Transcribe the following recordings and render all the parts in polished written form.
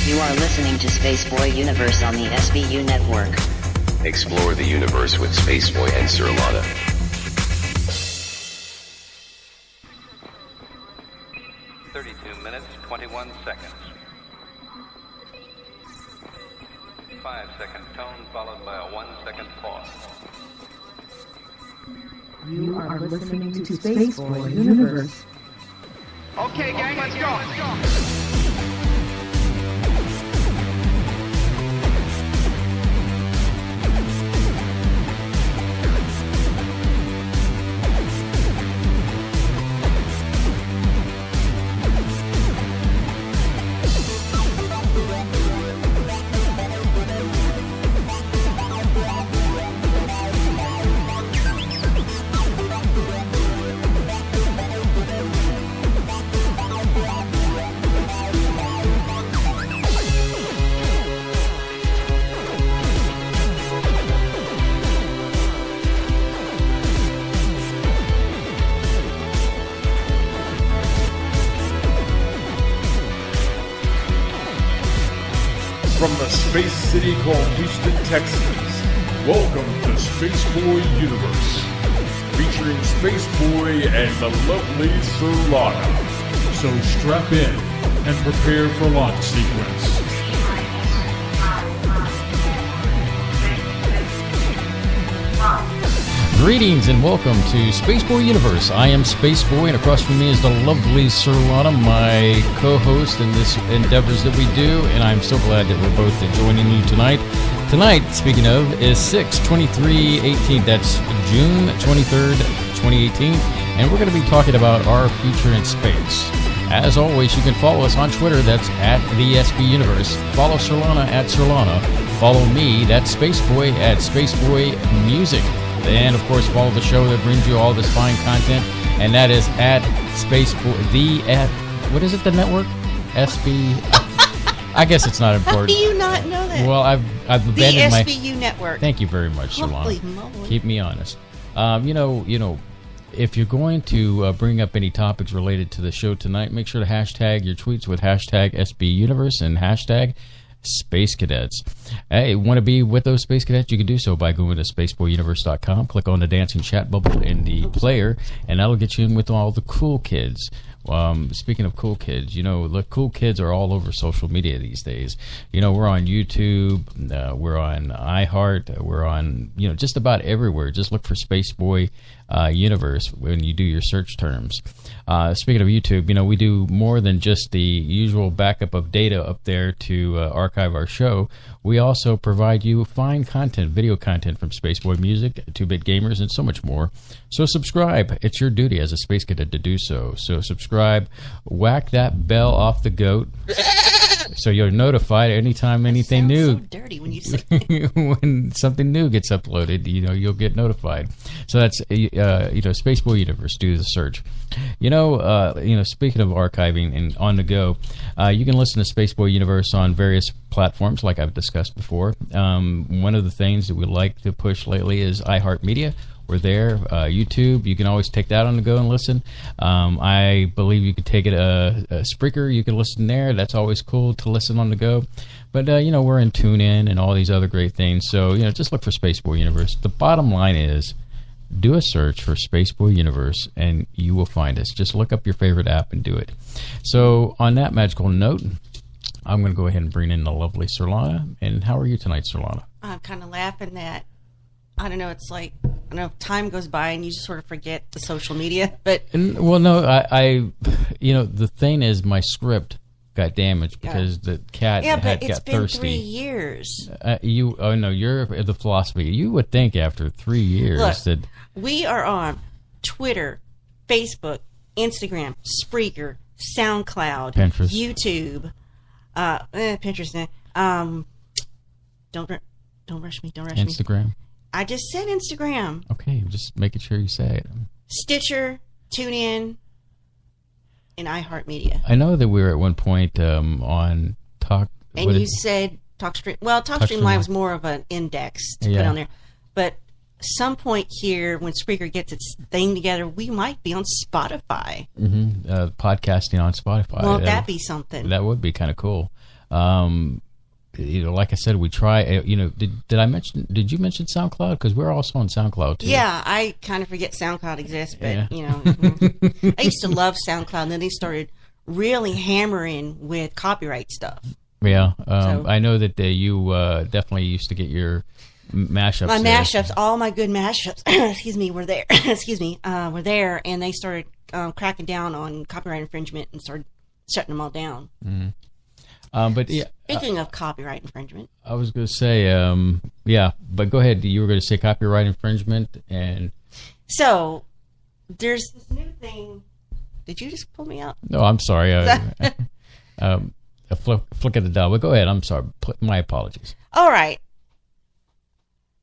You are listening to Spaceboy Universe on the SBU network. Explore the universe with Spaceboy and Surlana. Minutes, 21 seconds. 5-second tone followed by a 1-second pause. You are listening to Spaceboy Universe. Okay, gang, let's go. From the space city called Houston, Texas, welcome to Spaceboy Universe, featuring Spaceboy and the lovely Surlana. So strap in and prepare for launch sequence. Greetings and welcome to Spaceboy Universe. I am Spaceboy, and across from me is the lovely Surlana, my co-host in this endeavors that we do, and I'm so glad that we're both joining you tonight. Tonight, speaking of, is 6/23/18. That's June 23rd, 2018, and we're going to be talking about our future in space. As always, you can follow us on Twitter. That's at the SB Universe. Follow Surlana at Surlana. Follow me, that's Spaceboy, at Spaceboy Music. And, of course, follow the show that brings you all this fine content, and that is at Spaceboy, what is it, the network? SB, I guess it's not important. How do you not know that? Well, I've abandoned the SBU network. Thank you very much, Holy Surlana. moly. Keep me honest. You know, if you're going to bring up any topics related to the show tonight, make sure to hashtag your tweets with hashtag SB Universe and hashtag Space Cadets. Hey, want to be with those Space Cadets? You can do so by going to spaceboyuniverse.com, click on the dancing chat bubble in the player, and that'll get you in with all the cool kids. Speaking of cool kids, you know, the cool kids are all over social media these days. You know, we're on YouTube, we're on iHeart, we're on, you know, just about everywhere. Just look for Spaceboy Universe when you do your search terms. Speaking of YouTube, you know, we do more than just the usual backup of data up there to archive our show. We also provide you fine content, video content from Spaceboy Music, 2-Bit Gamers, and so much more. So subscribe. It's your duty as a Space Cadet to do so. So subscribe, whack that bell off the goat, so you're notified anytime anything new. So dirty when you say that. When something new gets uploaded, you know, you'll get notified. So that's you know, Spaceboy Universe. Do the search. You know, speaking of archiving and on the go, you can listen to Spaceboy Universe on various platforms, like I've discussed before. One of the things that we like to push lately is iHeartMedia. We're there. YouTube, you can always take that on the go and listen. I believe you could take it a Spreaker. You can listen there. That's always cool to listen on the go. But, you know, we're in TuneIn and all these other great things. So, you know, just look for Spaceboy Universe. The bottom line is, do a search for Spaceboy Universe, and you will find us. Just look up your favorite app and do it. So, on that magical note, I'm going to go ahead and bring in the lovely Surlana. And how are you tonight, Surlana? I'm kind of laughing that, I don't know, it's like, I don't know, time goes by and you just sort of forget the social media. But well, no, I you know, the thing is, my script got damaged because the cat yeah, had but it's got been thirsty. 3 years. Oh no, you're the philosophy. You would think after 3 years Look, that we are on Twitter, Facebook, Instagram, Spreaker, SoundCloud, Pinterest. YouTube, Pinterest. Don't rush me. Don't rush me. Instagram. I just said Instagram. Okay, just making sure you say it. Stitcher, TuneIn, and iHeartMedia. I know that we were at one point on Talk. And you said TalkStream. Well, TalkStream Live was more of an index to put on there. But some point here, when Spreaker gets its thing together, we might be on Spotify. Podcasting on Spotify. Won't that be something? That would be kind of cool. Like I said, we try. Did you mention SoundCloud? Because we're also on SoundCloud too. Yeah, I kind of forget SoundCloud exists, but I used to love SoundCloud, and then they started really hammering with copyright stuff. Yeah, I know that you definitely used to get your mashups. My mashups, all my good mashups, excuse me, were there. Were there, and they started cracking down on copyright infringement and started shutting them all down. Mm. But yeah, speaking of copyright infringement, I was going to say, but go ahead. You were going to say copyright infringement, and so there's this new thing. Did you just pull me out? No, I'm sorry. A flick of the dial. But go ahead. I'm sorry. My apologies. All right.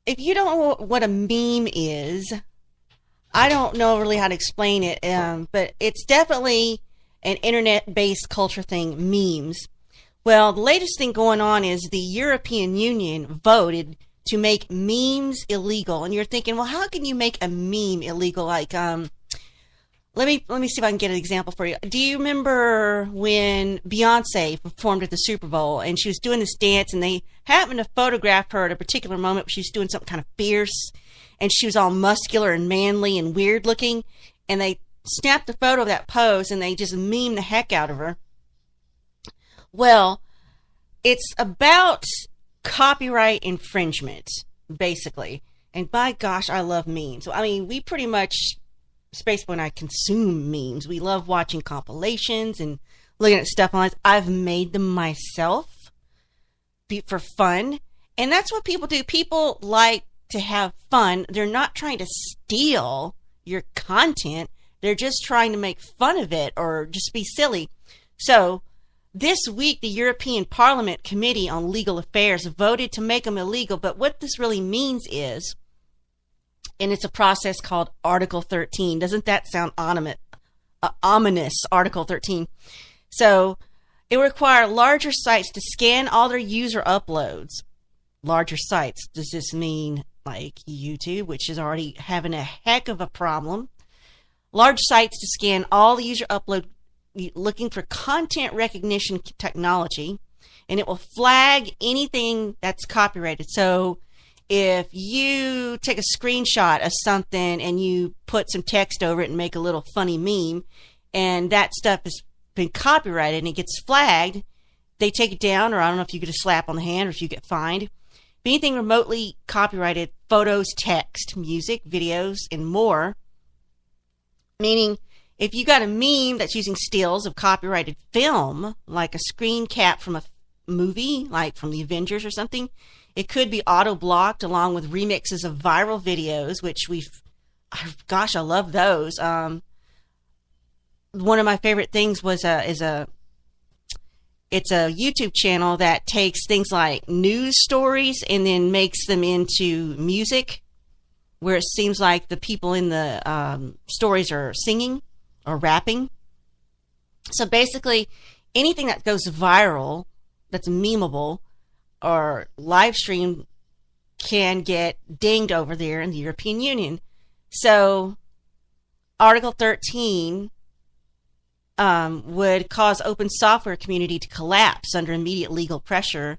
If you don't know what a meme is, I don't know really how to explain it, but it's definitely an internet-based culture thing, memes. Well, the latest thing going on is the European Union voted to make memes illegal. And you're thinking, well, how can you make a meme illegal? Like, let me see if I can get an example for you. Do you remember when Beyonce performed at the Super Bowl and she was doing this dance and they happened to photograph her at a particular moment where she was doing something kind of fierce and she was all muscular and manly and weird looking, and they snapped a photo of that pose and they just memed the heck out of her? Well, it's about copyright infringement, basically. And by gosh, I love memes. I mean, we pretty much, Spaceboy and I, consume memes. We love watching compilations and looking at stuff online. I've made them myself for fun. And that's what people do. People like to have fun. They're not trying to steal your content. They're just trying to make fun of it or just be silly. So, this week, the European Parliament Committee on Legal Affairs voted to make them illegal. But what this really means is, and it's a process called Article 13. Doesn't that sound ominous, Article 13? So it will require larger sites to scan all their user uploads. Larger sites. Does this mean like YouTube, which is already having a heck of a problem? Large sites to scan all the user upload, looking for content recognition technology, and it will flag anything that's copyrighted. So if you take a screenshot of something and you put some text over it and make a little funny meme, and that stuff has been copyrighted and it gets flagged, they take it down, or I don't know if you get a slap on the hand or if you get fined. But anything remotely copyrighted, photos, text, music, videos, and more, meaning if you got a meme that's using stills of copyrighted film, like a screen cap from a movie, like from the Avengers or something, it could be auto-blocked along with remixes of viral videos, which I love those. One of my favorite things was it's a YouTube channel that takes things like news stories and then makes them into music, where it seems like the people in the stories are singing or rapping. So basically, anything that goes viral, that's memeable, or live streamed can get dinged over there in the European Union. So Article 13 would cause open software community to collapse under immediate legal pressure,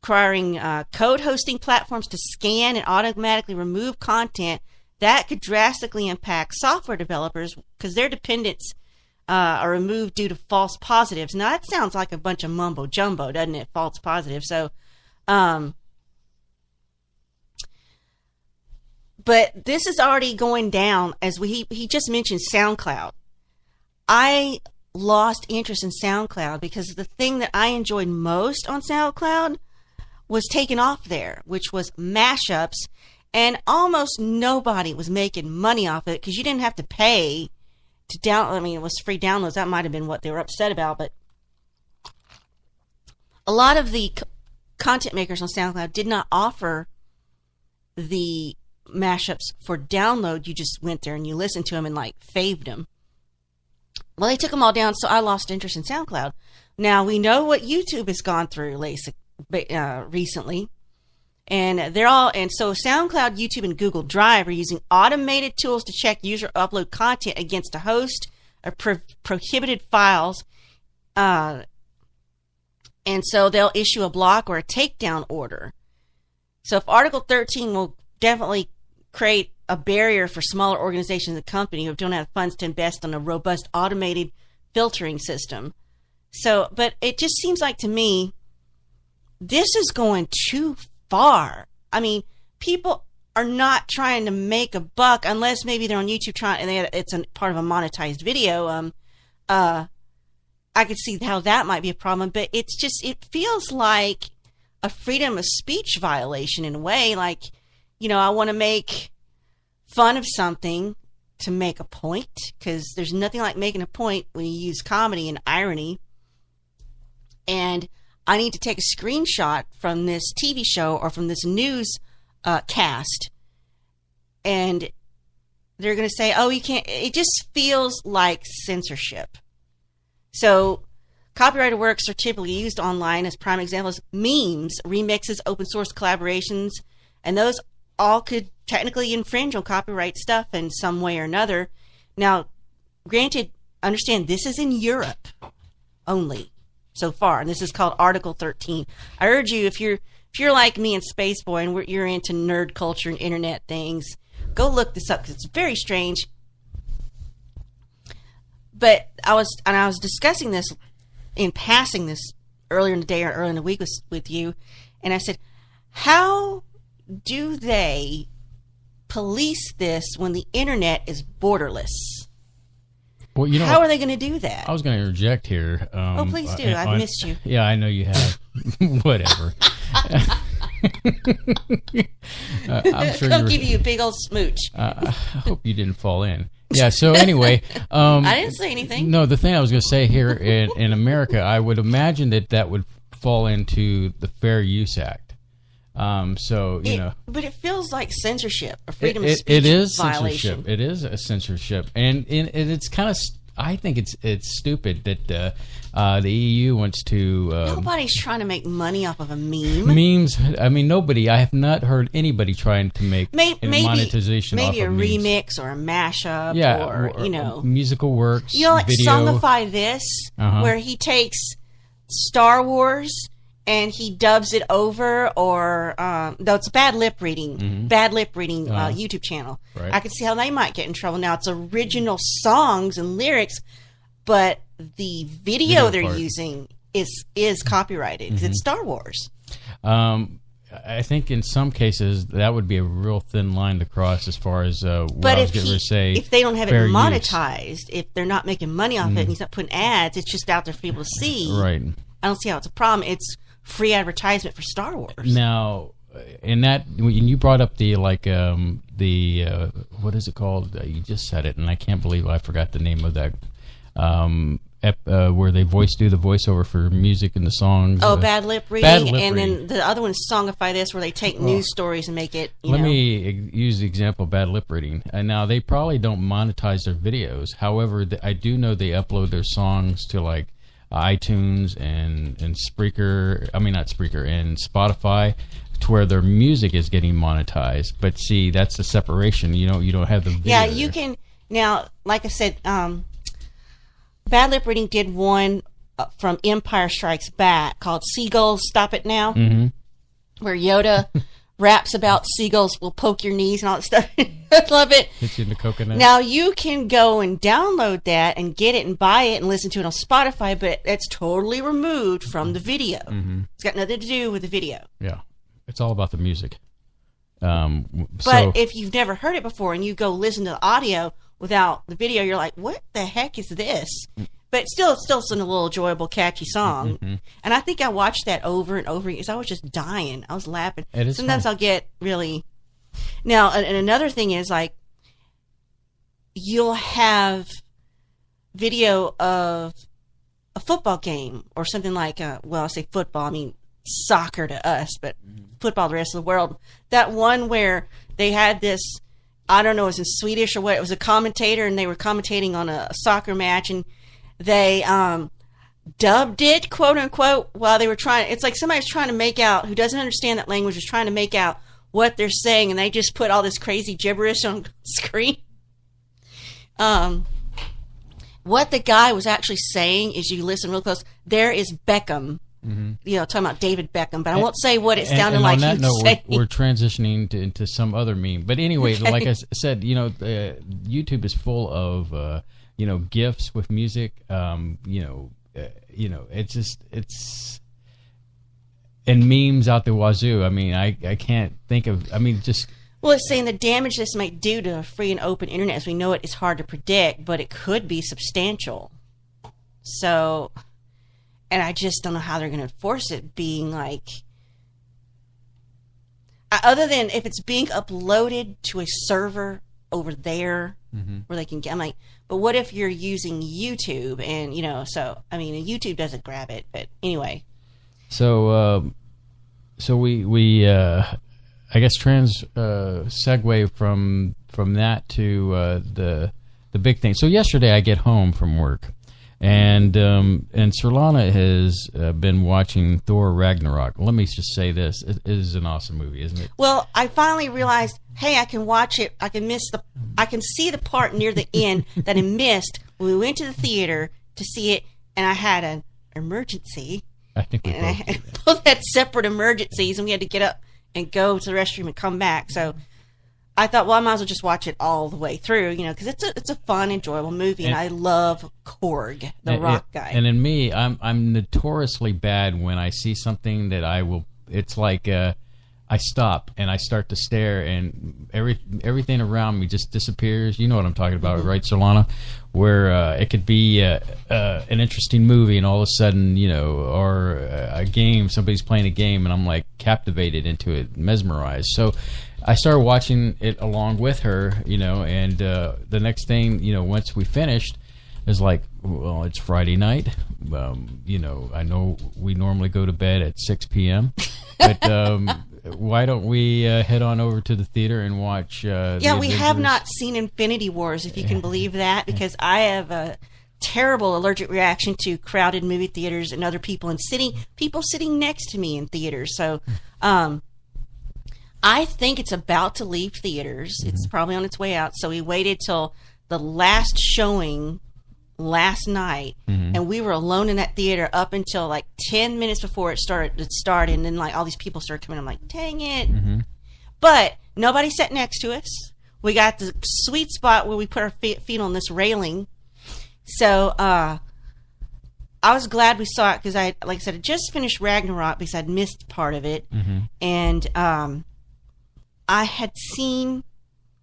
requiring code hosting platforms to scan and automatically remove content that could drastically impact software developers because their dependents are removed due to false positives. Now, that sounds like a bunch of mumbo jumbo, doesn't it? False positives. So, but this is already going down, as he just mentioned SoundCloud. I lost interest in SoundCloud because the thing that I enjoyed most on SoundCloud was taken off there, which was mashups. And almost nobody was making money off it because you didn't have to pay to download. I mean, it was free downloads. That might have been what they were upset about. But a lot of the content makers on SoundCloud did not offer the mashups for download. You just went there and you listened to them and like faved them. Well, they took them all down, so I lost interest in SoundCloud. Now, we know what YouTube has gone through recently. And so SoundCloud, YouTube, and Google Drive are using automated tools to check user upload content against a host of prohibited files. And so they'll issue a block or a takedown order. So if Article 13 will definitely create a barrier for smaller organizations and companies who don't have funds to invest in a robust automated filtering system. So, but it just seems like to me, this is going too far. I mean, people are not trying to make a buck unless maybe they're on YouTube trying, and it's a part of a monetized video. I could see how that might be a problem, but it feels like a freedom of speech violation in a way. Like, I want to make fun of something to make a point, because there's nothing like making a point when you use comedy and irony. And I need to take a screenshot from this TV show or from this news cast, and they're going to say, oh, you can't. It just feels like censorship. So copyrighted works are typically used online as prime examples: memes, remixes, open source collaborations, and those all could technically infringe on copyright stuff in some way or another. Now, granted, understand this is in Europe only so far, and this is called Article 13. I urge you, if you're like me and Spaceboy and you're into nerd culture and internet things, go look this up, because it's very strange. But I was discussing this in passing this earlier in the day or earlier in the week with you, and I said, how do they police this when the internet is borderless? Well, how are they going to do that? I was going to interject here. Oh, please do. I've missed you. Yeah, I know you have. Whatever. I'm sure I'll give you a big old smooch. I hope you didn't fall in. Yeah, so anyway. I didn't say anything. No, the thing I was going to say here in America, I would imagine that would fall into the Fair Use Act. But it feels like censorship, a freedom of speech it is violation. Censorship. It is a censorship, and it's kind of. I think it's stupid that the EU wants to. Nobody's trying to make money off of a meme. Memes. I mean, nobody. I have not heard anybody trying to make monetization. Maybe off a of memes. remix or a mashup. Yeah, or musical works. Like video. Songify This, where he takes Star Wars and he dubs it over, or though it's bad lip reading, YouTube channel. Right. I could see how they might get in trouble. Now it's original songs and lyrics, but the video they're part. using is copyrighted because it's Star Wars. I think in some cases that would be a real thin line to cross as far as what I was going to say. If they don't have it fair monetized, use. if they're not making money off it, and he's not putting ads, it's just out there for people to see. Right. I don't see how it's a problem. It's free advertisement for Star Wars. Now, in that, when you brought up the what is it called? You just said it, and I can't believe I forgot the name of that. Where they do the voiceover for music and the songs. Oh, bad lip reading. Then the other one is Songify This, where they take news stories and make it, Let me use the example of bad lip reading. And now, they probably don't monetize their videos. However, I do know they upload their songs to, like, iTunes and Spreaker. I mean, not Spreaker, and Spotify, to where their music is getting monetized. But see, that's the separation. You don't have the video. Yeah, you can. Now, like I said, Bad Lip Reading did one from Empire Strikes Back called Seagulls Stop It Now, where Yoda raps about seagulls will poke your knees and all that stuff. I love it. Hits you in the coconut. Now, you can go and download that and get it and buy it and listen to it on Spotify, but it's totally removed from the video. It's got nothing to do with the video. Yeah. It's all about the music. But if you've never heard it before and you go listen to the audio without the video, you're like, what the heck is this? But it's still a little enjoyable, catchy song. And I think I watched that over and over again because I was just dying. I was laughing. Sometimes I'll get really... Now, and another thing is, like, you'll have video of a football game or something like, I say football, I mean soccer to us, but football to the rest of the world. That one where they had this, I don't know, it was in Swedish or what, it was a commentator, and they were commentating on a soccer match, and they dubbed it, quote unquote, while they were trying. It's like somebody's trying to make out, who doesn't understand that language, is trying to make out what they're saying, and they just put all this crazy gibberish on screen. What the guy was actually saying is, you listen real close, there is Beckham talking about David Beckham, but I won't say what it sounded and like. On that he note, was saying. we're transitioning into some other meme. But anyway, like I said, YouTube is full of gifs with music. It's and memes out the wazoo. I mean, I can't think of. I mean, just. Well, it's saying the damage this might do to a free and open internet, as we know it, is hard to predict, but it could be substantial. So, and I just don't know how they're going to enforce it being like, other than if it's being uploaded to a server over there where they can get, I'm like, but what if you're using YouTube and, so, I mean, YouTube doesn't grab it, but anyway. So we I guess segue from that to the big thing. So yesterday I get home from work, and Surlana has been watching Thor Ragnarok. Let me just say this: it is an awesome movie, isn't it? Well, I finally realized, hey, I can watch it. I can see the part near the end that I missed when we went to the theater to see it, and I had an emergency. I think we both had separate emergencies, and we had to get up and go to the restroom and come back. So I thought, well, I might as well just watch it all the way through, because it's a fun, enjoyable movie, and I love Korg, the rock guy. And in me, I'm notoriously bad when I see something that I will. It's like I stop and I start to stare, and everything around me just disappears. You know what I'm talking about, right, Surlana? Where it could be an interesting movie, and all of a sudden, or a game, somebody's playing a game, and I'm like captivated into it, mesmerized. So I started watching it along with her, and the next thing, once we finished, is like, well, it's Friday night. I know we normally go to bed at 6 p.m., but why don't we head on over to the theater and watch we have not seen Infinity Wars, if you can believe that, because I have a terrible allergic reaction to crowded movie theaters and other people people sitting next to me in theaters. So I think it's about to leave theaters. It's probably on its way out. So we waited till the last showing last night, and we were alone in that theater up until like 10 minutes before it started, and then like all these people started coming. I'm like, dang it. But nobody sat next to us. We got the sweet spot where we put our feet on this railing. So I was glad we saw it, because like I said, I just finished Ragnarok because I'd missed part of it, and I had seen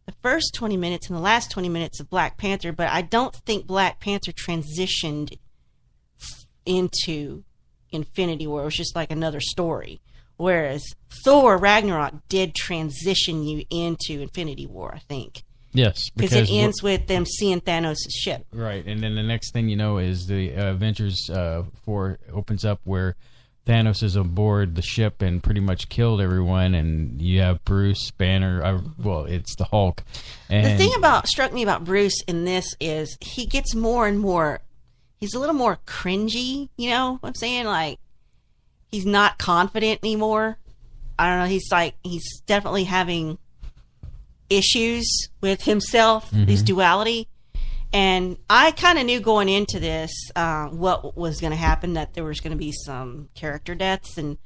the first 20 minutes and the last 20 minutes of Black Panther, but I don't think Black Panther transitioned into Infinity War. It was just like another story. Whereas Thor Ragnarok did transition you into Infinity War, I think. Yes. Because it ends with them seeing Thanos' ship. Right, and then the next thing you know is the Avengers 4 opens up where Thanos is aboard the ship and pretty much killed everyone, and you have Bruce Banner. It's the Hulk. And the thing struck me about Bruce in this is he gets more and more. He's a little more cringy. You know what I'm saying? Like, he's not confident anymore. I don't know. He's definitely having issues with himself. His duality. And I kind of knew going into this what was going to happen, that there was going to be some character deaths, and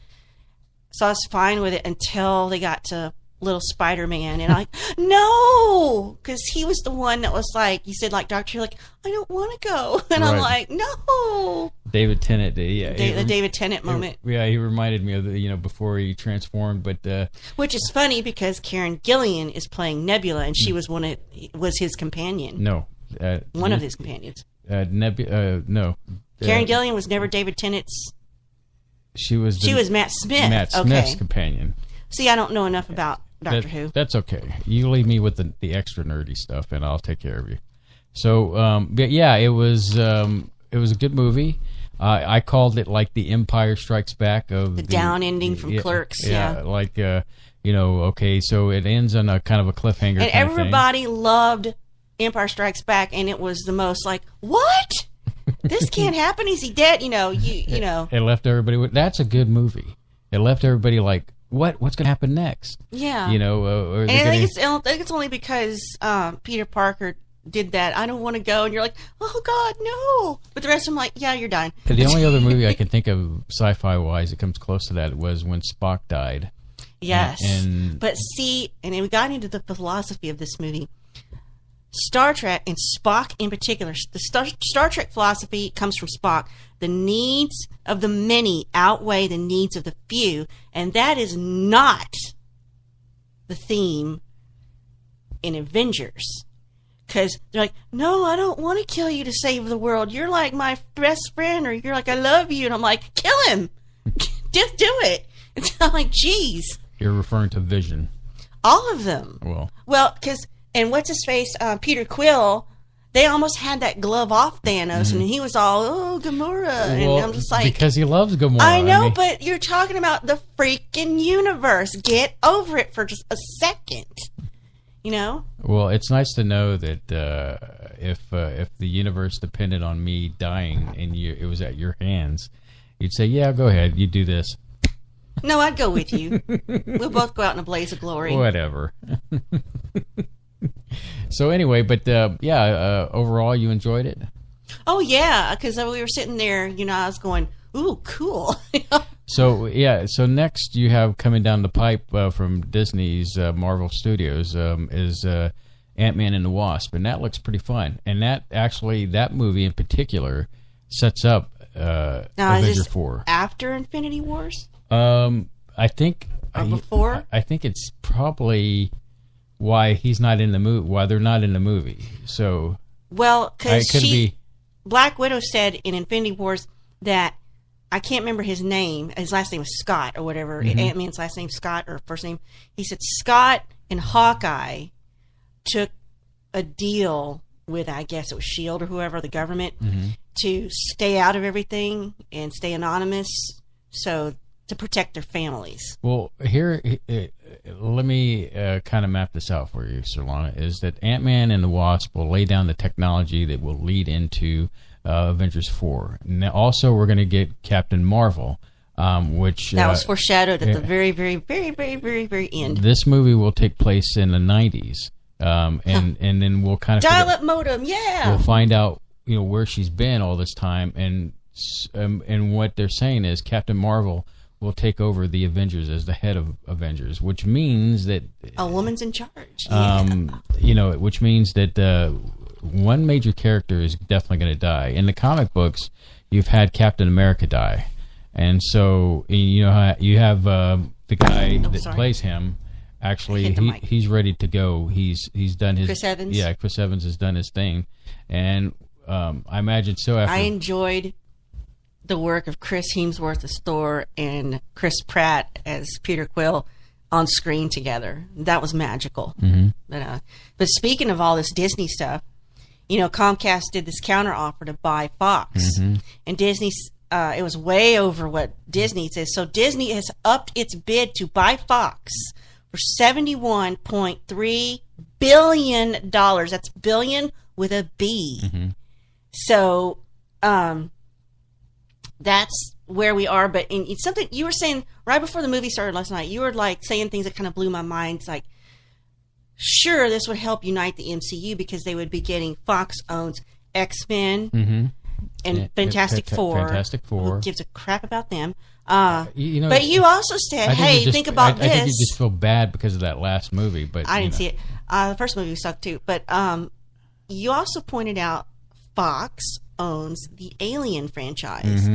so I was fine with it until they got to little Spider-Man, and I'm like, no, because he was the one that was like, you said, like, Doctor, you're like, I don't want to go, and I'm like, no. David Tennant, the David Tennant moment. He reminded me of before he transformed, but which is funny because Karen Gillan is playing Nebula, and she was his companion. No. One of his companions. No. Karen Gillan was never David Tennant's. She was Matt Smith. Matt Smith's companion. See, I don't know enough about Doctor Who. That's okay. You leave me with the extra nerdy stuff, and I'll take care of you. So, but yeah, it was a good movie. I called it like the Empire Strikes Back of the down ending from Clerks. Yeah, like okay, so it ends on a kind of a cliffhanger. And everybody loved Empire Strikes Back, and it was the most like, what? This can't happen. Is he dead? It left everybody. That's a good movie. It left everybody like, what's going to happen next? Yeah. And I think it's only because Peter Parker did that. I don't want to go. And you're like, oh, God, no. But the rest of them like, yeah, you're dying. The only other movie I can think of sci-fi wise that comes close to that was when Spock died. Yes. And but see, and then we got into the philosophy of this movie. Star Trek, and Spock in particular, the Star Trek philosophy comes from Spock. The needs of the many outweigh the needs of the few, and that is not the theme in Avengers. Because they're like, no, I don't want to kill you to save the world. You're like my best friend, or you're like, I love you. And I'm like, kill him. Just do it. And I'm like, geez. you're referring to Vision. All of them. Well, because, and what's his face, Peter Quill, they almost had that glove off Thanos, and he was all, oh, Gamora. And I'm just like, because he loves Gamora. I know, but you're talking about the freaking universe. Get over it for just a second. You know? Well, it's nice to know that if the universe depended on me dying and it was at your hands, you'd say, yeah, go ahead, you do this. No, I'd go with you. We'll both go out in a blaze of glory. Whatever. So anyway, but overall, you enjoyed it? Oh, yeah, because we were sitting there, you know, I was going, ooh, cool. So next you have coming down the pipe from Disney's Marvel Studios is Ant-Man and the Wasp, and that looks pretty fun. And that movie in particular sets up Avenger 4. After Infinity Wars? I think or before? I think it's probably why he's not in the movie. Why they're not in the movie. So well, because Black Widow said in Infinity Wars that I can't remember his name. His last name was Scott or whatever. Mm-hmm. Ant-Man's last name Scott or first name. He said Scott and Hawkeye took a deal with, I guess it was S.H.I.E.L.D. or whoever, the government, to stay out of everything and stay anonymous, so to protect their families. Well, here, let me kind of map this out for you, Surlana, is that Ant-Man and the Wasp will lay down the technology that will lead into Avengers 4. Now, also, we're going to get Captain Marvel, which... That was foreshadowed at the very, very, very, very, very, very end. This movie will take place in the 90s, and then we'll kind of... Dial-up modem, yeah! We'll find out, where she's been all this time, and what they're saying is Captain Marvel will take over the Avengers as the head of Avengers, which means that... A woman's in charge. Which means that... one major character is definitely going to die. In the comic books, you've had Captain America die, and so you have the guy that plays him. Actually, he's ready to go. He's done his. Chris Evans. Yeah, Chris Evans has done his thing, and I imagine so. After I enjoyed the work of Chris Hemsworth as Thor and Chris Pratt as Peter Quill on screen together. That was magical. Mm-hmm. But speaking of all this Disney stuff. Comcast did this counter offer to buy Fox, and Disney, it was way over what Disney says. So Disney has upped its bid to buy Fox for $71.3 billion. That's billion with a B. So, that's where we are. But it's something you were saying right before the movie started last night. You were like saying things that kind of blew my mind. It's like, sure, this would help unite the MCU because they would be getting Fox owns X-Men and Fantastic Four. Who gives a crap about them? But you also said, hey, think about this. I think you just feel bad because of that last movie. But I didn't see it. The first movie sucked too. But you also pointed out Fox owns the Alien franchise.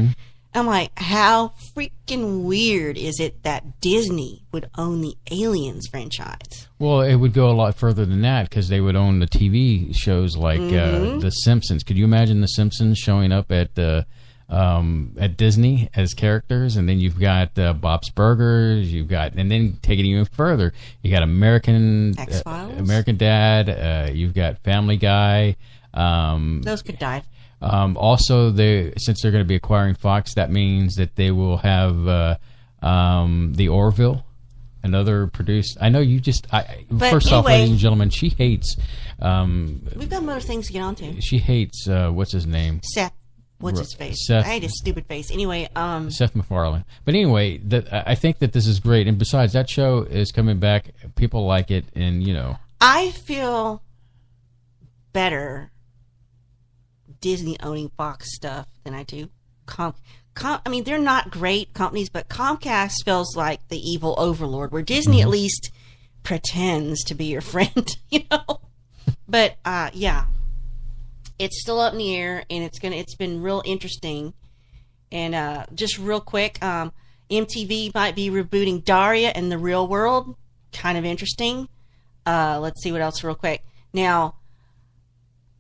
I'm like, how freaking weird is it that Disney would own the Aliens franchise? Well, it would go a lot further than that because they would own the TV shows like The Simpsons. Could you imagine The Simpsons showing up at Disney as characters? And then you've got Bob's Burgers. And then take it even further. You got American X-Files? American Dad. You've got Family Guy. Those could die. Also, since they're going to be acquiring Fox, that means that they will have the Orville, another produced. I know you just. First off, ladies and gentlemen, she hates. We've got other things to get onto. She hates what's his name? Seth. What's his face? Seth, I hate his stupid face. Anyway, Seth MacFarlane. But anyway, I think that this is great. And besides, that show is coming back. People like it, and I feel better Disney owning Fox stuff than I do I mean, they're not great companies, but Comcast feels like the evil overlord, where Disney at least pretends to be your friend, you know? But, yeah, it's still up in the air, and it's been real interesting. And, just real quick, MTV might be rebooting Daria and The Real World. Kind of interesting. Let's see what else real quick. Now,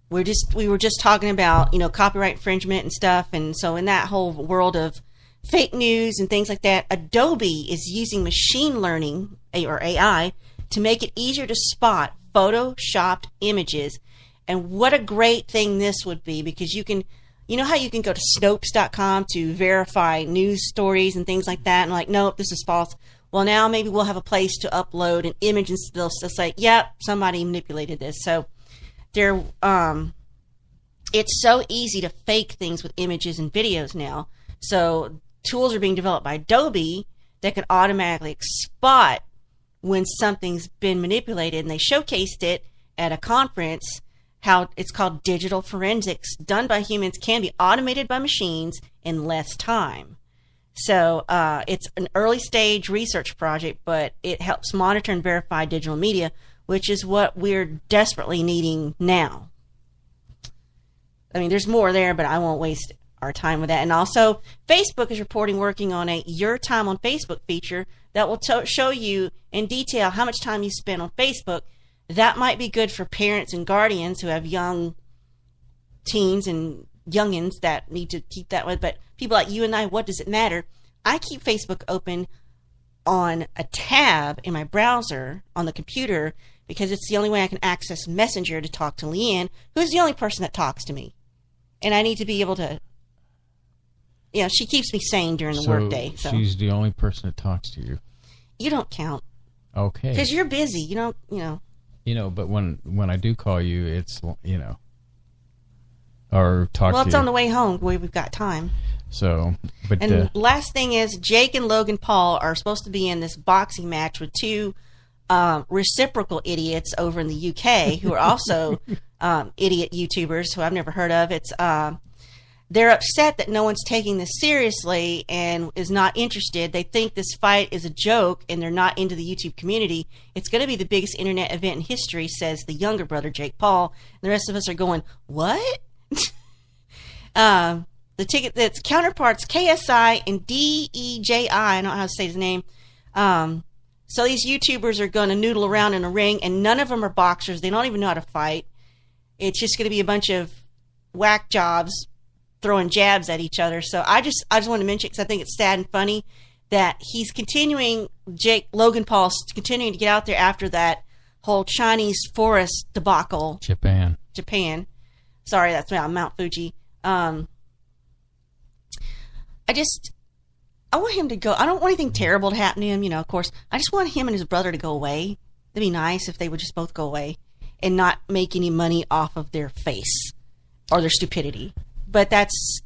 we were just talking about, you know, copyright infringement and stuff, and so in that whole world of fake news and things like that, Adobe is using machine learning, or AI, to make it easier to spot photoshopped images. And what a great thing this would be, because you know how you can go to Snopes.com to verify news stories and things like that, and like, nope, this is false. Well, now maybe we'll have a place to upload an image, and they'll say, yep, somebody manipulated this. So it's so easy to fake things with images and videos now. So tools are being developed by Adobe that can automatically spot when something's been manipulated, and they showcased it at a conference, how it's called digital forensics, done by humans, can be automated by machines in less time. So it's an early stage research project, but it helps monitor and verify digital media, which is what we're desperately needing now. I mean, there's more there, but I won't waste our time with that. And also, Facebook is reporting working on a Your Time on Facebook feature that will show you in detail how much time you spend on Facebook. That might be good for parents and guardians who have young teens and youngins that need to keep that way. But people like you and I, what does it matter? I keep Facebook open on a tab in my browser on the computer, because it's the only way I can access Messenger to talk to Leanne, who's the only person that talks to me. And I need to be able to, you know, she keeps me sane during the workday. So she's the only person that talks to you. You don't count. Okay. Because you're busy. You don't, you know. You know, but when I do call you, it's, you know, or talk to you. Well, it's on the way home where we've got time. So, but... And last thing is, Jake and Logan Paul are supposed to be in this boxing match with two reciprocal idiots over in the UK who are also idiot YouTubers who I've never heard of. It's they're upset that no one's taking this seriously and is not interested. They think this fight is a joke and they're not into the YouTube community. It's going to be the biggest internet event in history, says the younger brother, Jake Paul. And the rest of us are going, what? The ticket, that's counterparts KSI and DEJI. I don't know how to say his name. So these YouTubers are going to noodle around in a ring, and none of them are boxers. They don't even know how to fight. It's just going to be a bunch of whack jobs throwing jabs at each other. So I just want to mention, because I think it's sad and funny that he's continuing, Logan Paul's continuing to get out there after that whole Chinese forest debacle. Japan. Sorry, that's Mount Fuji. I want him to go. I don't want anything terrible to happen to him, you know, of course. I just want him and his brother to go away. It'd be nice if they would just both go away and not make any money off of their face or their stupidity. But that's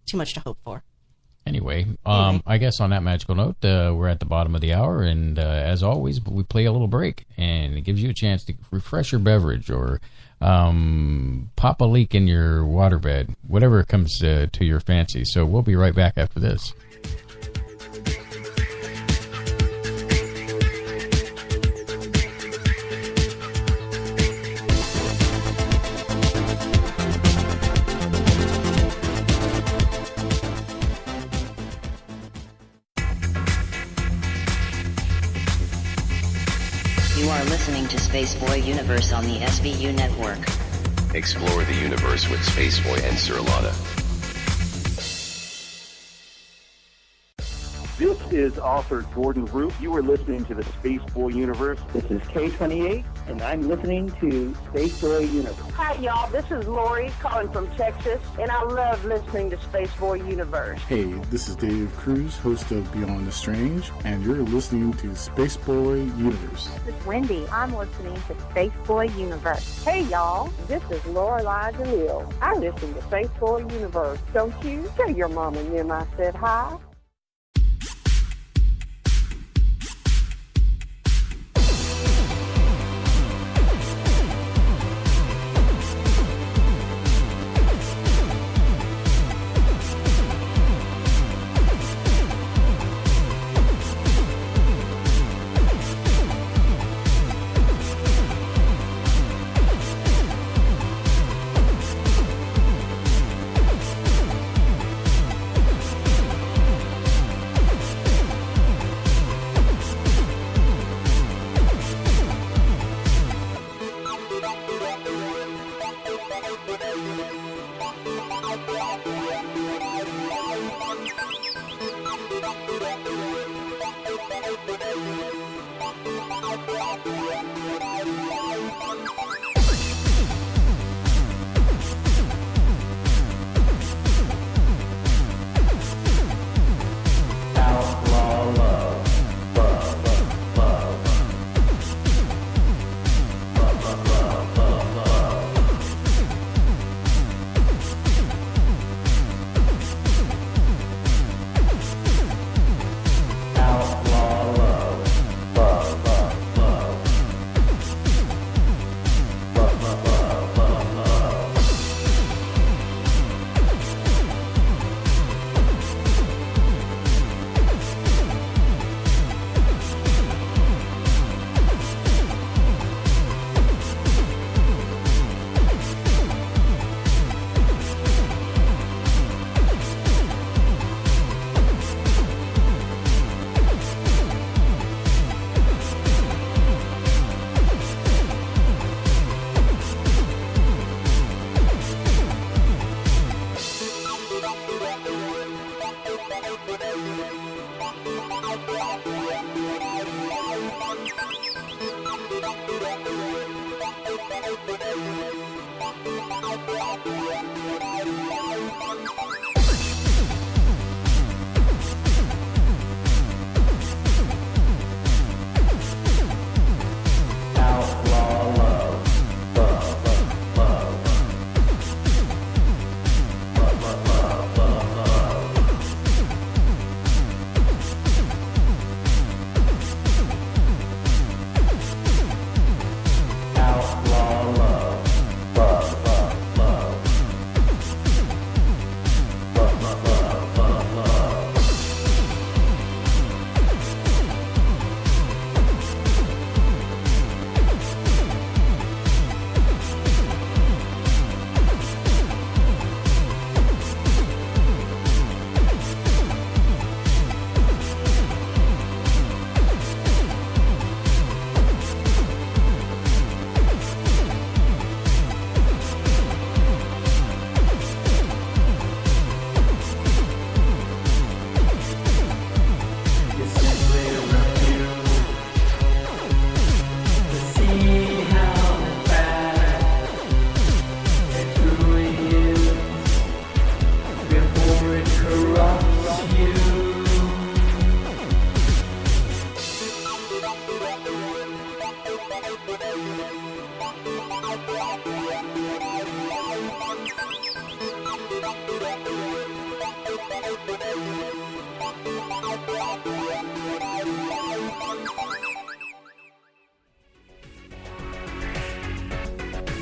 too much to hope for. Anyway, I guess on that magical note, we're at the bottom of the hour, and as always, we play a little break, and it gives you a chance to refresh your beverage or pop a leak in your waterbed, whatever comes to your fancy. So we'll be right back after this. You are listening to Spaceboy Universe on the SBU network. Explore the universe with Spaceboy and Surlana. This is author Jordan Root. You are listening to the Spaceboy Universe. This is K28, and I'm listening to Spaceboy Universe. Hi, y'all. This is Lori calling from Texas, and I love listening to Spaceboy Universe. Hey, this is Dave Cruz, host of Beyond the Strange, and you're listening to Spaceboy Universe. This is Wendy. I'm listening to Spaceboy Universe. Hey, y'all. This is Lorelai DeLille. I listen to Spaceboy Universe. Don't you? Tell your mom and them I said hi.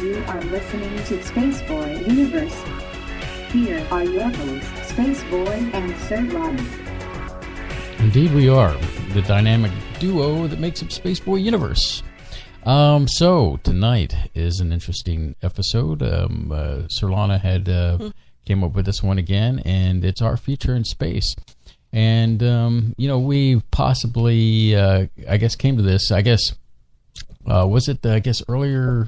You are listening to Spaceboy Universe. Here are your hosts, Spaceboy and Surlana. Indeed we are, the dynamic duo that makes up Spaceboy Universe. So tonight is an interesting episode. Surlana had came up with this one again, and it's our future in space. And we possibly, I guess, came to this. I guess was it? I guess earlier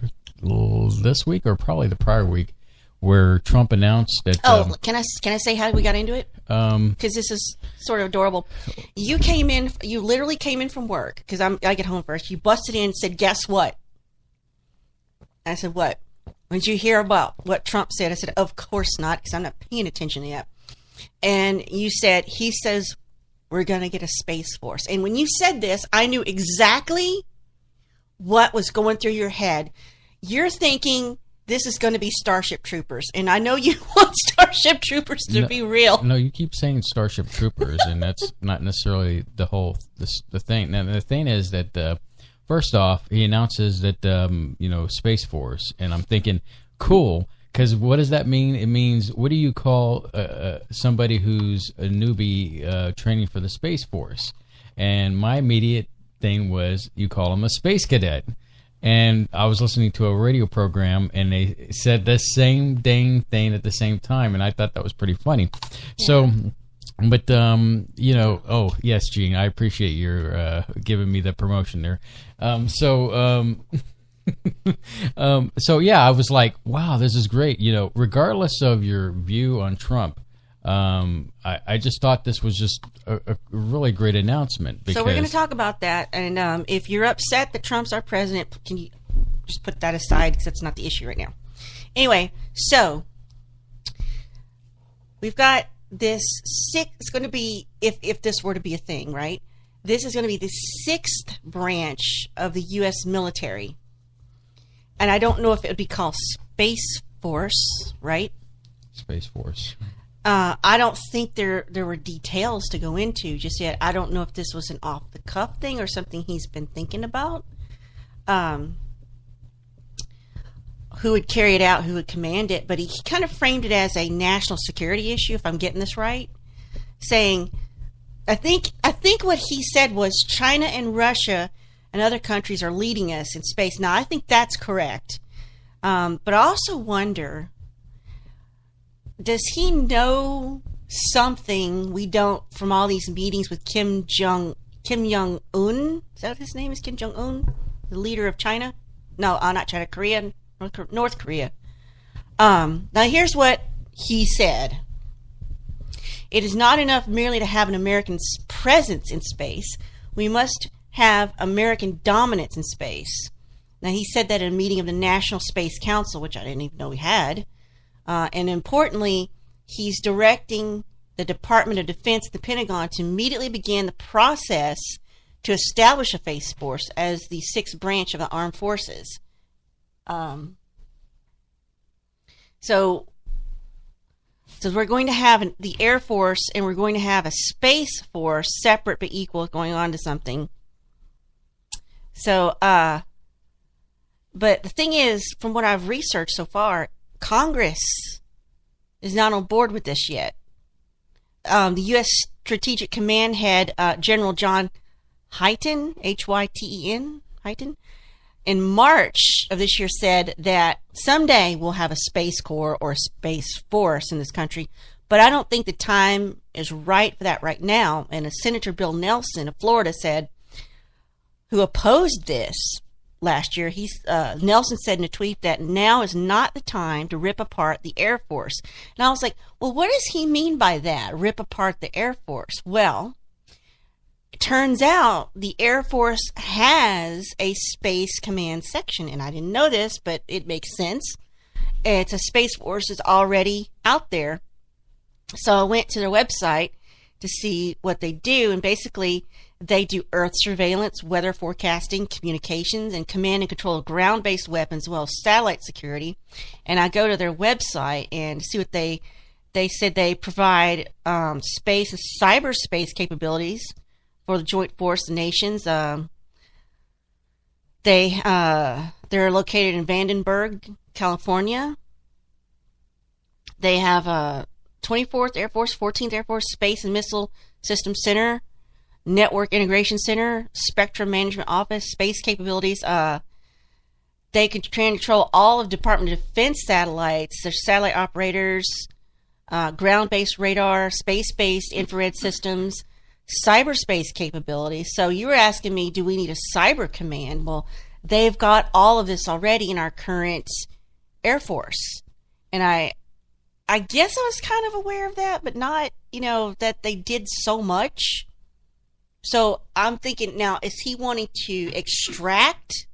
this week or probably the prior week, where Trump announced that. Can I say how we got into it? Because this is sort of adorable. You literally came in from work because I get home first. You busted in and said, "Guess what?" I said, "What?" Did you hear about what Trump said? I said, "Of course not," because I'm not paying attention yet. And you said, "He says we're going to get a space force." And when you said this, I knew exactly what was going through your head. You're thinking this is going to be Starship Troopers, and I know you want Starship Troopers to be real. No, you keep saying Starship Troopers, and that's not necessarily the thing. Now, the thing is that first off, he announces that Space Force, and I'm thinking, cool, because what does that mean? It means, what do you call somebody who's a newbie training for the Space Force? And my immediate thing was, you call them a space cadet. And I was listening to a radio program, and they said the same dang thing at the same time, and I thought that was pretty funny. Yeah. So, but oh yes, Gene, I appreciate your giving me the promotion there. So yeah, I was like, wow, this is great. Regardless of your view on Trump, I just thought this was just a really great announcement. So we're going to talk about that, and if you're upset that Trump's our president, can you just put that aside, because that's not the issue right now. Anyway, so we've got this it's going to be, if this were to be a thing, right? This is going to be the 6th branch of the U.S. military, and I don't know if it would be called Space Force, right? Space Force. I don't think there were details to go into just yet. I don't know if this was an off-the-cuff thing or something he's been thinking about. Who would carry it out, who would command it, but he kind of framed it as a national security issue, if I'm getting this right, saying, I think what he said was China and Russia and other countries are leading us in space. Now, I think that's correct. But I also wonder, does he know something we don't from all these meetings with Kim Jong-un? Is that what his name is? Kim Jong-un? The leader of China? No, not China, Korea, North Korea. Now here's what he said. It is not enough merely to have an American presence in space. We must have American dominance in space. Now he said that in a meeting of the National Space Council, which I didn't even know we had. And importantly, he's directing the Department of Defense, the Pentagon, to immediately begin the process to establish a Space Force as the sixth branch of the armed forces. So we're going to have the Air Force and we're going to have a Space Force, separate but equal, going on to something. So, but the thing is, from what I've researched so far, Congress is not on board with this yet. The U.S. Strategic Command head, General John Hyten, Hyten, Hyten, in March of this year said that someday we'll have a Space Corps or a Space Force in this country, but I don't think the time is right for that right now. And Senator Bill Nelson of Florida said, who opposed this last year, Nelson said in a tweet that now is not the time to rip apart the Air Force. And I was like, well, what does he mean by that, rip apart the Air Force? Well, it turns out the Air Force has a Space Command section, and I didn't know this, but it makes sense. It's a Space Force that's already out there. So I went to their website to see what they do, and basically they do Earth surveillance, weather forecasting, communications, and command and control of ground-based weapons, as well as satellite security. And I go to their website and see what they said. They provide space and cyberspace capabilities for the joint force of nations. They're located in Vandenberg, California. They have 24th Air Force, 14th Air Force Space and Missile Systems Center, Network Integration Center, Spectrum Management Office, space capabilities. They can control all of Department of Defense satellites. There's satellite operators, ground-based radar, space-based infrared systems, cyberspace capabilities. So you were asking me, do we need a cyber command? Well, they've got all of this already in our current Air Force. And I guess I was kind of aware of that, but not, that they did so much. So I'm thinking now, is he wanting to extract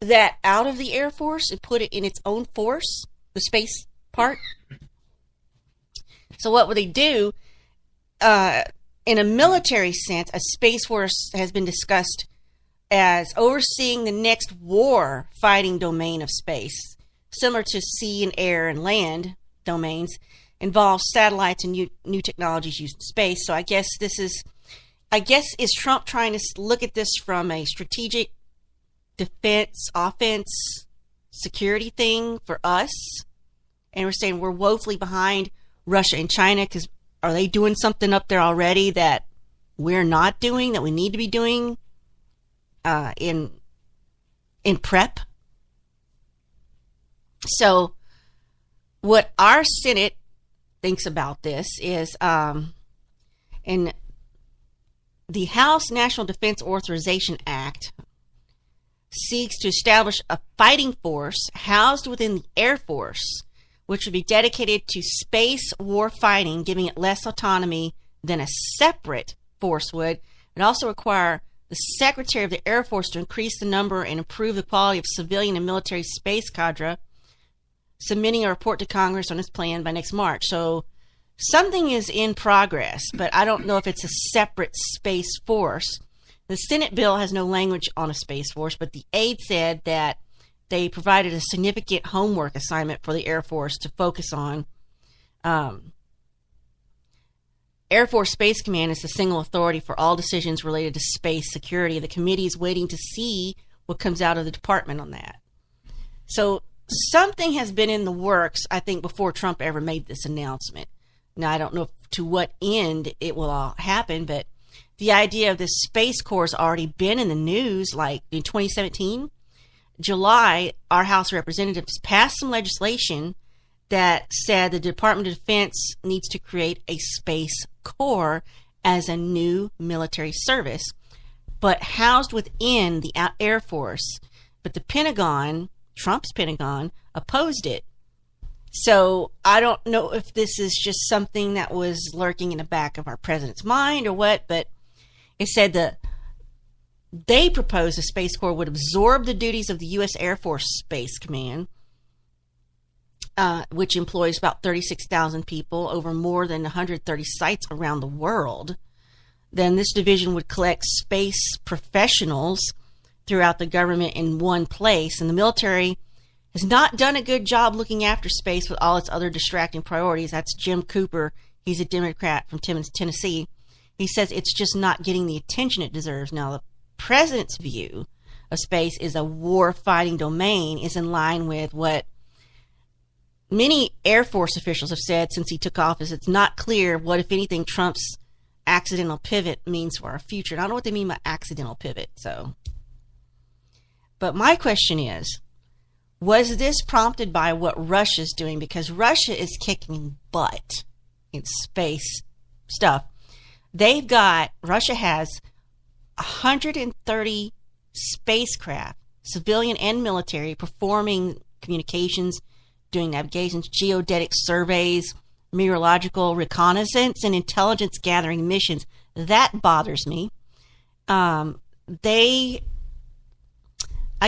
that out of the Air Force and put it in its own force, the space part? So what would they do? In a military sense, a Space Force has been discussed as overseeing the next war fighting domain of space, similar to sea and air and land domains, involves satellites and new technologies used in space. So I guess is Trump trying to look at this from a strategic defense, offense, security thing for us? And we're saying we're woefully behind Russia and China because are they doing something up there already that we're not doing, that we need to be doing in prep? So what our Senate thinks about this is in the House National Defense Authorization Act seeks to establish a fighting force housed within the Air Force, which would be dedicated to space war fighting, giving it less autonomy than a separate force would. It also require the Secretary of the Air Force to increase the number and improve the quality of civilian and military space cadre, submitting a report to Congress on its plan by next March. So something is in progress, but I don't know if it's a separate space force. The Senate bill has no language on a space force, but the aide said that they provided a significant homework assignment for the Air Force to focus on. Air Force Space Command is the single authority for all decisions related to space security. The committee is waiting to see what comes out of the department on that. So something has been in the works, I think, before Trump ever made this announcement. Now, I don't know to what end it will all happen, but the idea of this Space Corps has already been in the news, like in 2017. July, our House of Representatives passed some legislation that said the Department of Defense needs to create a Space Corps as a new military service, but housed within the Air Force. But the Pentagon, Trump's Pentagon, opposed it. So I don't know if this is just something that was lurking in the back of our president's mind or what, but it said that they proposed the Space Corps would absorb the duties of the U.S. Air Force Space Command which employs about 36,000 people over more than 130 sites around the world, then this division would collect space professionals throughout the government in one place. And the military has not done a good job looking after space with all its other distracting priorities. That's Jim Cooper. He's a Democrat from Tennessee. He says it's just not getting the attention it deserves. Now, the president's view of space is a war-fighting domain is in line with what many Air Force officials have said since he took office. It's not clear what, if anything, Trump's accidental pivot means for our future. And I don't know what they mean by accidental pivot. But my question is, was this prompted by what Russia's doing? Because Russia is kicking butt in space stuff. Russia has 130 spacecraft, civilian and military, performing communications, doing navigations, geodetic surveys, meteorological reconnaissance, and intelligence gathering missions. That bothers me. I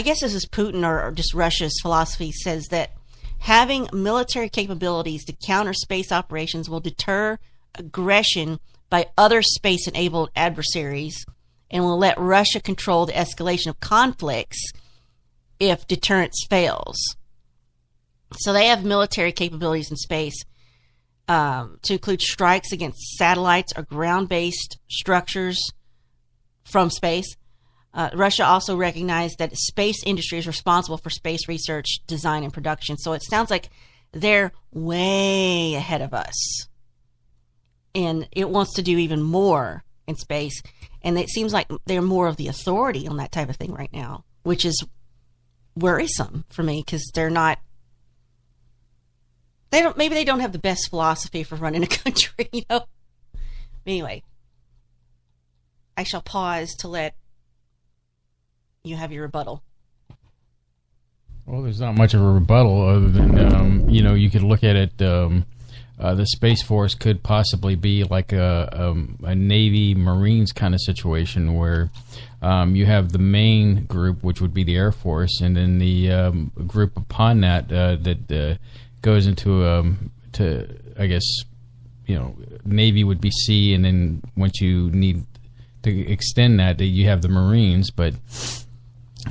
guess this is Putin or just Russia's philosophy, says that having military capabilities to counter space operations will deter aggression by other space-enabled adversaries and will let Russia control the escalation of conflicts if deterrence fails. So they have military capabilities in space to include strikes against satellites or ground-based structures from space. Russia also recognized that space industry is responsible for space research, design, and production. So it sounds like they're way ahead of us. And it wants to do even more in space. And it seems like they're more of the authority on that type of thing right now, which is worrisome for me because maybe they don't have the best philosophy for running a country, Anyway, I shall pause to let you have your rebuttal. Well, there's not much of a rebuttal other than, you could look at it. The Space Force could possibly be like a Navy Marines kind of situation where you have the main group, which would be the Air Force, and then the group upon that that goes into I guess, Navy would be C, and then once you need to extend that you have the Marines, but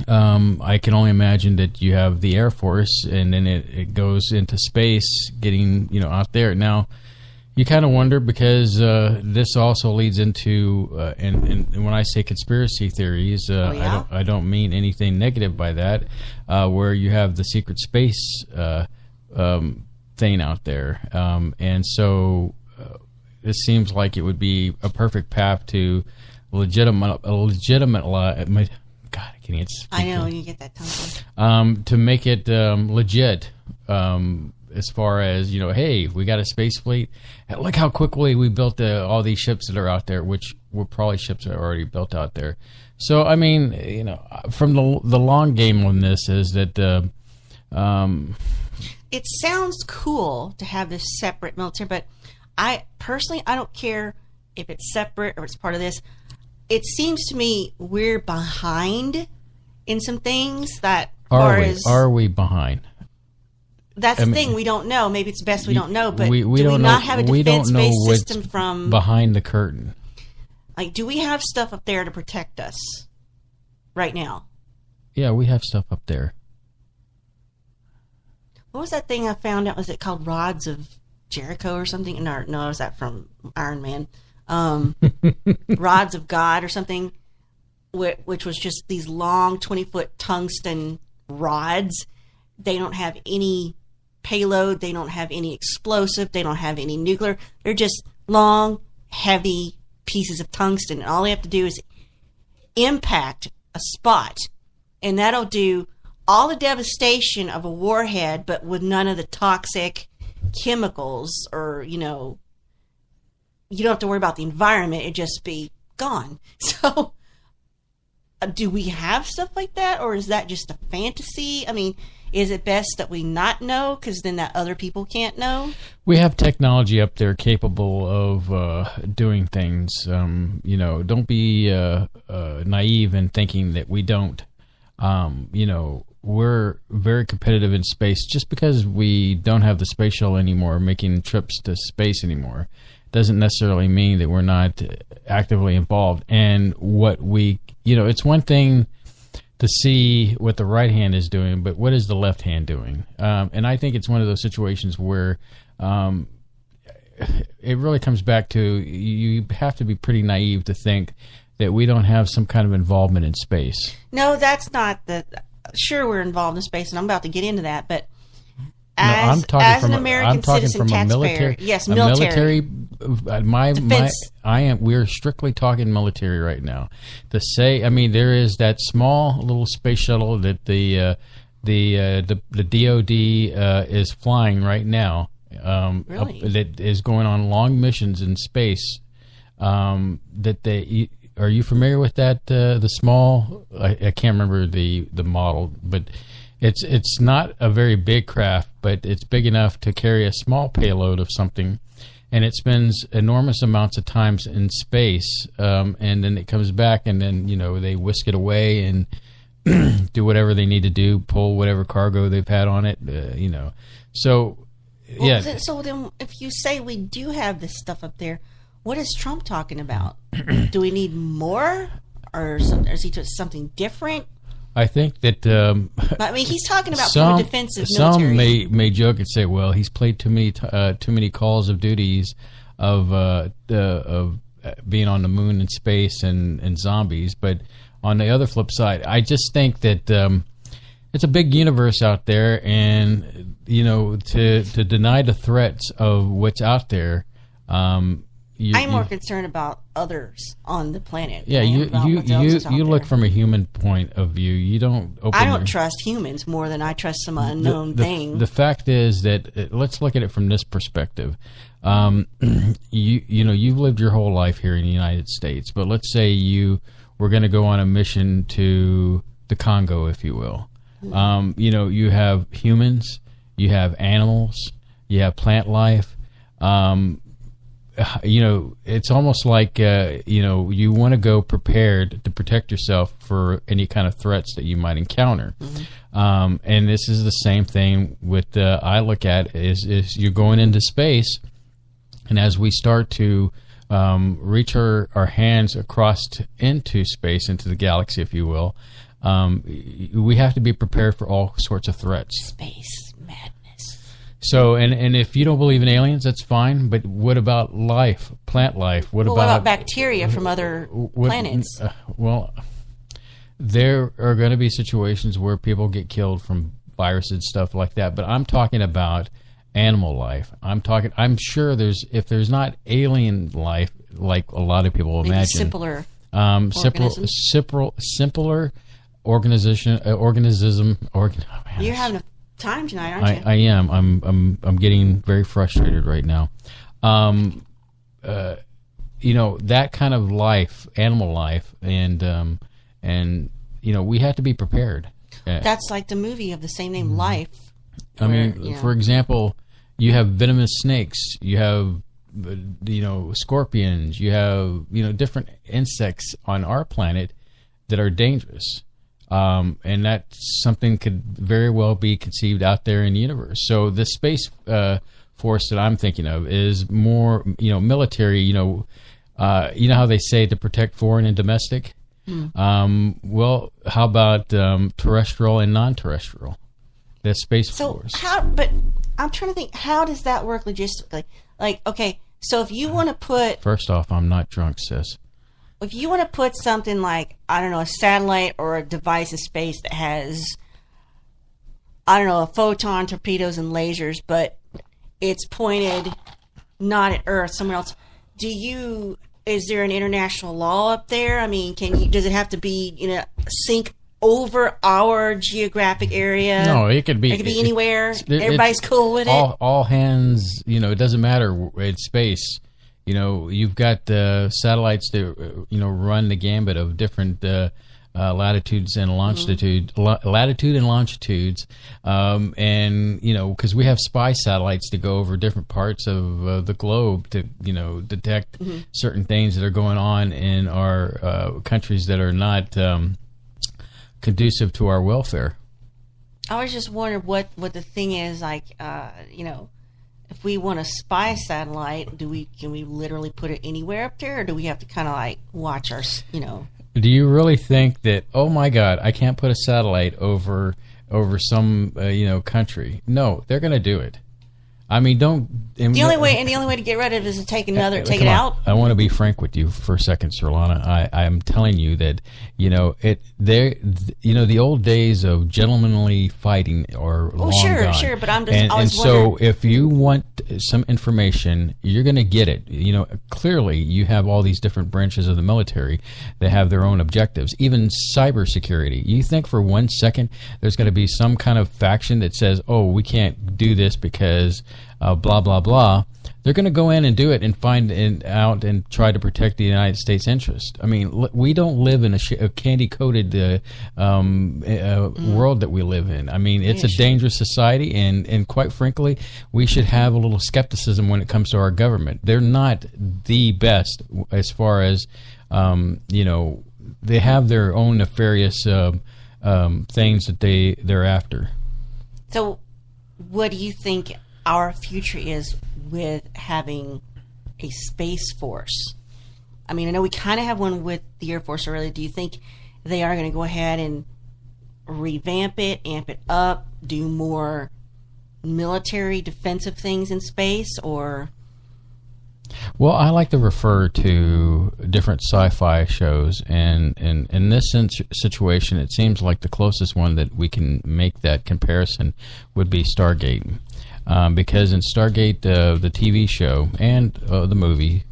I can only imagine that you have the Air Force, and then it goes into space, getting out there. Now, you kind of wonder because this also leads into, and when I say conspiracy theories, I don't mean anything negative by that, where you have the secret space thing out there, and so it seems like it would be a perfect path to legitimate. God, I can't even speak. I know, you get that tongue. To make it legit, as far as, hey, we got a space fleet. And look how quickly we built all these ships that are out there, which were probably ships that are already built out there. So, I mean, from the long game on this is that... it sounds cool to have this separate military, but I don't care if it's separate or it's part of this. It seems to me we're behind in some things that Are we behind? That's the thing. We don't know. Maybe it's best we don't know. But do we not have a defense-based system from behind the curtain? Like, do we have stuff up there to protect us right now? Yeah, we have stuff up there. What was that thing I found out? Was it called Rods of Jericho or something? No, was that from Iron Man? Rods of God or something, which was just these long 20-foot tungsten rods. They don't have any payload. They don't have any explosive. They don't have any nuclear. They're just long, heavy pieces of tungsten. And all they have to do is impact a spot. And that'll do all the devastation of a warhead, but with none of the toxic chemicals or, you don't have to worry about the environment. It'd just be gone. So do we have stuff like that, or is that just a fantasy? I mean, is it best that we not know because then that other people can't know? We have technology up there capable of doing things. Don't be naive in thinking that we don't. we're very competitive in space. Just because we don't have the space shuttle anymore, making trips to space anymore, doesn't necessarily mean that we're not actively involved. And what we, it's one thing to see what the right hand is doing, but what is the left hand doing? And I think it's one of those situations where it really comes back to you have to be pretty naive to think that we don't have some kind of involvement in space. No, that's not the. Sure, we're involved in space, and I'm about to get into that. But as an American citizen taxpayer, yes, military. We're strictly talking military right now. There is that small little space shuttle that the DoD is flying right now. Really? That is going on long missions in space. Are you familiar with that? The small, I can't remember the model, but it's not a very big craft, but it's big enough to carry a small payload of something, and it spends enormous amounts of times in space, and then it comes back, and then they whisk it away and do whatever they need to do, pull whatever cargo they've had on it, So, yeah. So then, if you say we do have this stuff up there, what is Trump talking about? Do we need more, or is he doing something different? I think that. He's talking about more defensive military. Some may joke and say, "Well, he's played too many calls of duties of being on the moon and space and zombies." But on the other flip side, I just think that it's a big universe out there, and to deny the threats of what's out there. I'm more concerned about others on the planet. Yeah, you look from a human point of view. You don't. I don't trust humans more than I trust some unknown thing. The fact is that let's look at it from this perspective. You've lived your whole life here in the United States, but let's say you were going to go on a mission to the Congo, if you will. You have humans, you have animals, you have plant life. It's almost like, you want to go prepared to protect yourself for any kind of threats that you might encounter. Mm-hmm. And this is the same thing with, I look at is you're going into space, and as we start to reach our hands across into space, into the galaxy, if you will, we have to be prepared for all sorts of threats. Space madness. So, and if you don't believe in aliens, that's fine. But what about life, plant life? What about bacteria from other planets? There are going to be situations where people get killed from viruses, stuff like that. But I'm talking about animal life. I'm sure if there's not alien life, like a lot of people imagine, simpler organism. You're having a time tonight, aren't you? I am. I'm getting very frustrated right now. That kind of life, animal life, and we have to be prepared. That's like the movie of the same name, Life. For example, you have venomous snakes. You have scorpions. You have different insects on our planet that are dangerous. And that something could very well be conceived out there in the universe. So the space force that I'm thinking of is more, military. You know how they say to protect foreign and domestic. Well, how about terrestrial and non-terrestrial? The space force. But I'm trying to think. How does that work logistically? Like, okay, so if you want to put. First off, I'm not drunk, sis. If you want to put something like, I don't know, a satellite or a device in space that has, I don't know, a photon, torpedoes, and lasers, but it's pointed not at Earth, somewhere else, is there an international law up there? I mean, does it have to be, sync over our geographic area? No, it could be anywhere. Everybody's cool with it. All hands, it doesn't matter. It's space. You've got satellites that run the gambit of different latitudes and longitudes, and because we have spy satellites to go over different parts of the globe to detect certain things that are going on in our countries that are not conducive to our welfare. I was just wondering what the thing is, like, if we want to spy a satellite, can we literally put it anywhere up there, or do we have to kind of like watch our, Do you really think that, oh my God, I can't put a satellite over some country? No, they're going to do it. I mean, the only way to get rid of it is to take it out. I want to be frank with you for a second, Surlana. I am telling you that the old days of gentlemanly fighting are long gone. Sure, but I'm just and wondering. So if you want some information, you're going to get it. Clearly you have all these different branches of the military that have their own objectives. Even cybersecurity. You think for 1 second there's going to be some kind of faction that says, "Oh, we can't do this because." Blah blah blah. They're going to go in and do it and find out and try to protect the United States interest. I mean, we don't live in a candy-coated world that we live in. I mean, it's a dangerous society, and quite frankly, we should have a little skepticism when it comes to our government. They're not the best as far as they have their own nefarious things that they're after. So, what do you think our future is with having a space force? I mean, I know we kind of have one with the Air Force already. Do you think they are going to go ahead and revamp it, amp it up, do more military defensive things in space, or? Well, I like to refer to different sci-fi shows, and in this situation, it seems like the closest one that we can make that comparison would be Stargate. Because in Stargate, the TV show and the movie,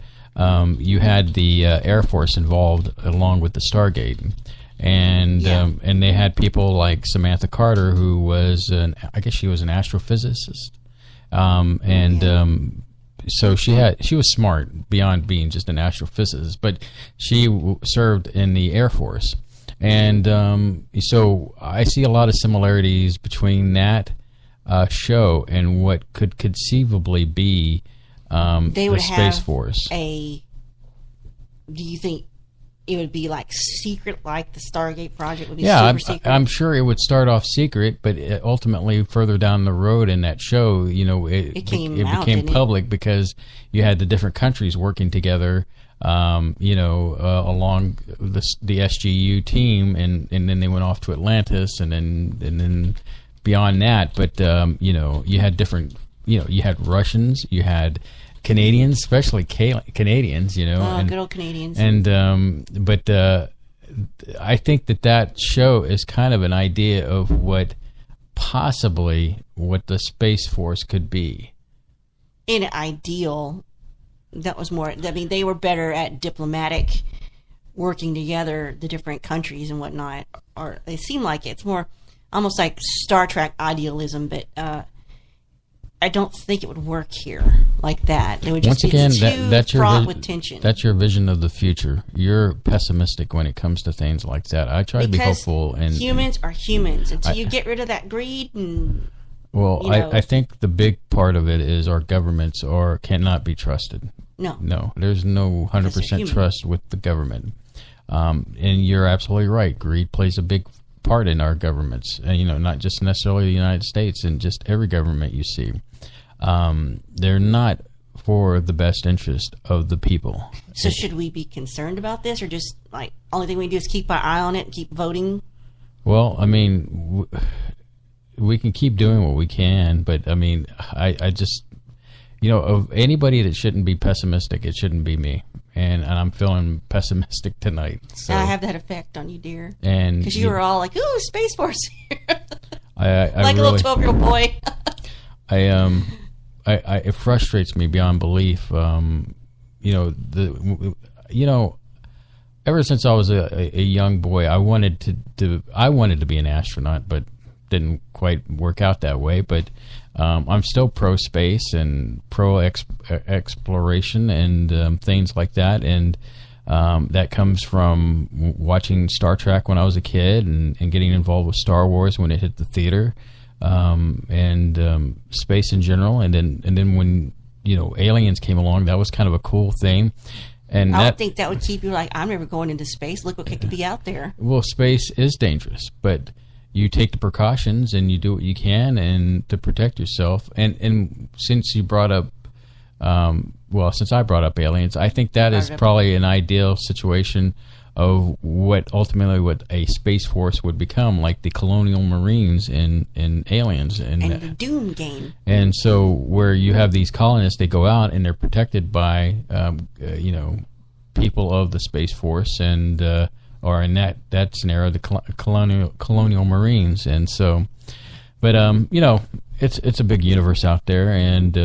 you had the Air Force involved along with the Stargate, and they had people like Samantha Carter, who was I guess she was an astrophysicist, so she was smart beyond being just an astrophysicist, but she served in the Air Force, and so I see a lot of similarities between that show and what could conceivably be the Space Force. Do you think it would be like secret, like the Stargate project would be super secret? I'm sure it would start off secret, but ultimately further down the road in that show, it became public because you had the different countries working together, along the SGU team, and then they went off to Atlantis, and then beyond that, but you had different, you had Russians, you had Canadians, especially Canadians, good old Canadians, and but I think that show is kind of an idea of what the Space Force could be. In an ideal, that was more. I mean, they were better at diplomatic working together, the different countries and whatnot. Or they seem like it's more almost like Star Trek idealism, but I don't think it would work here like that. It would just be too fraught with tension. That's your vision of the future. You're pessimistic when it comes to things like that. I try to be hopeful. And humans are humans. Until you get rid of that greed and... Well, I think the big part of it is our governments cannot be trusted. No, there's no 100% trust with the government. And you're absolutely right. Greed plays a big part in our governments, and not just necessarily the United States, and just every government you see. They're not for the best interest of the people. So should we be concerned about this, or just like only thing we do is keep our eye on it and keep voting? Well, I mean, we can keep doing what we can, but I mean, I just, of anybody that shouldn't be pessimistic, it shouldn't be me. And I'm feeling pessimistic tonight. So. I have that effect on you, dear. And because you were all like, "Ooh, Space Force!" I like really, a little 12-year-old boy. It frustrates me beyond belief. Ever since I was a young boy, I wanted to be an astronaut, but didn't quite work out that way. But I'm still pro space and pro exploration and things like that, and that comes from watching Star Trek when I was a kid, and getting involved with Star Wars when it hit the theater, and space in general, and then when aliens came along, that was kind of a cool thing. And I would think that would keep you like, I'm never going into space. Look what could be out there. Well, space is dangerous, but you take the precautions and you do what you can and to protect yourself. And since you brought up, since I brought up aliens, I think that is probably an ideal situation of what a Space Force would become, like the Colonial Marines in Aliens. And the Doom game. And so where you have these colonists, they go out and they're protected by, people of the Space Force and, or in that scenario, the Colonial Marines. And so, but, it's a big universe out there, and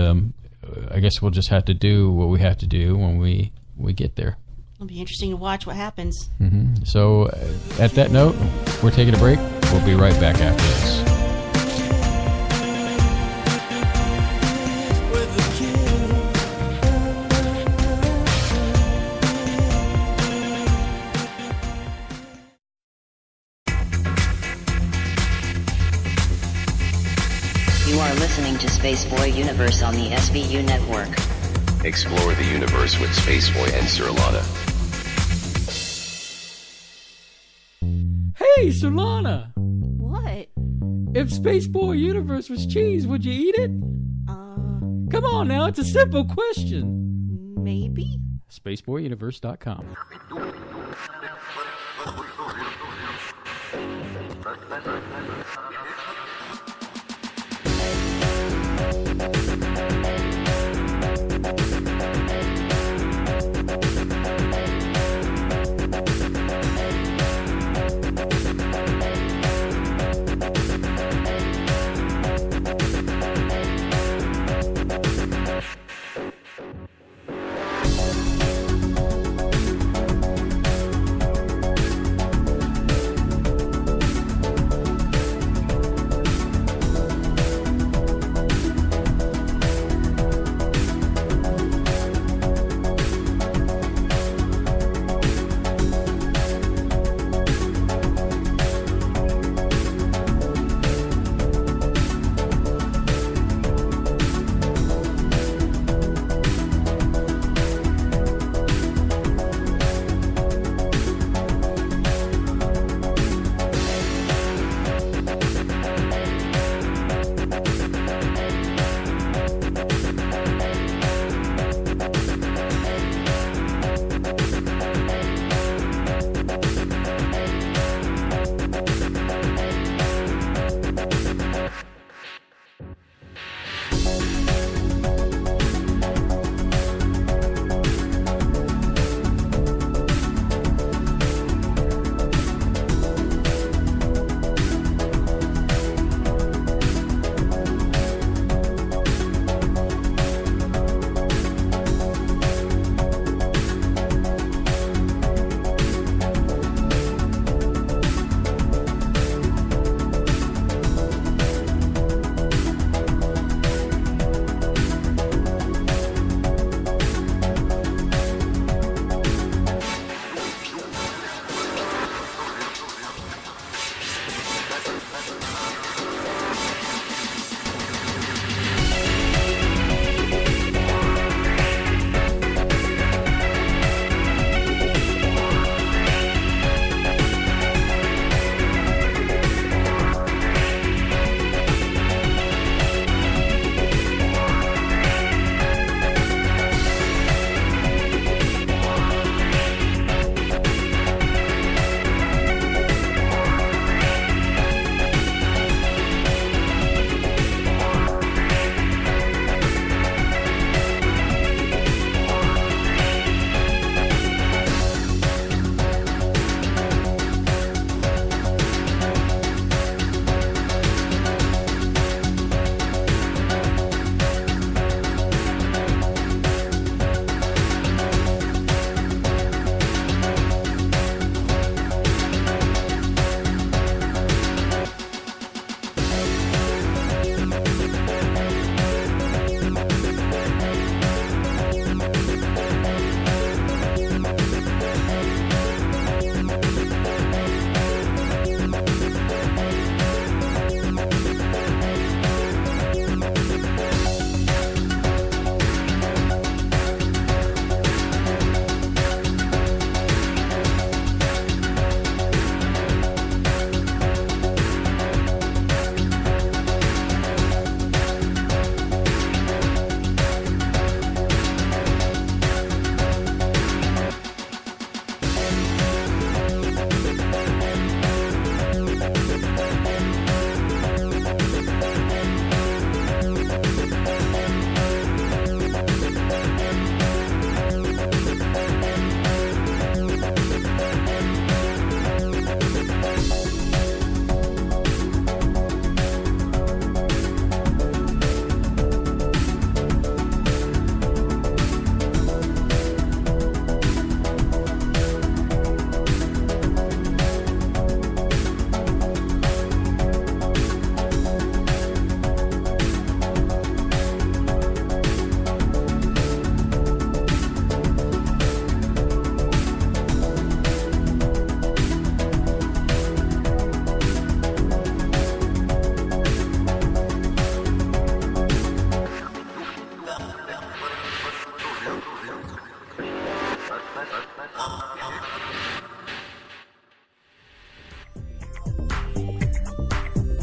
I guess we'll just have to do what we have to do when we get there. It'll be interesting to watch what happens. Mm-hmm. So, at that note, we're taking a break. We'll be right back after this. You are listening to Spaceboy Universe on the SBU network. Explore the universe with Spaceboy and Surlana. Hey, Surlana! What? If Spaceboy Universe was cheese, would you eat it? Come on now, it's a simple question. Maybe? SpaceboyUniverse.com.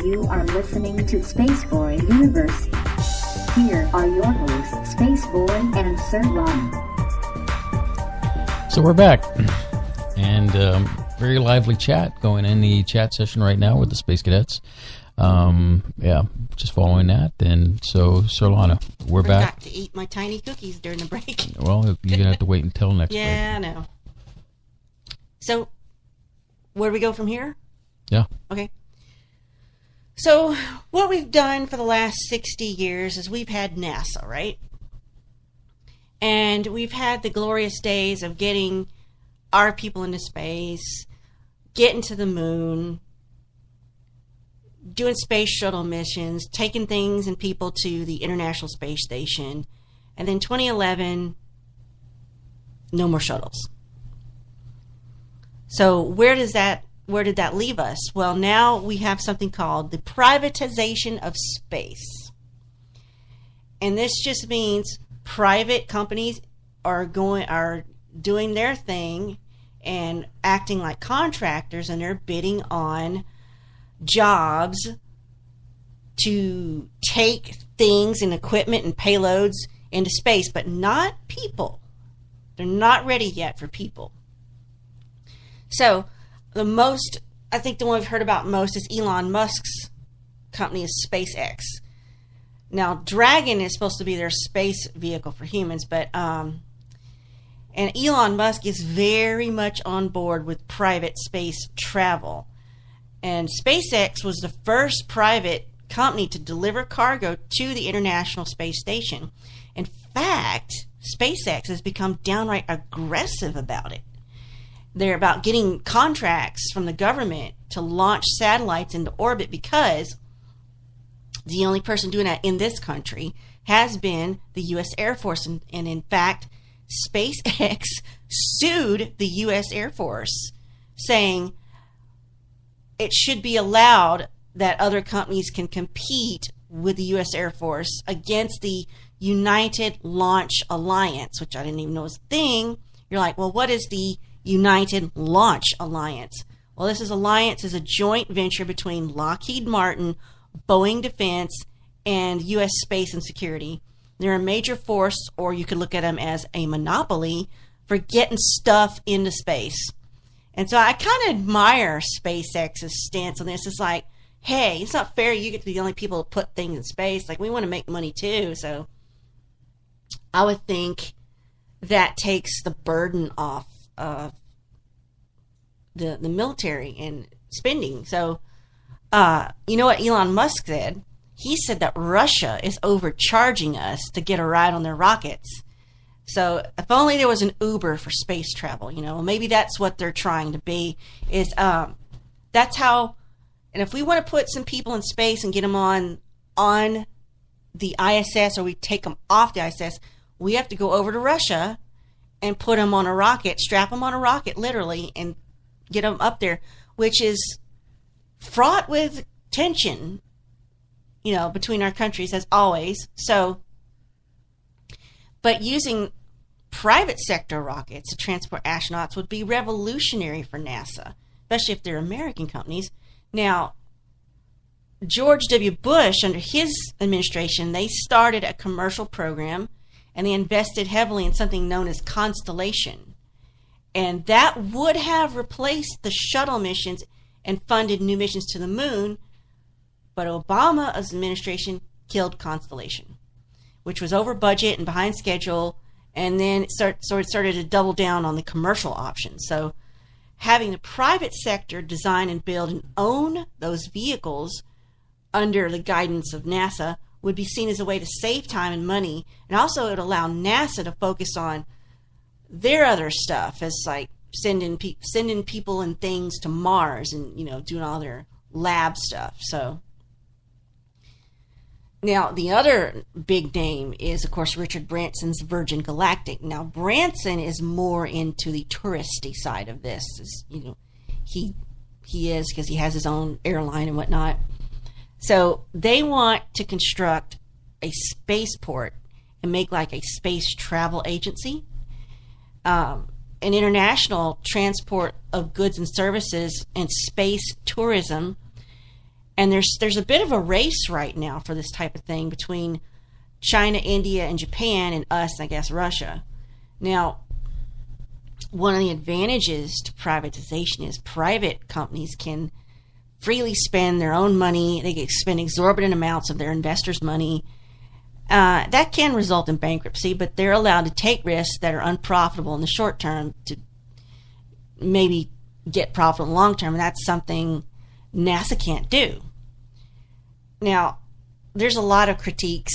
You are listening to Spaceboy Universe. Here are your hosts, Spaceboy and Surlana. So we're back, and very lively chat going in the chat session right now with the Space Cadets. Just following that. And so, Surlana, we're back. To eat my tiny cookies during the break. Well, you're gonna have to wait until next. Yeah, break. I know. So, where do we go from here? Yeah. Okay. So, what we've done for the last 60 years is we've had NASA, right? And we've had the glorious days of getting our people into space, getting to the moon, doing space shuttle missions, taking things and people to the International Space Station. And then 2011, no more shuttles. So where did that leave us? Well, now we have something called the privatization of space. And this just means private companies are doing their thing and acting like contractors, and they're bidding on jobs to take things and equipment and payloads into space, but not people. They're not ready yet for people. So I think the one we've heard about most is Elon Musk's company is SpaceX. Now, Dragon is supposed to be their space vehicle for humans, but and Elon Musk is very much on board with private space travel. And SpaceX was the first private company to deliver cargo to the International Space Station. In fact, SpaceX has become downright aggressive about it. They're about getting contracts from the government to launch satellites into orbit because the only person doing that in this country has been the U.S. Air Force. And in fact, SpaceX sued the U.S. Air Force saying it should be allowed that other companies can compete with the U.S. Air Force against the United Launch Alliance, which I didn't even know was a thing. You're like, well, what is the United Launch Alliance? Well, this alliance is a joint venture between Lockheed Martin, Boeing Defense, and U.S. Space and Security. They're a major force, or you could look at them as a monopoly for getting stuff into space. And so I kind of admire SpaceX's stance on this. It's like, hey, it's not fair you get to be the only people to put things in space. Like, we want to make money too. So I would think that takes the burden off of the military and spending. So, you know what Elon Musk said? He said that Russia is overcharging us to get a ride on their rockets. So if only there was an Uber for space travel, maybe that's what they're trying to be, is that's how, and if we want to put some people in space and get them on the ISS, or we take them off the ISS, we have to go over to Russia and put them on a rocket, strap them on a rocket, literally, and get them up there, which is fraught with tension, between our countries, as always. So, but using private sector rockets to transport astronauts would be revolutionary for NASA, especially if they're American companies. Now, George W. Bush, under his administration, they started a commercial program, and they invested heavily in something known as Constellation. And that would have replaced the shuttle missions and funded new missions to the moon, but Obama's administration killed Constellation, which was over budget and behind schedule, and then it started to double down on the commercial options. So having the private sector design and build and own those vehicles under the guidance of NASA would be seen as a way to save time and money, and also it would allow NASA to focus on their other stuff, as like sending people and things to Mars and doing all their lab stuff. So now the other big name is, of course, Richard Branson's Virgin Galactic. Now Branson is more into the touristy side of this, he is, because he has his own airline and whatnot. So they want to construct a spaceport and make like a space travel agency, an international transport of goods and services, and space tourism. And there's a bit of a race right now for this type of thing between China, India, and Japan, and us, I guess, Russia. Now, one of the advantages to privatization is private companies can freely spend their own money. They can spend exorbitant amounts of their investors' money. That can result in bankruptcy, but they're allowed to take risks that are unprofitable in the short term to maybe get profitable in the long term, and that's something NASA can't do. Now, there's a lot of critiques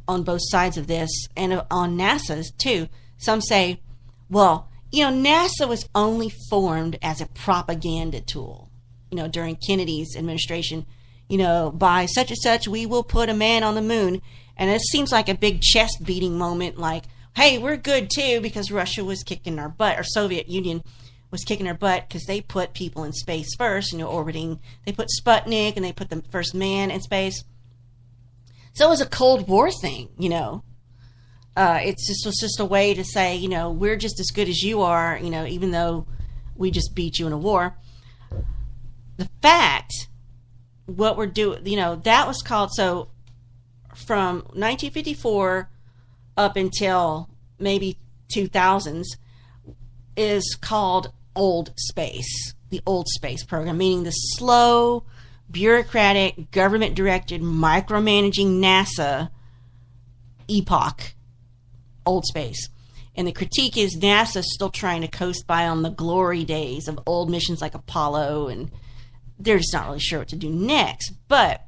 on both sides of this, and on NASA's too. Some say, well, NASA was only formed as a propaganda tool. During Kennedy's administration, by such and such, we will put a man on the moon. And it seems like a big chest beating moment, like, hey, we're good too, because Russia was kicking our butt, or Soviet Union was kicking our butt because they put people in space first, orbiting. They put Sputnik and they put the first man in space. So it was a Cold War thing, It was just a way to say, we're just as good as you are, even though we just beat you in a war. The fact, what we're doing, that was called, so from 1954 up until maybe 2000s is called old space, the old space program, meaning the slow, bureaucratic, government-directed, micromanaging NASA epoch, old space. And the critique is NASA's still trying to coast by on the glory days of old missions like Apollo, and they're just not really sure what to do next. But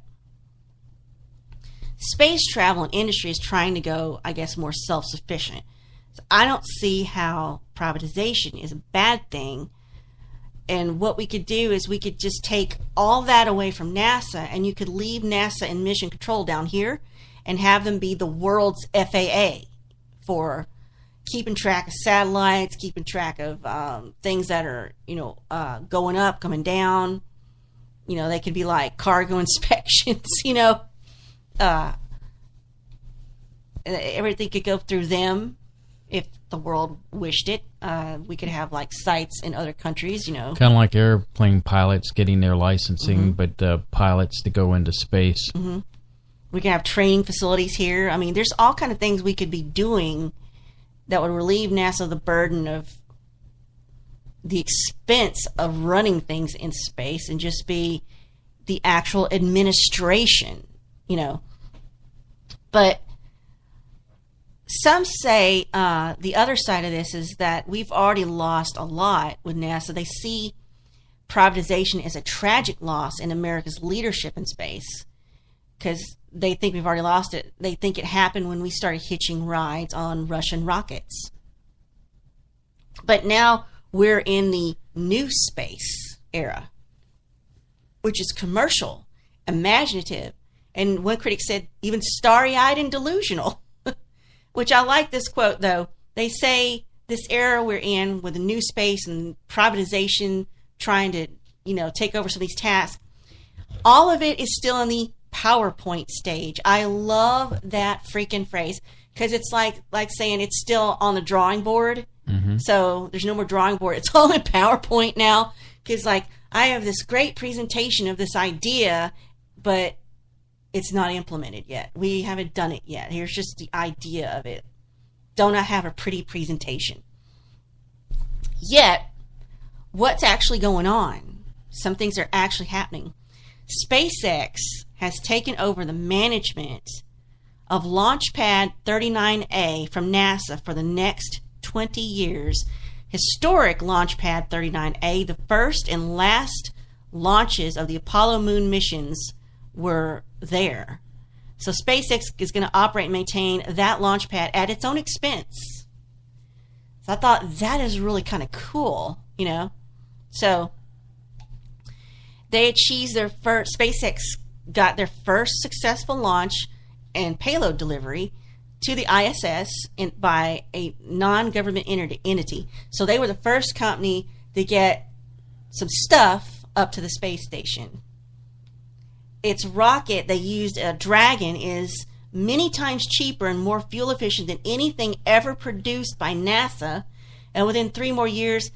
space travel and industry is trying to go, I guess, more self-sufficient. So I don't see how privatization is a bad thing. And what we could do is we could just take all that away from NASA, and you could leave NASA in mission control down here and have them be the world's FAA for keeping track of satellites, keeping track of things that are, going up, coming down. They could be like cargo inspections, everything could go through them if the world wished it. We could have like sites in other countries, Kind of like airplane pilots getting their licensing, but pilots to go into space. Mm-hmm. We can have training facilities here. I mean, there's all kind of things we could be doing that would relieve NASA the burden of the expense of running things in space and just be the actual administration, But some say the other side of this is that we've already lost a lot with NASA. They see privatization as a tragic loss in America's leadership in space because they think we've already lost it. They think it happened when we started hitching rides on Russian rockets. But now we're in the new space era, which is commercial, imaginative, and one critic said even starry-eyed and delusional. Which I like this quote, though. They say this era we're in with the new space and privatization trying to, take over some of these tasks, all of it is still in the PowerPoint stage. I love that freaking phrase because it's like saying it's still on the drawing board. Mm-hmm. So there's no more drawing board. It's all in PowerPoint now because, I have this great presentation of this idea, but it's not implemented yet. We haven't done it yet. Here's just the idea of it. Don't I have a pretty presentation? Yet, what's actually going on? Some things are actually happening. SpaceX has taken over the management of Launch Pad 39A from NASA for the next 20 years. Historic Launch Pad 39A, the first and last launches of the Apollo moon missions were there. So SpaceX is going to operate and maintain that launch pad at its own expense. So I thought that is really kind of cool, So they achieved their first, SpaceX got their first successful launch and payload delivery to the ISS by a non-government entity. So they were the first company to get some stuff up to the space station. Its rocket they used, a Dragon, is many times cheaper and more fuel efficient than anything ever produced by NASA. And within 3 more years,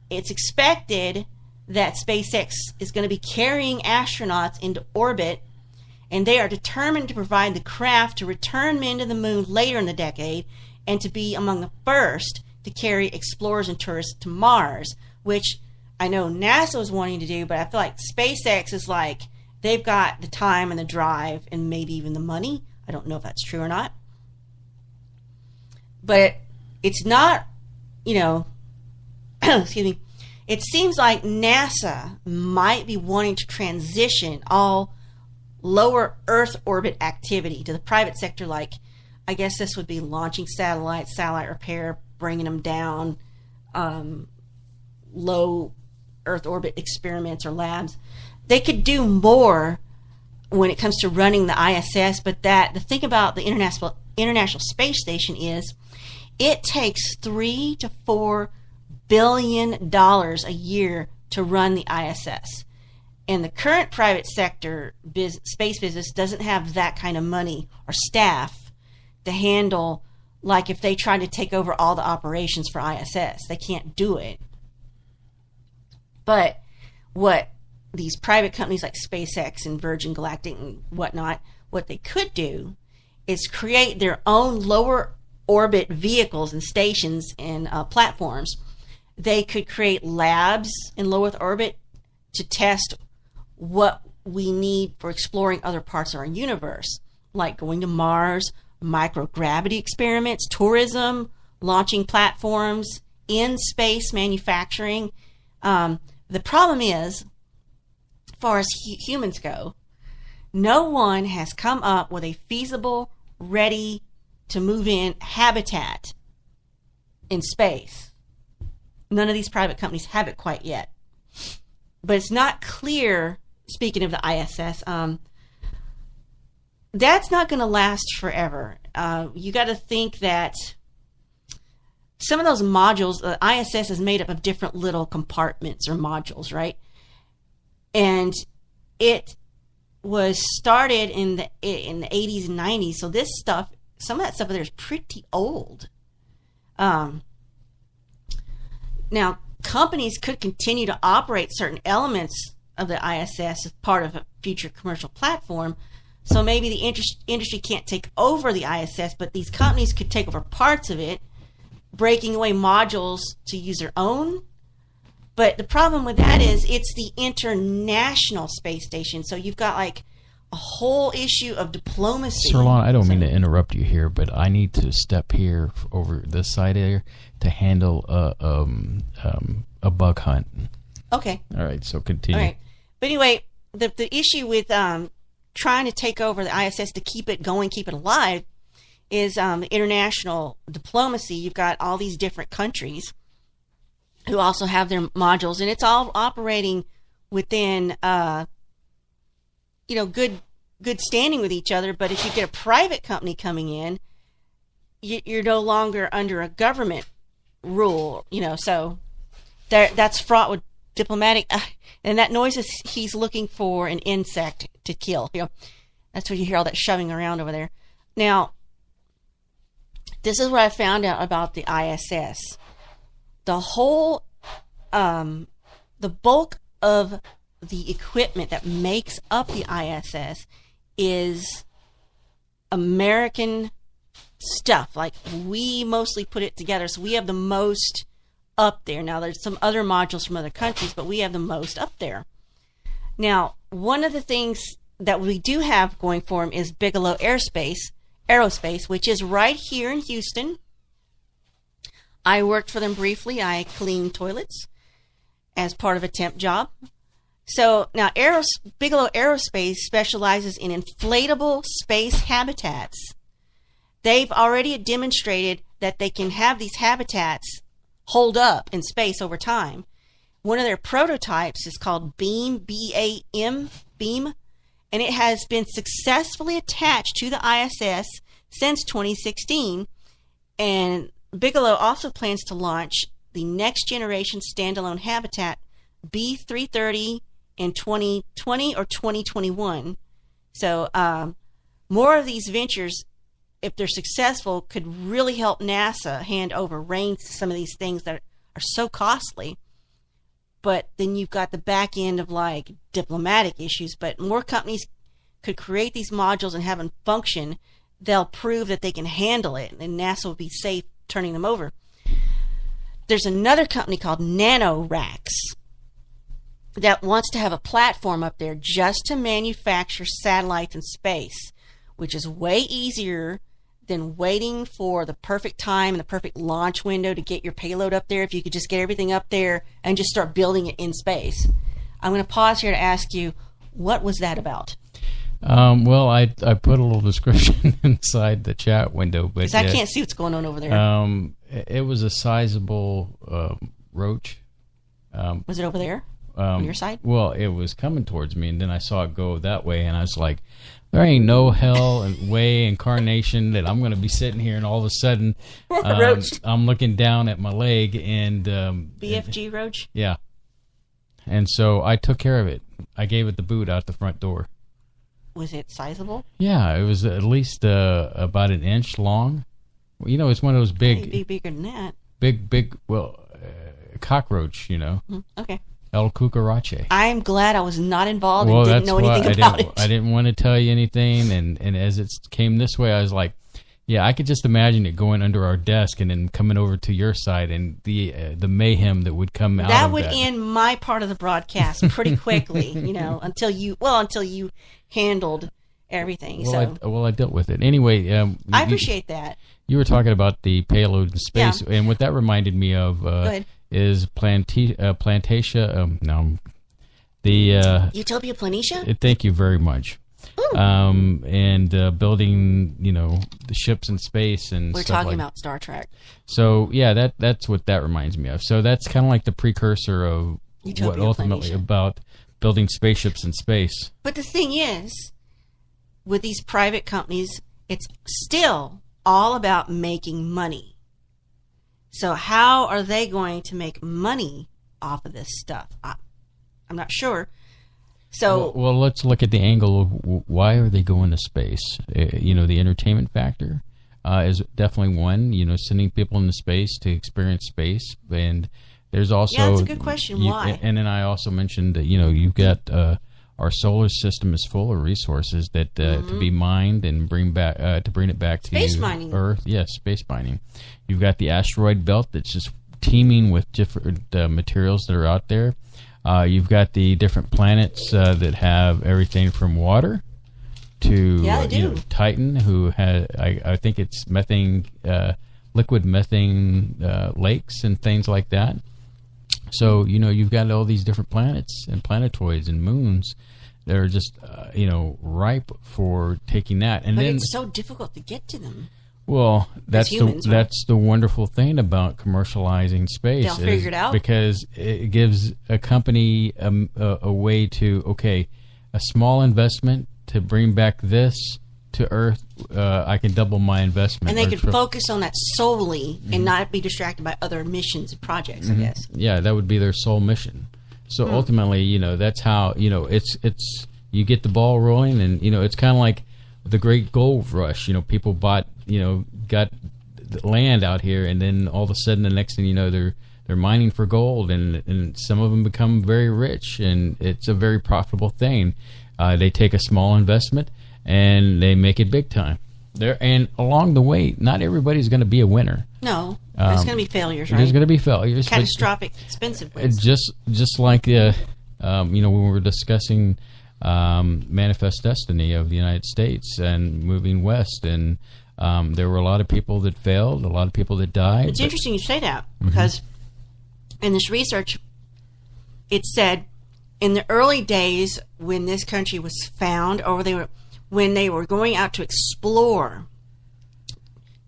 it's expected that SpaceX is going to be carrying astronauts into orbit, and they are determined to provide the craft to return men to the moon later in the decade and to be among the first to carry explorers and tourists to Mars, which I know NASA was wanting to do, but I feel like SpaceX is like, they've got the time and the drive and maybe even the money. I don't know if that's true or not. But it's not, excuse me, it seems like NASA might be wanting to transition all lower Earth orbit activity to the private sector, like, I guess this would be launching satellites, satellite repair, bringing them down, low Earth orbit experiments or labs. They could do more when it comes to running the ISS, but the thing about the International Space Station is it takes $3 to $4 billion a year to run the ISS. And the current private sector space business doesn't have that kind of money or staff to handle, like if they try to take over all the operations for ISS. They can't do it. But what these private companies like SpaceX and Virgin Galactic and whatnot, what they could do is create their own lower orbit vehicles and stations and platforms. They could create labs in low Earth orbit to test what we need for exploring other parts of our universe, like going to Mars, microgravity experiments, tourism, launching platforms, in space manufacturing. The problem is, as far as humans go, no one has come up with a feasible, ready to move in habitat in space. None of these private companies have it quite yet. But it's not clear, speaking of the ISS, that's not going to last forever. You got to think that some of those modules, the ISS is made up of different little compartments or modules, right? And it was started in the 80s and 90s, so this stuff, some of that stuff there is pretty old. Now, companies could continue to operate certain elements of the ISS as part of a future commercial platform. So maybe the industry can't take over the ISS, but these companies could take over parts of it, breaking away modules to use their own. But the problem with that is it's the International Space Station. So you've got like a whole issue of diplomacy. Surlana, I don't mean to interrupt you here, but I need to step here over this side here to handle a bug hunt. Okay. All right, so continue. All right. But anyway, the issue with trying to take over the ISS to keep it going, keep it alive, is the international diplomacy. You've got all these different countries who also have their modules, and it's all operating within, good standing with each other. But if you get a private company coming in, you're no longer under a government rule, so that's fraught with diplomatic, and that noise is he's looking for an insect to kill. That's what you hear, all that shoving around over there. Now, this is what I found out about the ISS. The whole, the bulk of the equipment that makes up the ISS is American stuff. Like, we mostly put it together, so we have the most up there. Now, there's some other modules from other countries, but we have the most up there. Now, one of the things that we do have going for them is Bigelow Aerospace, which is right here in Houston. I worked for them briefly. I cleaned toilets as part of a temp job. So now Bigelow Aerospace specializes in inflatable space habitats. They've already demonstrated that they can have these habitats hold up in space over time. One of their prototypes is called Beam, B-A-M, Beam, and it has been successfully attached to the ISS since 2016. And Bigelow also plans to launch the next generation standalone habitat, B330, in 2020 or 2021. So more of these ventures, if they're successful, could really help NASA hand over reins to some of these things that are so costly. but then you've got the back end of like diplomatic issues. But more companies could create these modules and have them function. They'll prove that they can handle it, and NASA will be safe turning them over. There's another company called NanoRacks that wants to have a platform up there just to manufacture satellites in space, which is way easier than waiting for the perfect time and the perfect launch window to get your payload up there. If you could just get everything up there and just start building it in space. I'm going to pause here to ask you, what was that about? Well, I put a little description inside the chat window, but because I can't see what's going on over there. It was a sizable roach. Was it over there on your side? Well, it was coming towards me, and then I saw it go that way, and I was like, there ain't no hell and way incarnation that I'm going to be sitting here, and all of a sudden, I'm looking down at my leg, and BFG roach. Yeah, and so I took care of it. I gave it the boot out the front door. Was it sizable? Yeah, it was at least about an inch long. You know, it's one of those big... Maybe bigger than that. Big, cockroach, you know. Okay. El cucarache. I'm glad I was not involved and didn't know anything about it. I didn't want to tell you anything, and as it came this way, I was like, yeah, I could just imagine it going under our desk and then coming over to your side, and the mayhem that would come out of that. That would end my part of the broadcast pretty quickly, you know, until you handled everything. I dealt with it. Anyway, I appreciate that. You were talking about the payload in space, and what that reminded me of is Plantatia. Utopia Planitia? Thank you very much. And building, you know, the ships in space and we're stuff talking about Star Trek. So yeah, that's what that reminds me of. So that's kind of like the precursor of Utopia what ultimately Planitia. About building spaceships in space. But the thing is, with these private companies, it's still all about making money. So how are they going to make money off of this stuff? I'm not sure. So well, let's look at the angle of why are they going to space? You know, the entertainment factor is definitely one. You know, sending people into space to experience space, and there's also that's a good question. Why? And then I also mentioned that, you know, you've got our solar system is full of resources that to be mined and bring back to bring it back to space mining. Earth. Yes, space mining. You've got the asteroid belt that's just teeming with different materials that are out there. You've got the different planets that have everything from water to you know, Titan, who has I think it's methane, liquid methane lakes and things like that. So you know, you've got all these different planets and planetoids and moons that are just you know, ripe for taking that. And but then it's so difficult to get to them. Well, that's humans, that's the wonderful thing about commercializing space. They'll figure it out because it gives a company a way to a small investment to bring back this to Earth. I can double my investment, and they could focus on that solely and not be distracted by other missions and projects. I guess. Yeah, that would be their sole mission. So ultimately, you know, that's how, you know, it's you get the ball rolling, and you know, it's kind of like the Great Gold Rush. You know, people got the land out here, and then all of a sudden, the next thing you know, they're mining for gold, and some of them become very rich, and it's a very profitable thing. They take a small investment and they make it big time. And along the way, not everybody's going to be a winner. No, there's going to be failures, right? There's going to be failures, catastrophic, expensive ones. Just like you know, when we were discussing Manifest Destiny of the United States and moving west, and there were a lot of people that failed, a lot of people that died. It's interesting you say that, because in this research, it said in the early days when this country was found, or when they were going out to explore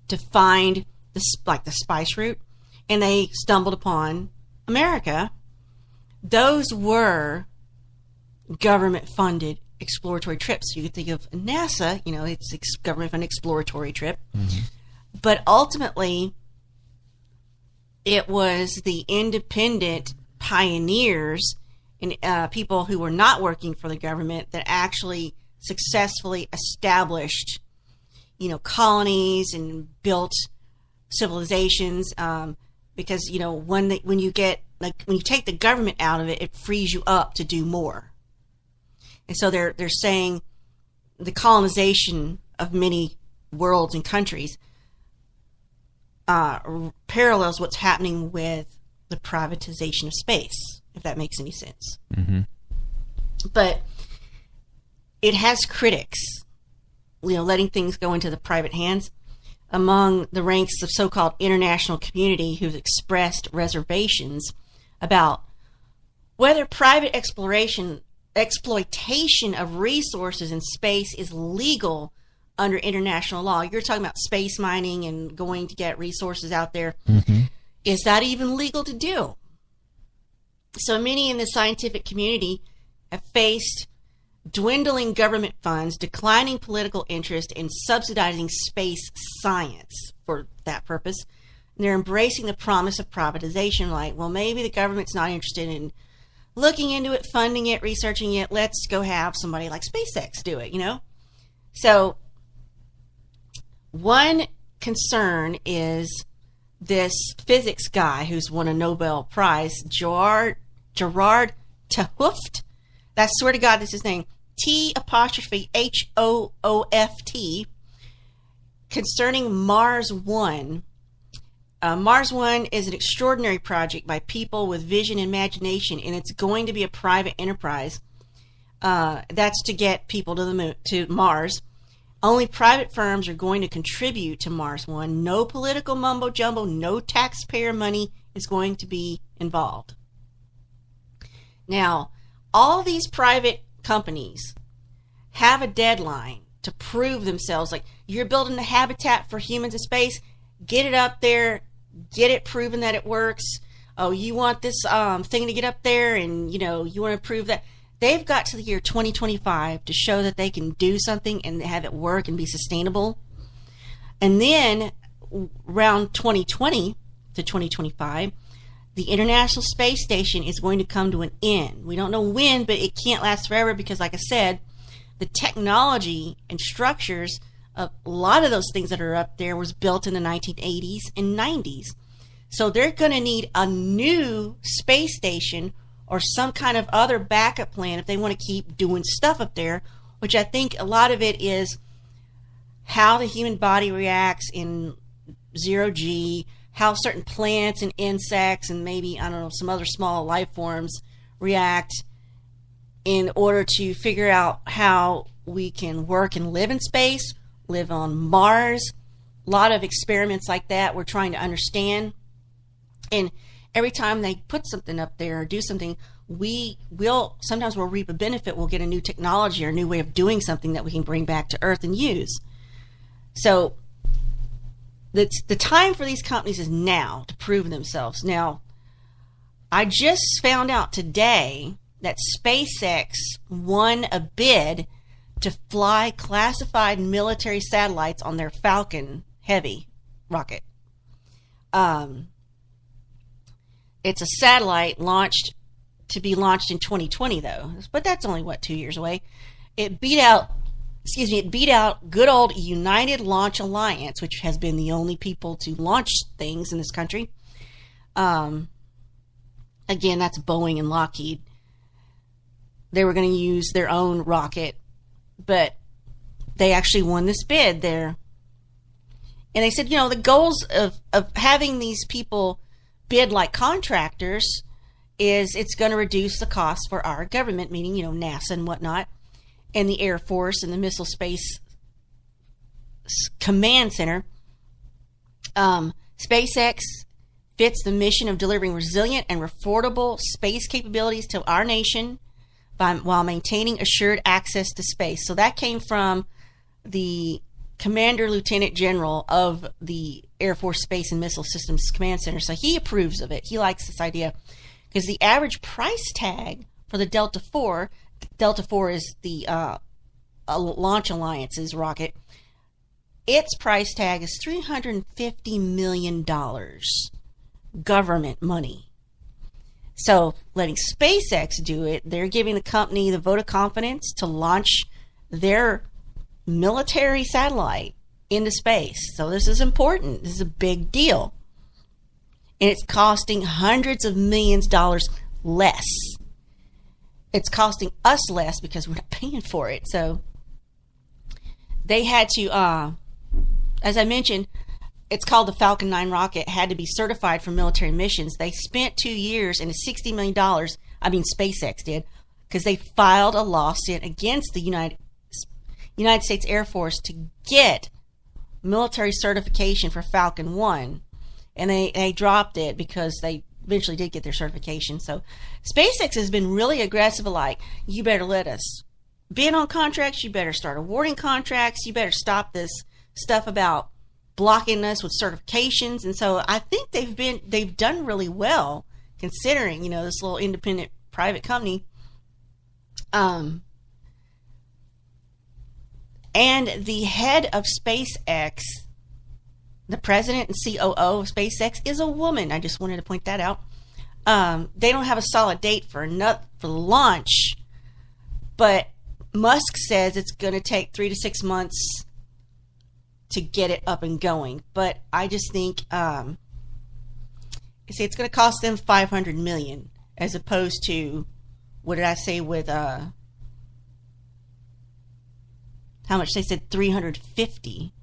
to find the spice route, and they stumbled upon America, those were government-funded exploratory trips. You could think of NASA, you know, it's government-funded exploratory trip. But ultimately, it was the independent pioneers and people who were not working for the government that actually successfully established, you know, colonies and built civilizations. because when you take the government out of it, it frees you up to do more. And so they're saying the colonization of many worlds and countries parallels what's happening with the privatization of space, if that makes any sense. Mm-hmm. But it has critics, letting things go into the private hands. Among the ranks of so-called international community who've expressed reservations about whether private exploitation of resources in space is legal under international law. You're talking about space mining and going to get resources out there. Mm-hmm. Is that even legal to do? So many in the scientific community have faced dwindling government funds, declining political interest, and subsidizing space science for that purpose. And they're embracing the promise of privatization, like, well, maybe the government's not interested in looking into it, funding it, researching it. Let's go have somebody like SpaceX do it, So one concern is this physics guy who's won a Nobel Prize, Gerard Tehooft. That's, swear to God, that's his name. T''Hooft, concerning Mars 1. Mars 1 is an extraordinary project by people with vision and imagination, and it's going to be a private enterprise. That's to get people to the moon, to Mars. Only private firms are going to contribute to Mars 1. No political mumbo jumbo, no taxpayer money is going to be involved. Now, all these private companies have a deadline to prove themselves. Like, you're building a habitat for humans in space, get it up there, get it proven that it works. Oh, you want this thing to get up there, and you want to prove that. They've got to the year 2025 to show that they can do something and have it work and be sustainable. And then around 2020 to 2025, the International Space Station is going to come to an end. We don't know when, but it can't last forever because, like I said, the technology and structures of a lot of those things that are up there was built in the 1980s and 90s. So they're going to need a new space station or some kind of other backup plan if they want to keep doing stuff up there, which I think a lot of it is how the human body reacts in zero G, how certain plants and insects and maybe, some other small life forms react in order to figure out how we can work and live in space, live on Mars. A lot of experiments like that we're trying to understand. And every time they put something up there or do something, sometimes we'll reap a benefit. We'll get a new technology or a new way of doing something that we can bring back to Earth and use. So the time for these companies is now to prove themselves. Now, I just found out today that SpaceX won a bid to fly classified military satellites on their Falcon Heavy rocket. It's a satellite to be launched in 2020, though. But that's only, 2 years away. It beat out good old United Launch Alliance, which has been the only people to launch things in this country. Again, that's Boeing and Lockheed. They were going to use their own rocket, but they actually won this bid there. And they said, the goals of having these people bid like contractors is it's going to reduce the cost for our government, meaning, NASA and whatnot, and the Air Force and the Missile Space Command Center. SpaceX fits the mission of delivering resilient and affordable space capabilities to our nation while maintaining assured access to space. So that came from the Commander Lieutenant General of the Air Force Space and Missile Systems Command Center. So he approves of it. He likes this idea because the average price tag for the Delta IV is the Launch Alliance's rocket. Its price tag is $350 million government money. So letting SpaceX do it, they're giving the company the vote of confidence to launch their military satellite into space. So this is important. This is a big deal. and it's costing hundreds of millions of dollars less. It's costing us less because we're not paying for it. So they had to, as I mentioned, it's called the Falcon 9 rocket, had to be certified for military missions. They spent 2 years and $60 million, SpaceX did, because they filed a lawsuit against the United States Air Force to get military certification for Falcon 1. And they dropped it because they eventually did get their certification. So SpaceX has been really aggressive, like, you better let us bid on contracts, you better start awarding contracts, you better stop this stuff about blocking us with certifications. And so I think they've done really well, considering, this little independent private company. And the head of SpaceX, the president and COO of SpaceX, is a woman. I just wanted to point that out. They don't have a solid date for the launch, but Musk says it's going to take 3 to 6 months to get it up and going. But I just think, it's going to cost them $500 million, as opposed to, what did I say with how much? They said 350.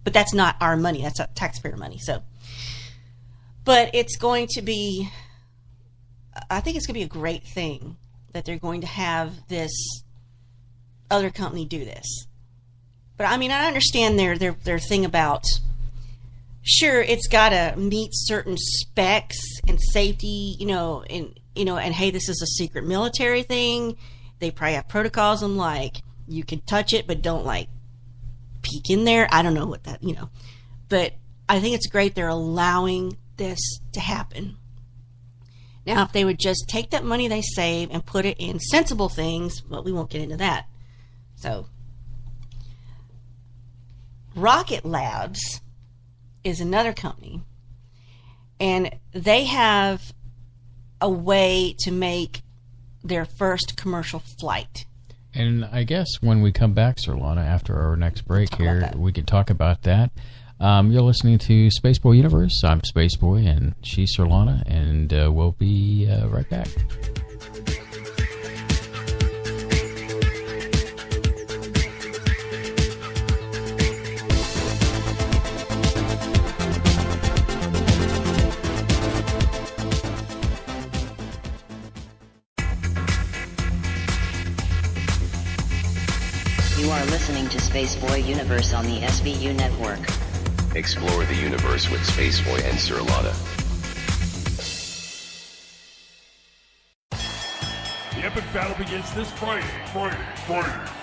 But that's not our money. That's taxpayer money. So, but it's going to be, I think it's going to be a great thing that they're going to have this other company do this. But I understand their thing about, sure, it's got to meet certain specs and safety, and hey, this is a secret military thing. They probably have protocols on, like, you can touch it, but don't, like, peek in there. I don't know what that, but I think it's great they're allowing this to happen. Now, if they would just take that money they save and put it in sensible things, well, we won't get into that. So, Rocket Labs is another company, and they have a way to make their first commercial flight. And I guess when we come back, Surlana, after our next break here, we can talk about that. You're listening to Spaceboy Universe. I'm Spaceboy, and she's Surlana, and we'll be right back. You are listening to Spaceboy Universe on the SBU network. Explore the universe with Spaceboy and Surlana. The epic battle begins this Friday.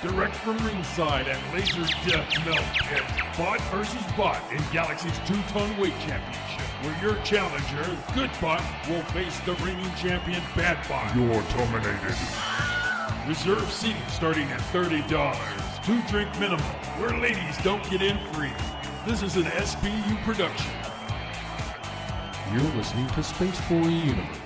Direct from ringside at Laser Death Melt. It's Bot versus Bot in Galaxy's 2-ton weight championship, where your challenger, Good Bot, will face the reigning champion, Bad Bot. You're terminated. Reserve seating starting at $30. 2-drink minimum, where ladies don't get in free. This is an SBU production. You're listening to Spaceboy Universe.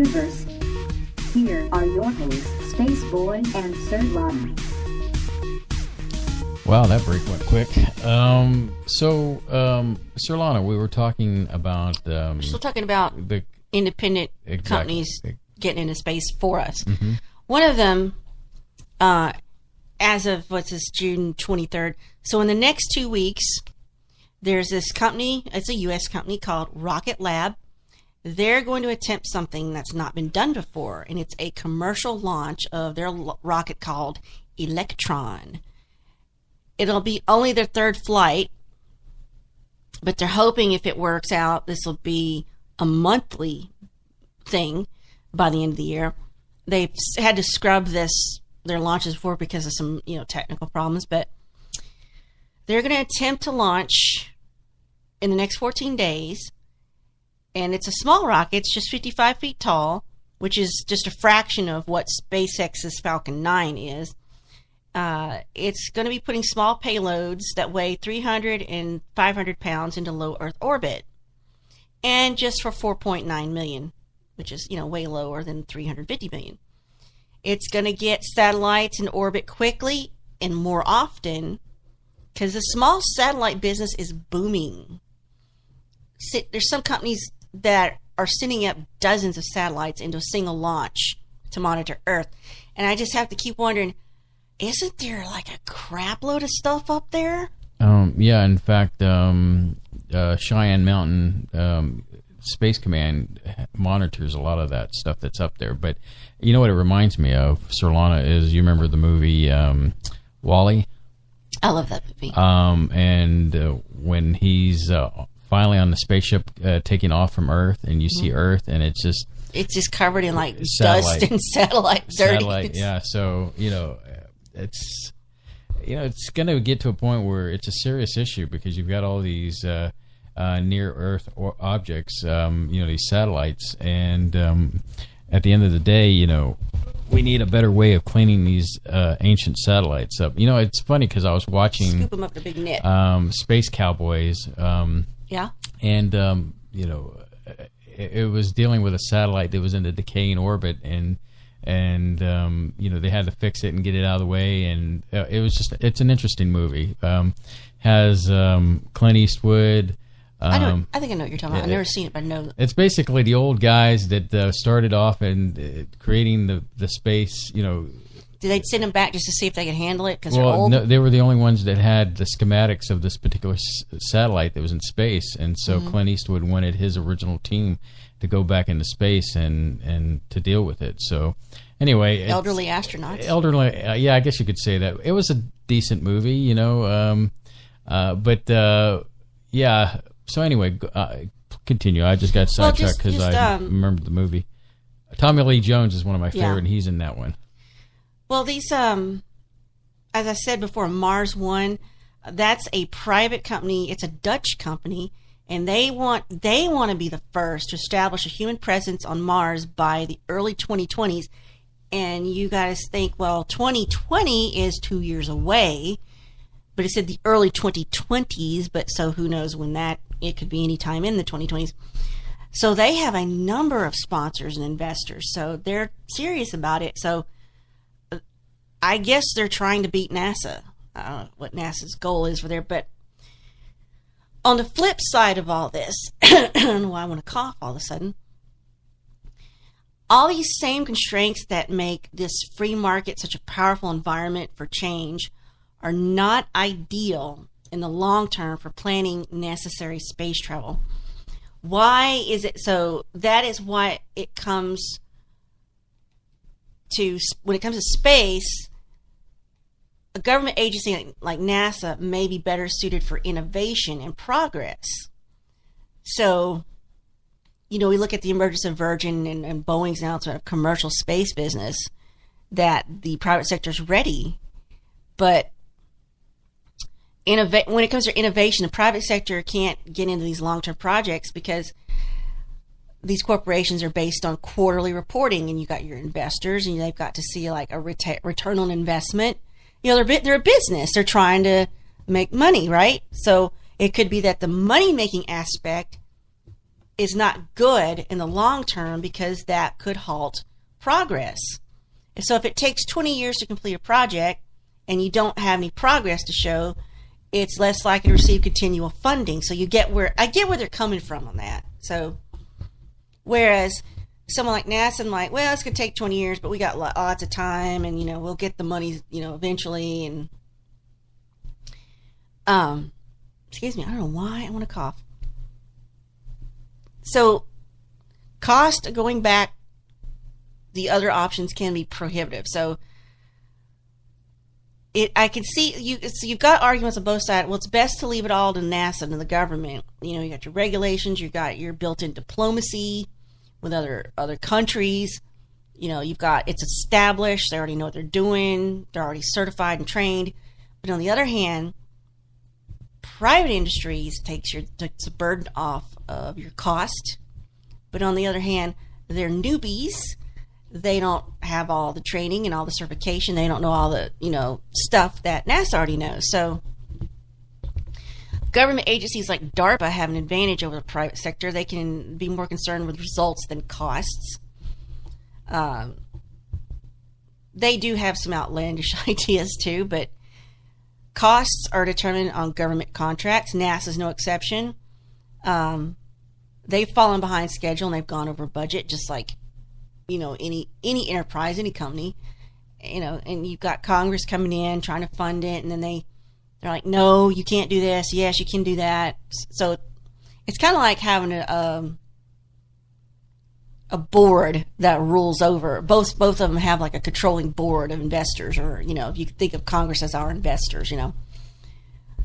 Universe. Here are your hosts, Spaceboy and Surlana. Wow, that break went quick. Surlana, we were talking about... We're still talking about the independent companies getting into space for us. Mm-hmm. One of them, as of, June 23rd. So in the next 2 weeks, there's this company, it's a U.S. company called Rocket Lab. They're going to attempt something that's not been done before, and it's a commercial launch of their rocket called Electron. It'll be only their third flight, but they're hoping if it works out, this will be a monthly thing by the end of the year. They've had to scrub their launches before because of some, technical problems, but they're going to attempt to launch in the next 14 days. And it's a small rocket. It's just 55 feet tall, which is just a fraction of what SpaceX's Falcon 9 is. It's going to be putting small payloads that weigh 300 and 500 pounds into low Earth orbit. And just for $4.9 million, which is, way lower than $350 million. It's going to get satellites in orbit quickly and more often because the small satellite business is booming. There's some companies that are sending up dozens of satellites into a single launch to monitor Earth. And I just have to keep wondering, isn't there like a crap load of stuff up there? Yeah, in fact, Cheyenne Mountain Space Command monitors a lot of that stuff that's up there. But you know what it reminds me of, Surlana, is you remember the movie WALL-E? I love that movie. And when he's finally on the spaceship taking off from Earth, and you see Earth, and it's just covered in like dust and satellite dirt. Yeah. So it's going to get to a point where it's a serious issue because you've got all these near Earth objects, these satellites, and at the end of the day, we need a better way of cleaning these ancient satellites up. It's funny because I was watching scoop them up the big net. Space Cowboys. Yeah. And it was dealing with a satellite that was in a decaying orbit, and they had to fix it and get it out of the way, and it's an interesting movie. Has Clint Eastwood. I think I know what you're talking about. I've never seen it, but I know. It's basically the old guys that started off and creating the space, Did they send them back just to see if they could handle it? Because they're well, old? no, they were the only ones that had the schematics of this particular satellite that was in space, and so Clint Eastwood wanted his original team to go back into space and to deal with it. So anyway, elderly astronauts. Yeah, I guess you could say that. It was a decent movie, yeah. So anyway, continue. I just got sidetracked because I remembered the movie. Tommy Lee Jones is one of my favorite, and he's in that one. Well, these, as I said before, Mars One, that's a private company. It's a Dutch company, and they want to be the first to establish a human presence on Mars by the early 2020s. And you guys think, well, 2020 is 2 years away, but it said the early 2020s. But so who knows when that? It could be any time in the 2020s. So they have a number of sponsors and investors. So they're serious about it. So I guess they're trying to beat NASA. I don't know what NASA's goal is for there, but on the flip side of all this, I don't know why I want to cough all of a sudden. All these same constraints that make this free market such a powerful environment for change are not ideal in the long term for planning necessary space travel. Why is it so? That is why it comes to, when it comes to space, a government agency like NASA may be better suited for innovation and progress. So, we look at the emergence of Virgin and Boeing's announcement of commercial space business, that the private sector is ready. But when it comes to innovation, the private sector can't get into these long-term projects because these corporations are based on quarterly reporting, and you got your investors, and they've got to see like a return on investment. They're a business. They're trying to make money, right? So it could be that the money-making aspect is not good in the long term because that could halt progress. And so if it takes 20 years to complete a project and you don't have any progress to show, it's less likely to receive continual funding. So I get where they're coming from on that. So whereas someone like NASA, I'm like, well, it's going to take 20 years, but we got lots of time, and we'll get the money, eventually. And excuse me, I don't know why I want to cough. So cost, going back, the other options can be prohibitive. So I can see you've got arguments on both sides. Well, it's best to leave it all to NASA and the government. You got your regulations, you got your built-in diplomacy with other countries. It's established. They already know what they're doing. They're already certified and trained. But on the other hand, private industries takes the burden off of your cost. But on the other hand, they're newbies. They don't have all the training and all the certification. They don't know all the, stuff that NASA already knows. So government agencies like DARPA have an advantage over the private sector. They can be more concerned with results than costs. They do have some outlandish ideas too, but costs are determined on government contracts. NASA's no exception. They've fallen behind schedule and they've gone over budget, just like any enterprise, any company, and you've got Congress coming in trying to fund it, and then they're like, no, you can't do this. Yes, you can do that. So it's kind of like having a board that rules over. Both of them have like a controlling board of investors, or if you think of Congress as our investors,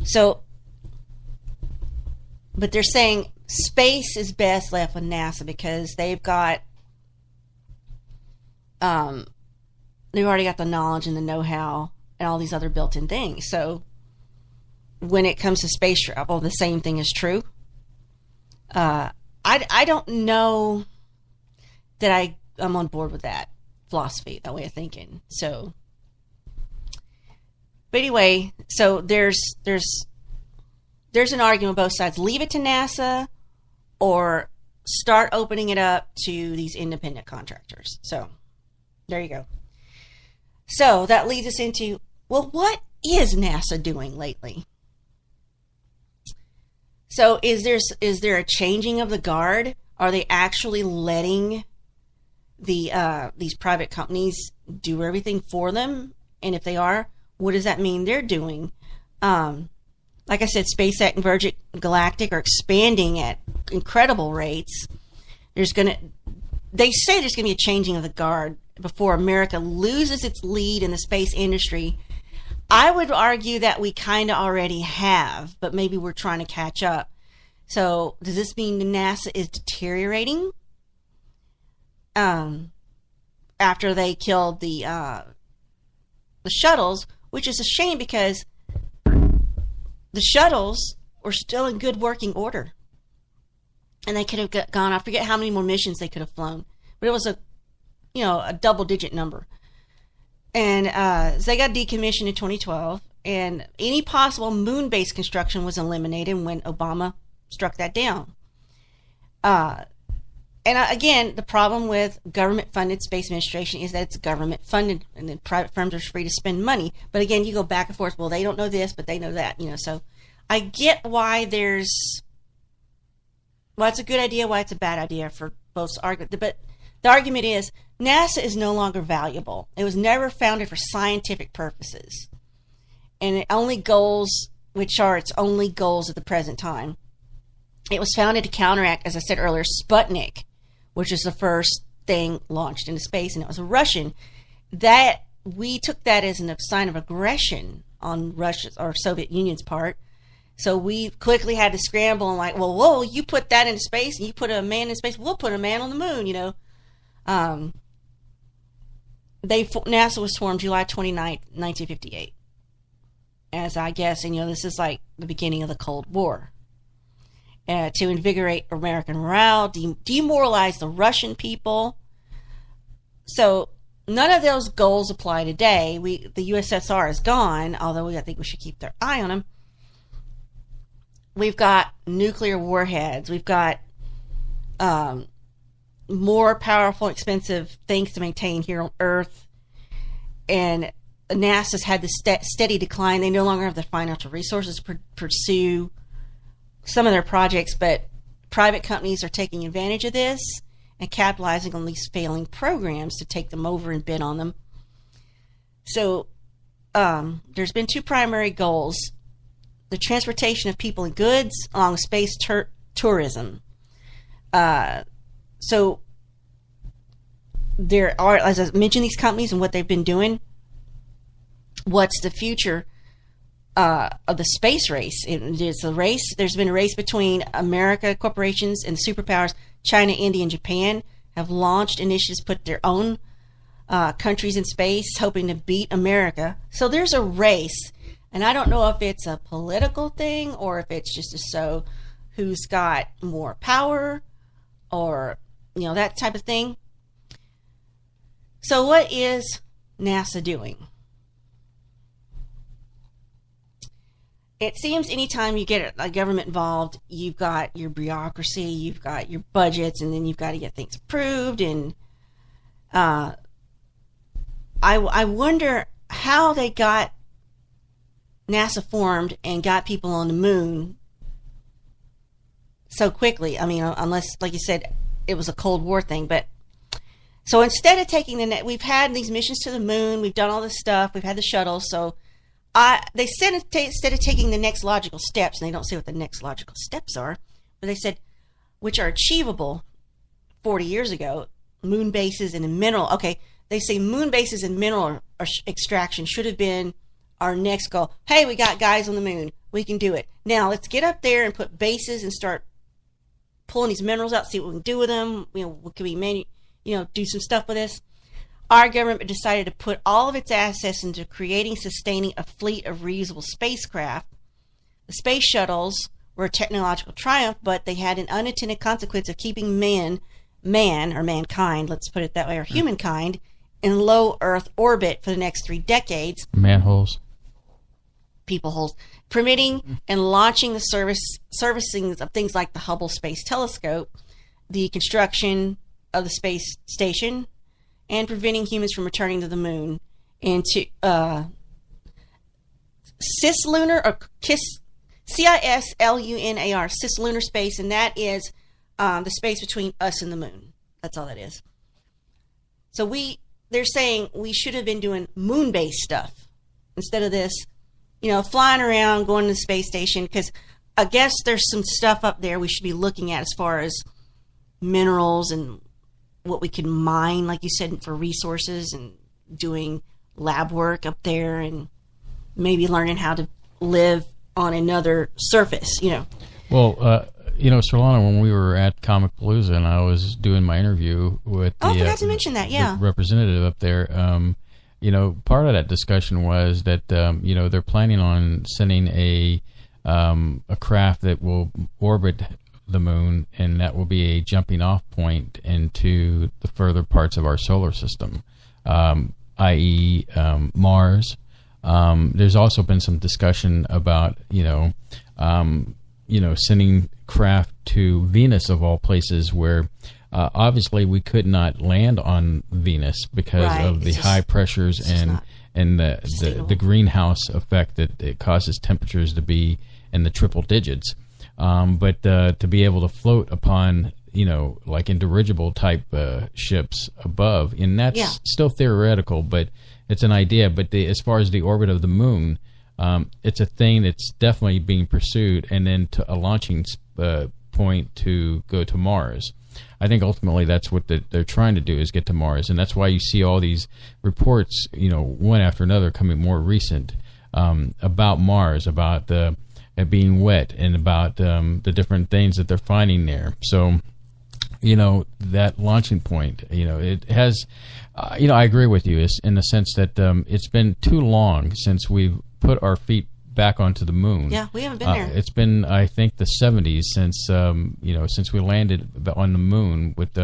So, but they're saying space is best left with NASA because they've got they've already got the knowledge and the know-how and all these other built-in things. So when it comes to space travel, the same thing is true. I don't know that I'm on board with that philosophy, that way of thinking. So, but anyway, so there's an argument on both sides. Leave it to NASA or start opening it up to these independent contractors. So there you go. So that leads us into, well, what is NASA doing lately? So is there a changing of the guard? Are they actually letting these private companies do everything for them? And if they are, what does that mean they're doing? Like I said, SpaceX and Virgin Galactic are expanding at incredible rates. They say there's going to be a changing of the guard before America loses its lead in the space industry. I would argue that we kind of already have, but maybe we're trying to catch up. So does this mean NASA is deteriorating? After they killed the shuttles, which is a shame because the shuttles were still in good working order. And they could have gone, I forget how many more missions they could have flown, but it was a double-digit number. And so they got decommissioned in 2012, and any possible moon-based construction was eliminated when Obama struck that down. Again, the problem with government-funded space administration is that it's government-funded, and then private firms are free to spend money. But again, you go back and forth. Well, they don't know this, but they know that. So I get why it's a good idea, why it's a bad idea for both arguments. But the argument is NASA is no longer valuable. It was never founded for scientific purposes. And it only goals, which are its only goals at the present time. It was founded to counteract, as I said earlier, Sputnik, which is the first thing launched into space, and it was a Russian. That we took that as a sign of aggression on Russia's or Soviet Union's part. So we quickly had to scramble and like, well, whoa, you put that into space and you put a man in space, we'll put a man on the moon, NASA was formed July 29th, 1958. As I guess, this is like the beginning of the Cold War. To invigorate American morale, demoralize the Russian people. So none of those goals apply today. The USSR is gone, although I think we should keep their eye on them. We've got nuclear warheads. We've got more powerful, expensive things to maintain here on Earth. And NASA's had this steady decline. They no longer have the financial resources to pursue some of their projects, but private companies are taking advantage of this and capitalizing on these failing programs to take them over and bid on them. So there's been two primary goals: the transportation of people and goods, along with space tourism. So there are, as I mentioned, these companies and what they've been doing. What's the future of the space race? It's a race. There's been a race between America corporations and superpowers. China, India, and Japan have launched initiatives, put their own countries in space, hoping to beat America. So there's a race, and I don't know if it's a political thing or if it's just to show who's got more power, or that type of thing. So what is NASA doing? It seems anytime you get a government involved, you've got your bureaucracy, you've got your budgets, and then you've got to get things approved. And I wonder how they got NASA formed and got people on the moon so quickly. I mean, unless, like you said, it was a Cold War thing. But so instead of taking we've had these missions to the moon, we've done all this stuff, we've had the shuttle. So they said instead of taking the next logical steps, and they don't say what the next logical steps are, but they said which are achievable 40 years ago, moon bases and mineral. Okay, they say moon bases and mineral extraction should have been our next goal. Hey, we got guys on the moon. We can do it. Now let's get up there and put bases and start pulling these minerals out, see what we can do with them. What can we do some stuff with this. Our government decided to put all of its assets into creating, sustaining a fleet of reusable spacecraft. The space shuttles were a technological triumph, but they had an unintended consequence of keeping man or mankind, let's put it that way, or humankind, in low Earth orbit for the next 3 decades. Manholes. People holes. Permitting and launching the servicing of things like the Hubble Space Telescope, the construction of the space station, and preventing humans from returning to the moon into cislunar or CISLUNAR, cislunar space, and that is the space between us and the moon. That's all that is. So they're saying we should have been doing moon-based stuff instead of this, flying around, going to the space station, because I guess there's some stuff up there we should be looking at as far as minerals and what we can mine, like you said, for resources, and doing lab work up there, and maybe learning how to live on another surface, Well, Surlana, when we were at Comic Palooza and I was doing my interview with I forgot to mention that, yeah, the representative up there, part of that discussion was that, they're planning on sending a craft that will orbit the moon, and that will be a jumping off point into the further parts of our solar system, i.e. Mars. There's also been some discussion about, sending craft to Venus, of all places, where obviously we could not land on Venus because of the high pressures and the greenhouse effect that it causes temperatures to be in the triple digits. But to be able to float upon, like in dirigible type ships above, and that's still theoretical, but it's an idea. But as far as the orbit of the moon, it's a thing that's definitely being pursued, and then to a launching point to go to Mars. I think ultimately that's what they're trying to do, is get to Mars, and that's why you see all these reports, one after another, coming more recent about Mars, about it being wet, and about the different things that they're finding there. So, that launching point, it has, I agree with you in the sense that it's been too long since we've put our feet back onto the moon. Yeah, we haven't been there. It's been, I think, the 70s since we landed on the moon with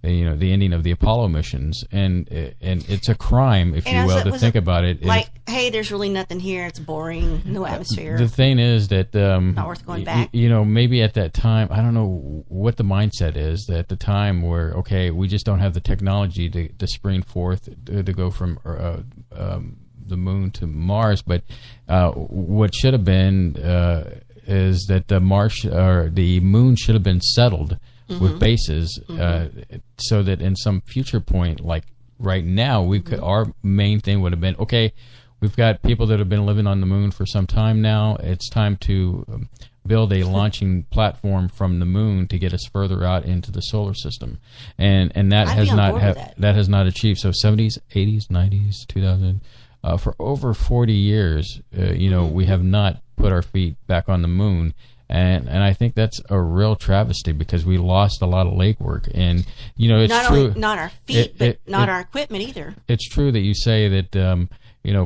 the ending of the Apollo missions, and it's a crime, if you will, to think about it. Like, hey, there's really nothing here. It's boring. No atmosphere. The thing is that not worth going back. Maybe at that time, I don't know what the mindset is. That at the time where we just don't have the technology to spring forth to go from the moon to Mars, but what should have been is that the moon should have been settled with bases, so that in some future point, like right now, our main thing would have been, we've got people that have been living on the moon for some time now. It's time to build a launching platform from the moon to get us further out into the solar system, and that has not achieved. So 70s, 80s, 90s, 2000, for over 40 years, we have not put our feet back on the moon. And I think that's a real travesty because we lost a lot of legwork. And, it's not true. Only not our feet, but not our equipment either. It's true that you say that,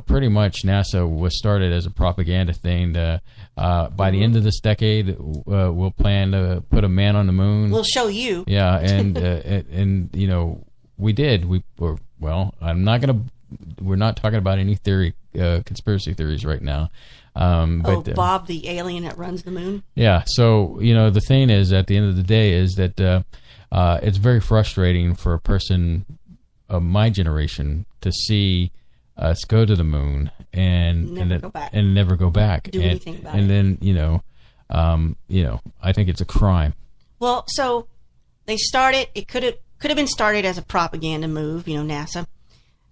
pretty much NASA was started as a propaganda thing. By the end of this decade, we'll plan to put a man on the moon. We'll show you. Yeah, and we did. We're not talking about any conspiracy theories right now. But Bob, the alien that runs the moon? Yeah, so, the thing is, at the end of the day, is that it's very frustrating for a person of my generation to see us go to the moon and never go back. Do anything about it. And then, I think it's a crime. Well, so they started, it could have been started as a propaganda move, NASA,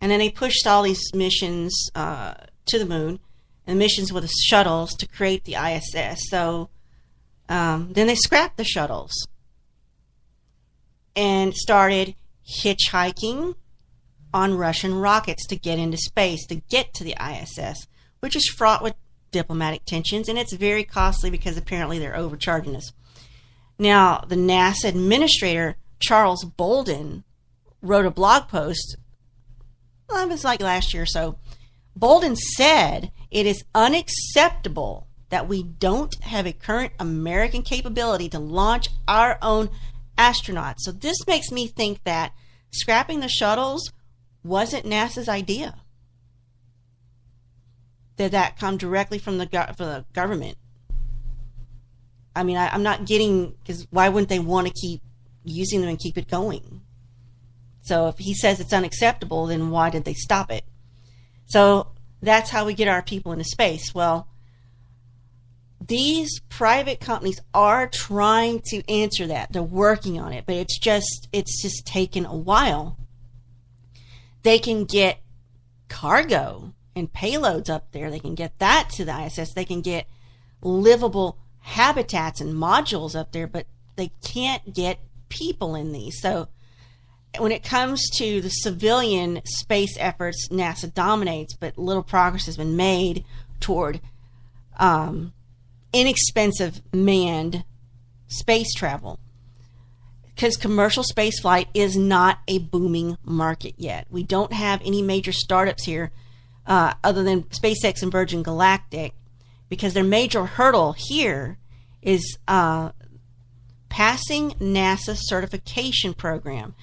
and then they pushed all these missions to the moon, and missions with the shuttles to create the ISS. So then they scrapped the shuttles and started hitchhiking on Russian rockets to get into space, to get to the ISS, which is fraught with diplomatic tensions, and it's very costly because apparently they're overcharging us. Now, the NASA administrator, Charles Bolden, wrote a blog post, it was like last year or so. Bolden said it is unacceptable that we don't have a current American capability to launch our own astronauts. So this makes me think that scrapping the shuttles wasn't NASA's idea. Did that come directly from the government? I mean, I'm not getting, because why wouldn't they want to keep using them and keep it going? So if he says it's unacceptable, then why did they stop it? So that's how we get our people into space. Well, these private companies are trying to answer that. They're working on it, but it's just taken a while. They can get cargo and payloads up there. They can get that to the ISS. They can get livable habitats and modules up there, but they can't get people in these. So when it comes to the civilian space efforts, NASA dominates, but little progress has been made toward inexpensive manned space travel, because commercial space flight is not a booming market yet. We don't have any major startups here other than SpaceX and Virgin Galactic, because their major hurdle here is passing NASA certification program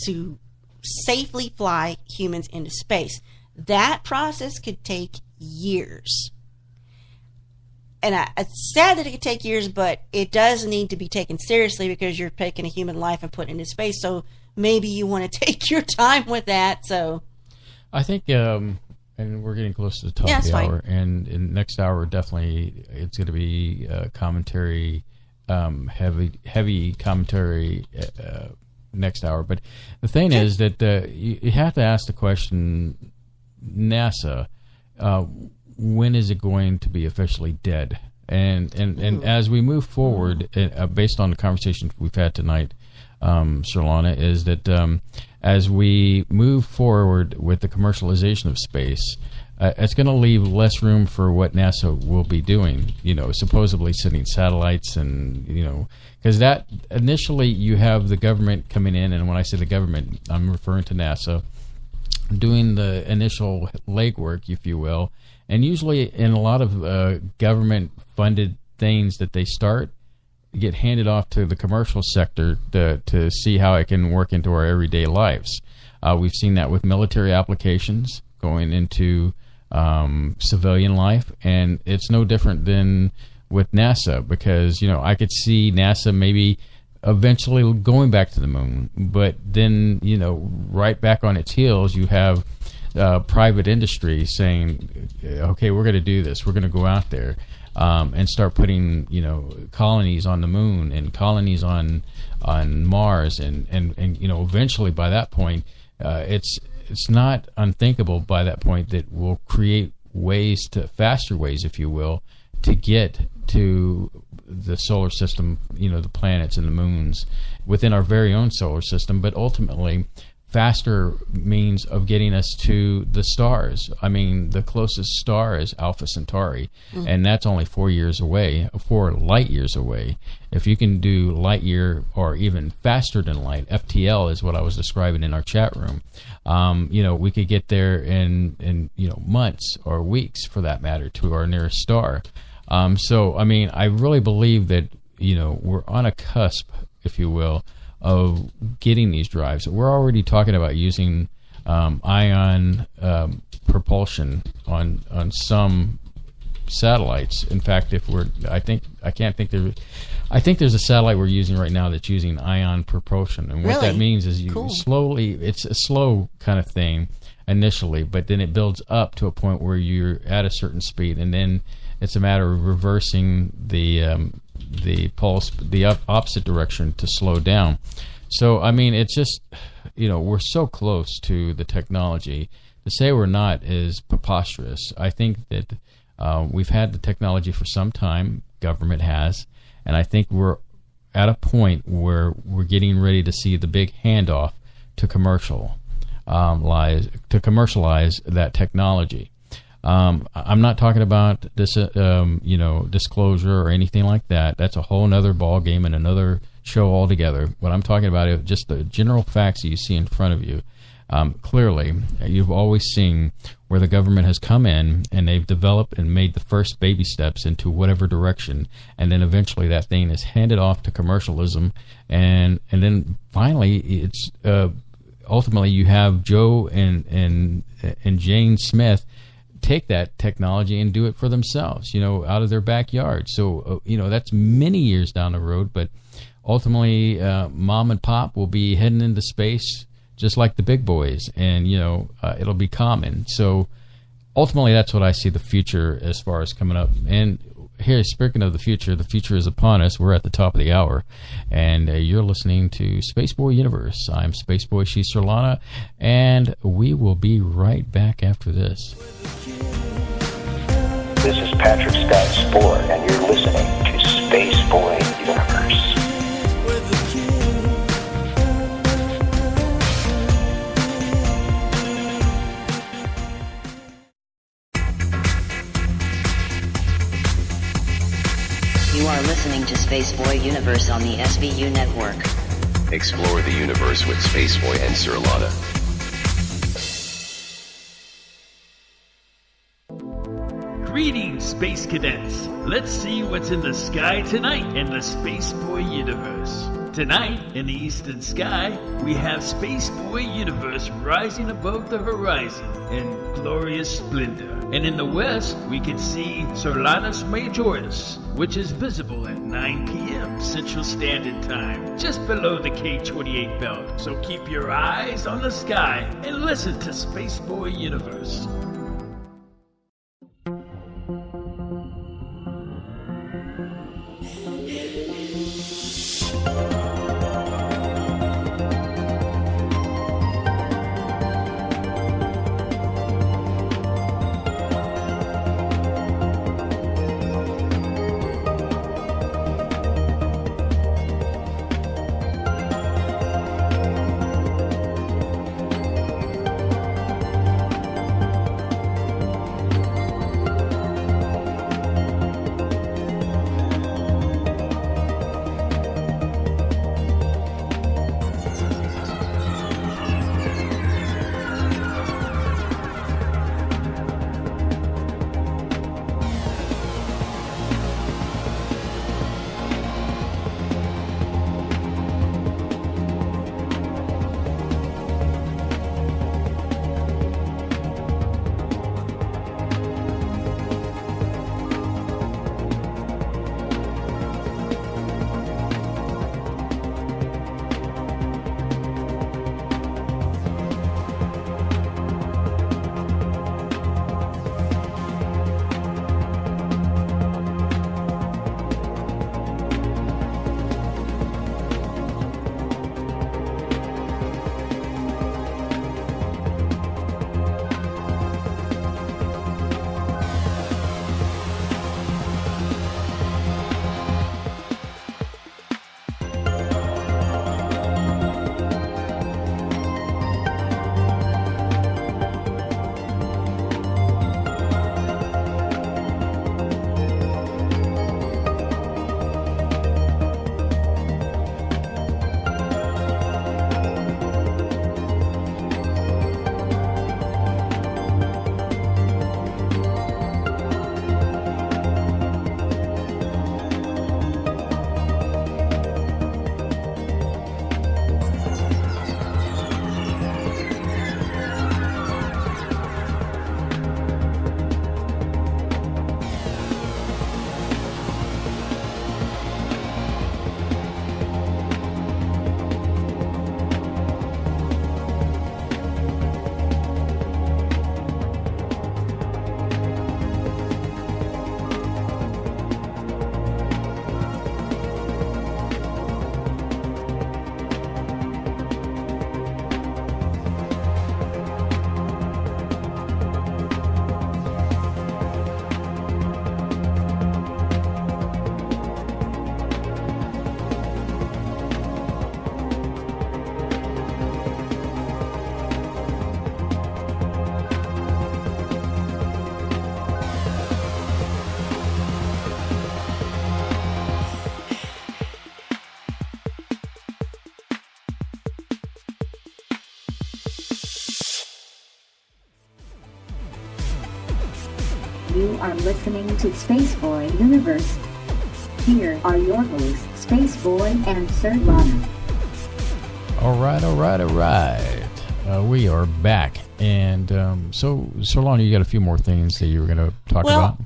to safely fly humans into space. That process could take years. And it's sad that it could take years, but it does need to be taken seriously because you're taking a human life and putting it into space. So maybe you want to take your time with that. So I think, and we're getting close to the top of the hour. And in next hour, definitely, it's going to be commentary, heavy commentary next hour. But the thing is that you have to ask the question, NASA, when is it going to be officially dead? And as we move forward, based on the conversations we've had tonight, Surlana, is that as we move forward with the commercialization of space, it's going to leave less room for what NASA will be doing, supposedly sending satellites and, because that initially you have the government coming in, and when I say the government, I'm referring to NASA, doing the initial legwork, if you will. And usually in a lot of government-funded things that they start, get handed off to the commercial sector to see how it can work into our everyday lives. We've seen that with military applications going into civilian life, and it's no different than with NASA, because I could see NASA maybe eventually going back to the moon, but then right back on its heels you have private industry saying, okay, we're going to do this, we're going to go out there and start putting colonies on the moon and colonies on Mars, and eventually by that point it's not unthinkable by that point that we'll create faster ways, if you will, to get to the solar system, the planets and the moons within our very own solar system, but ultimately faster means of getting us to the stars. I mean, the closest star is Alpha Centauri, and that's only 4 light years away. If you can do light year or even faster than light, FTL is what I was describing in our chat room. We could get there in months or weeks, for that matter, to our nearest star. So, I mean, I really believe that, we're on a cusp, if you will, of getting these drives. We're already talking about using ion propulsion on some satellites. In fact, I think there's a satellite we're using right now that's using ion propulsion. And what that means is slowly, it's a slow kind of thing initially, but then it builds up to a point where you're at a certain speed, and then it's a matter of reversing the pulse, the opposite direction, to slow down. So, I mean, it's just, we're so close to the technology. To say we're not is preposterous. I think that we've had the technology for some time, government has, and I think we're at a point where we're getting ready to see the big handoff to commercialize that technology. I'm not talking about this, disclosure or anything like that. That's a whole nother ball game and another show altogether. What I'm talking about is just the general facts that you see in front of you. Clearly, you've always seen where the government has come in and they've developed and made the first baby steps into whatever direction, and then eventually that thing is handed off to commercialism, and then finally it's ultimately you have Joe and Jane Smith take that technology and do it for themselves, out of their backyard. So, that's many years down the road, but ultimately, mom and pop will be heading into space just like the big boys, and, it'll be common. So ultimately, that's what I see the future as far as coming up. And here, speaking of the future is upon us. We're at the top of the hour, and you're listening to Spaceboy Universe. I'm Spaceboy, she's Surlana, and we will be right back after this. This is Patrick Scott Spore, and you're listening to Spaceboy Universe. You are listening to Spaceboy Universe on the SBU network. Explore the universe with Spaceboy and Surlana. Greetings, Space Cadets. Let's see what's in the sky tonight in the Spaceboy Universe. Tonight, in the eastern sky, we have Spaceboy Universe rising above the horizon in glorious splendor. And in the west, we can see Surlanus Majoris, which is visible at 9 p.m. Central Standard Time, just below the K28 belt. So keep your eyes on the sky and listen to Spaceboy Universe. You are listening to Spaceboy Universe. Here are your hosts, Spaceboy and Surlana. All right. We are back. And so, Surlana, you got a few more things that you were going to talk about?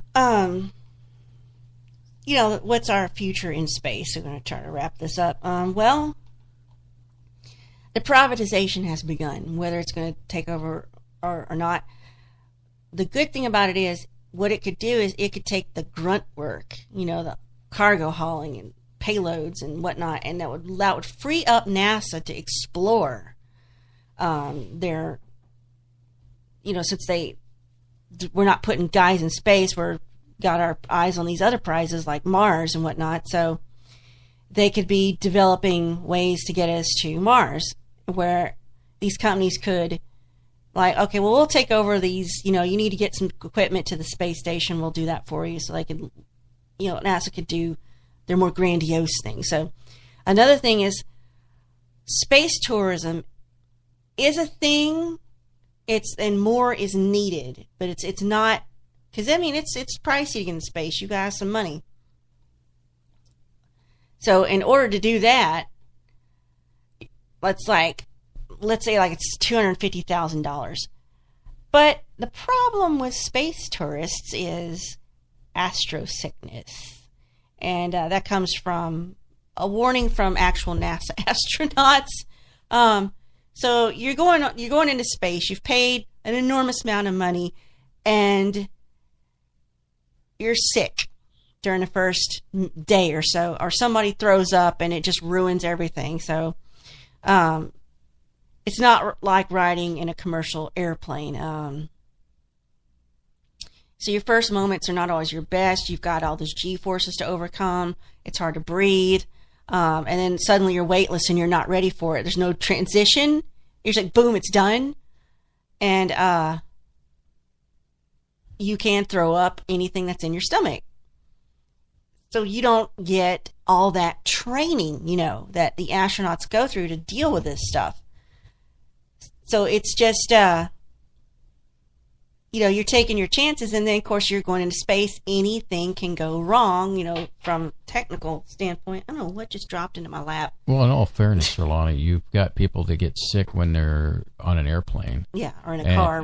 What's our future in space? We're going to try to wrap this up. The privatization has begun, whether it's going to take over or not. The good thing about it is what it could do is it could take the grunt work, the cargo hauling and payloads and whatnot, and that would free up NASA to explore their, since we're not putting guys in space, we're got our eyes on these other prizes like Mars and whatnot, so they could be developing ways to get us to Mars, where these companies could, okay, well, we'll take over these, you need to get some equipment to the space station, we'll do that for you, so they could, NASA could do their more grandiose things. So another thing is space tourism is a thing, and more is needed, but it's not, because it's pricey to get in space. You got some money. So in order to do that, let's say it's $250,000. But the problem with space tourists is astro sickness, and that comes from a warning from actual NASA astronauts. So you're going into space. You've paid an enormous amount of money, and you're sick during the first day or so, or somebody throws up and it just ruins everything. So it's not like riding in a commercial airplane. So your first moments are not always your best. You've got all those G-forces to overcome. It's hard to breathe. And then suddenly you're weightless and you're not ready for it. There's no transition. You're just like, boom, it's done. And you can throw up anything that's in your stomach. So you don't get all that training, that the astronauts go through to deal with this stuff. So it's just, you're taking your chances, and then, of course, you're going into space. Anything can go wrong, from technical standpoint. I don't know what just dropped into my lap. Well, in all fairness, Surlana, you've got people that get sick when they're on an airplane. Yeah, or in a car.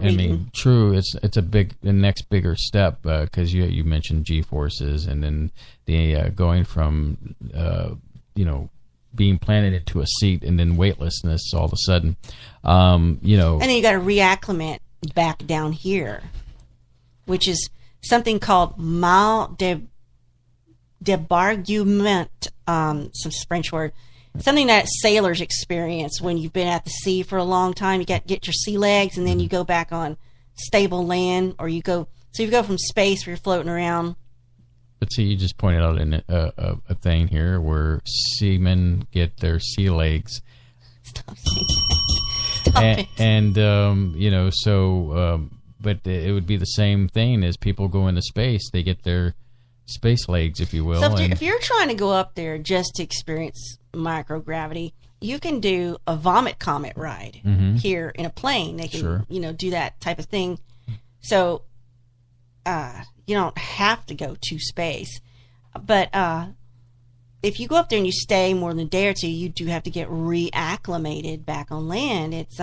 True, it's the next bigger step, because you mentioned G-forces, and then the going from, being planted into a seat and then weightlessness all of a sudden, And then you got to reacclimate back down here, which is something called mal débarquement, some French word, something that sailors experience when you've been at the sea for a long time. You get your sea legs, and then you go back on stable land, or you go from space where you're floating around. But see, you just pointed out a thing here where seamen get their sea legs. Stop saying that. But it would be the same thing as people go into space. They get their space legs, if you will. So if you're trying to go up there just to experience microgravity, you can do a vomit comet ride here in a plane. They can, do that type of thing. So you don't have to go to space. But if you go up there and you stay more than a day or two, you do have to get reacclimated back on land. It's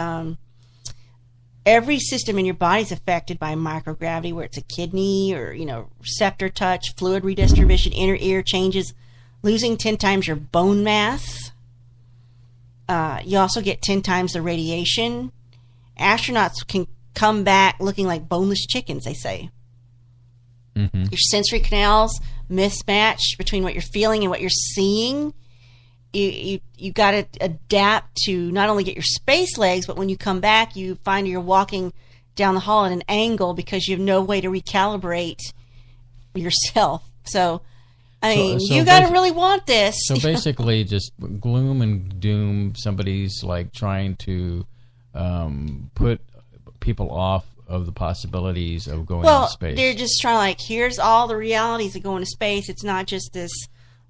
every system in your body is affected by microgravity, where it's a kidney or receptor touch, fluid redistribution, inner ear changes, losing 10 times your bone mass. You also get 10 times the radiation. Astronauts can come back looking like boneless chickens, they say. Your sensory canals mismatch between what you're feeling and what you're seeing. You got to adapt to not only get your space legs, but when you come back, you find you're walking down the hall at an angle because you have no way to recalibrate yourself. So, you got to really want this. So basically, just gloom and doom. Somebody's like trying to put people off of the possibilities of going into space. Well, they're just trying here's all the realities of going to space. It's not just this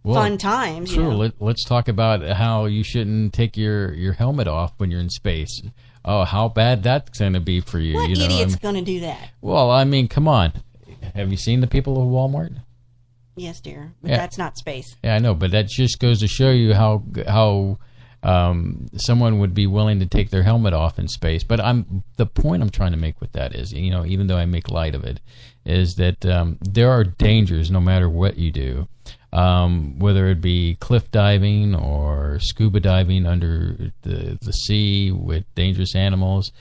fun times. True. Let's talk about how you shouldn't take your helmet off when you're in space. Oh, how bad that's going to be for you. What idiot's going to do that? Well, come on. Have you seen the people of Walmart? Yes, dear. But Yeah. that's not space. Yeah, I know, but that just goes to show you how someone would be willing to take their helmet off in space. But the point I'm trying to make with that is, even though I make light of it, is that there are dangers no matter what you do, whether it be cliff diving or scuba diving under the sea with dangerous animals.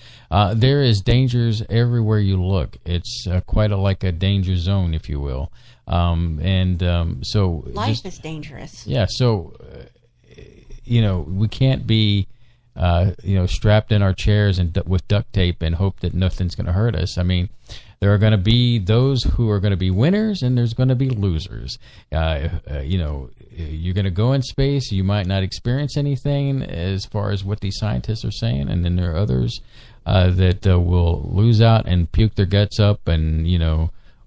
There is dangers everywhere you look. It's quite like a danger zone, if you will. So life is dangerous. Yeah, so we can't be strapped in our chairs and with duct tape and hope that nothing's going to hurt us. I mean, there are going to be those who are going to be winners and there's going to be losers. You're going to go in space, you might not experience anything as far as what these scientists are saying, and then there are others that will lose out and puke their guts up, and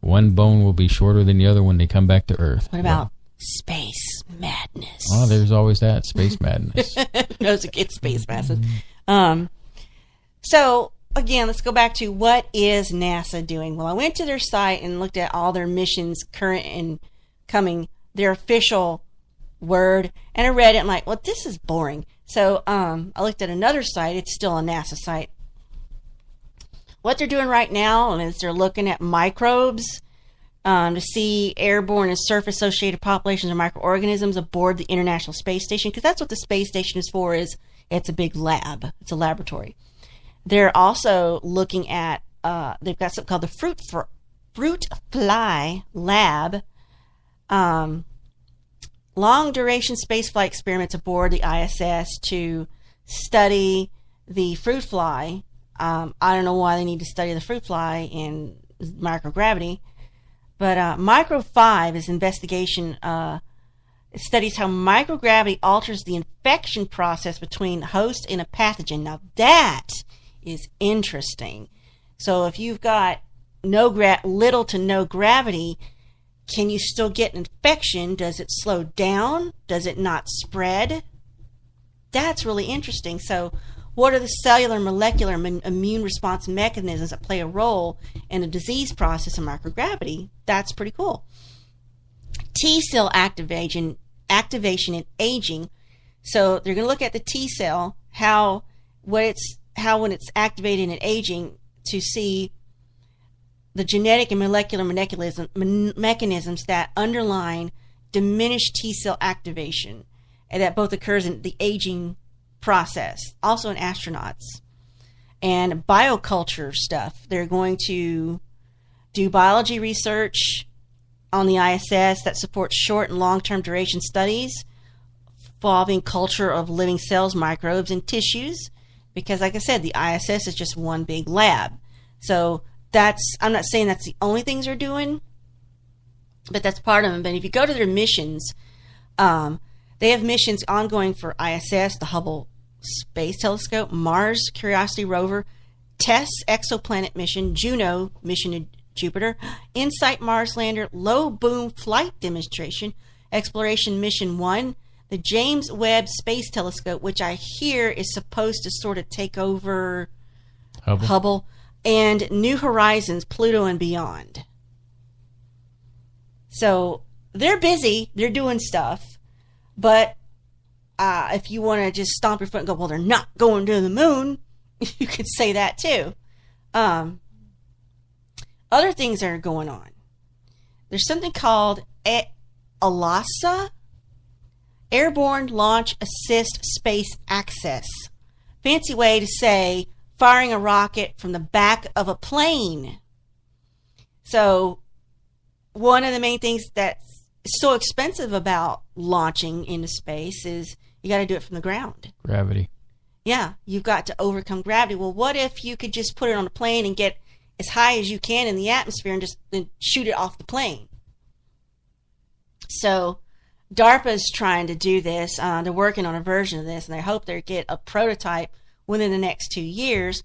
one bone will be shorter than the other when they come back to Earth. What about space madness? Oh, there's always that, space madness. Knows it's space madness. So, again, let's go back to what is NASA doing? Well, I went to their site and looked at all their missions, current and coming, their official word, and I read it. I'm like, well, this is boring. So I looked at another site. It's still a NASA site. What they're doing right now is they're looking at microbes to see airborne and surface-associated populations of microorganisms aboard the International Space Station, because that's what the space station is for. It's a big lab. It's a laboratory. They're also looking at, they've got something called the Fruit Fly Lab, long-duration spaceflight experiments aboard the ISS to study the fruit fly. I don't know why they need to study the fruit fly in microgravity, but Micro 5 is investigation. It studies how microgravity alters the infection process between host and a pathogen. Now that is interesting. So if you've got little to no gravity, can you still get an infection? Does it slow down? Does it not spread? That's really interesting. So what are the cellular, molecular, immune response mechanisms that play a role in the disease process of microgravity? That's pretty cool. T-cell activation and aging. So they're going to look at the T-cell, how when it's activated and aging, to see the genetic and molecular mechanisms that underline diminished T-cell activation, and that both occurs in the aging process, also in astronauts. And bioculture stuff. They're going to do biology research on the ISS that supports short and long-term duration studies involving culture of living cells, microbes, and tissues. Because, like I said, the ISS is just one big lab. So I'm not saying that's the only things they're doing, but that's part of them. But if you go to their missions, they have missions ongoing for ISS, the Hubble Space Telescope, Mars Curiosity rover, TESS exoplanet mission, Juno mission to Jupiter, InSight Mars lander, low boom flight demonstration, exploration mission 1, the James Webb Space Telescope, which I hear is supposed to sort of take over Hubble, and New Horizons, Pluto and beyond. So they're busy, they're doing stuff, but if you want to just stomp your foot and go, well, they're not going to the moon, you could say that too. Other things that are going on. There's something called ALASA, Airborne Launch Assist Space Access. Fancy way to say firing a rocket from the back of a plane. So one of the main things that's so expensive about launching into space is you got to do it from the ground. Gravity. Yeah, you've got to overcome gravity. Well, what if you could just put it on a plane and get as high as you can in the atmosphere and just then shoot it off the plane? So DARPA's trying to do this. They're working on a version of this, and they hope they get a prototype within the next 2 years.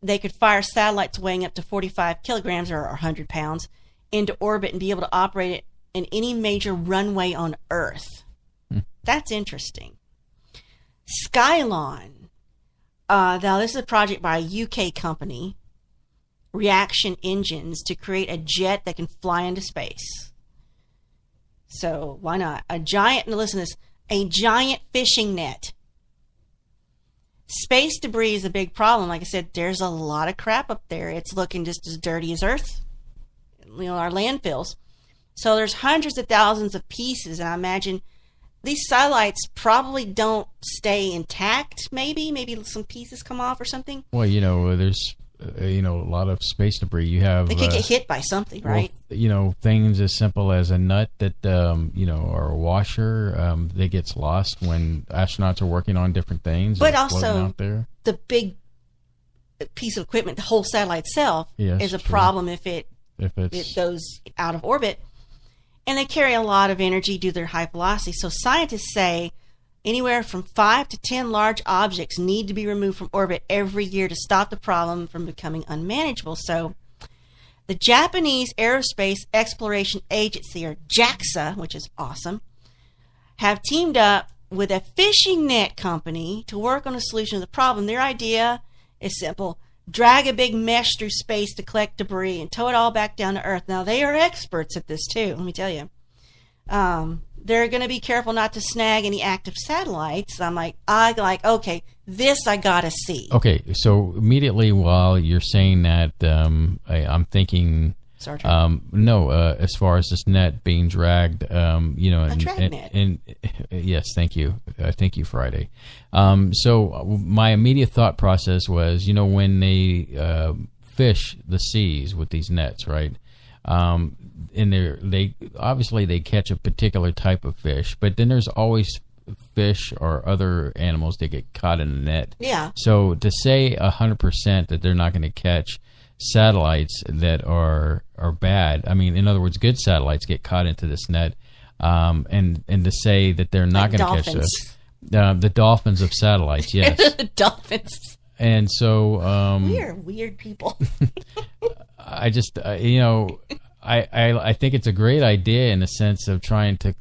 They could fire satellites weighing up to 45 kilograms or 100 pounds into orbit and be able to operate it in any major runway on Earth. That's interesting. Skylon. Now, this is a project by a UK company. reaction engines to create a jet that can fly into space. So why not? Listen to this, a giant fishing net. Space debris is a big problem. Like I said, there's a lot of crap up there. It's looking just as dirty as Earth, our landfills. So there's hundreds of thousands of pieces, and I imagine these satellites probably don't stay intact. Maybe some pieces come off or something. Well, there's a lot of space debris. You have they could get hit by something, right? Things as simple as a nut that or a washer that gets lost when astronauts are working on different things. But also out there. The big piece of equipment, the whole satellite itself, is a problem if it goes out of orbit. And they carry a lot of energy due to their high velocity. So scientists say anywhere from 5 to 10 large objects need to be removed from orbit every year to stop the problem from becoming unmanageable. So the Japanese Aerospace Exploration Agency, or JAXA, which is awesome, have teamed up with a fishing net company to work on a solution to the problem. Their idea is simple. Drag a big mesh through space to collect debris and tow it all back down to Earth. Now, they are experts at this, too, let me tell you. They're going to be careful not to snag any active satellites. I'm like, okay, this I got to see. Okay, so immediately while you're saying that, I'm thinking... as far as this net being dragged, a drag net. And yes, thank you, Friday. So my immediate thought process was, when they fish the seas with these nets, right? And they obviously catch a particular type of fish, but then there's always fish or other animals that get caught in a net. Yeah. So to say 100% that they're not going to catch satellites that are bad. I mean, in other words, good satellites get caught into this net, and to say that they're not going to catch the dolphins of satellites. Yes, dolphins. And so we are weird people. I just I think it's a great idea in the sense of try to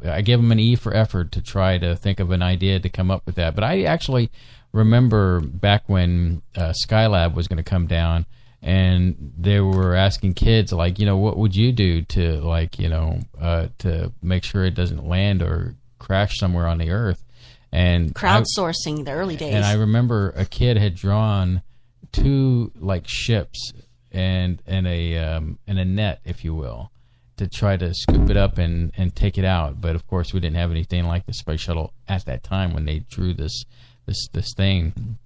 I give them an E for effort to try to think of an idea to come up with that. But I actually remember back when Skylab was going to come down, and they were asking kids what would you do to to make sure it doesn't land or crash somewhere on the Earth, and crowdsourcing the early days. And I remember a kid had drawn two ships and a net, if you will, to try to scoop it up and take it out. But of course, we didn't have anything like the space shuttle at that time when they drew this thing.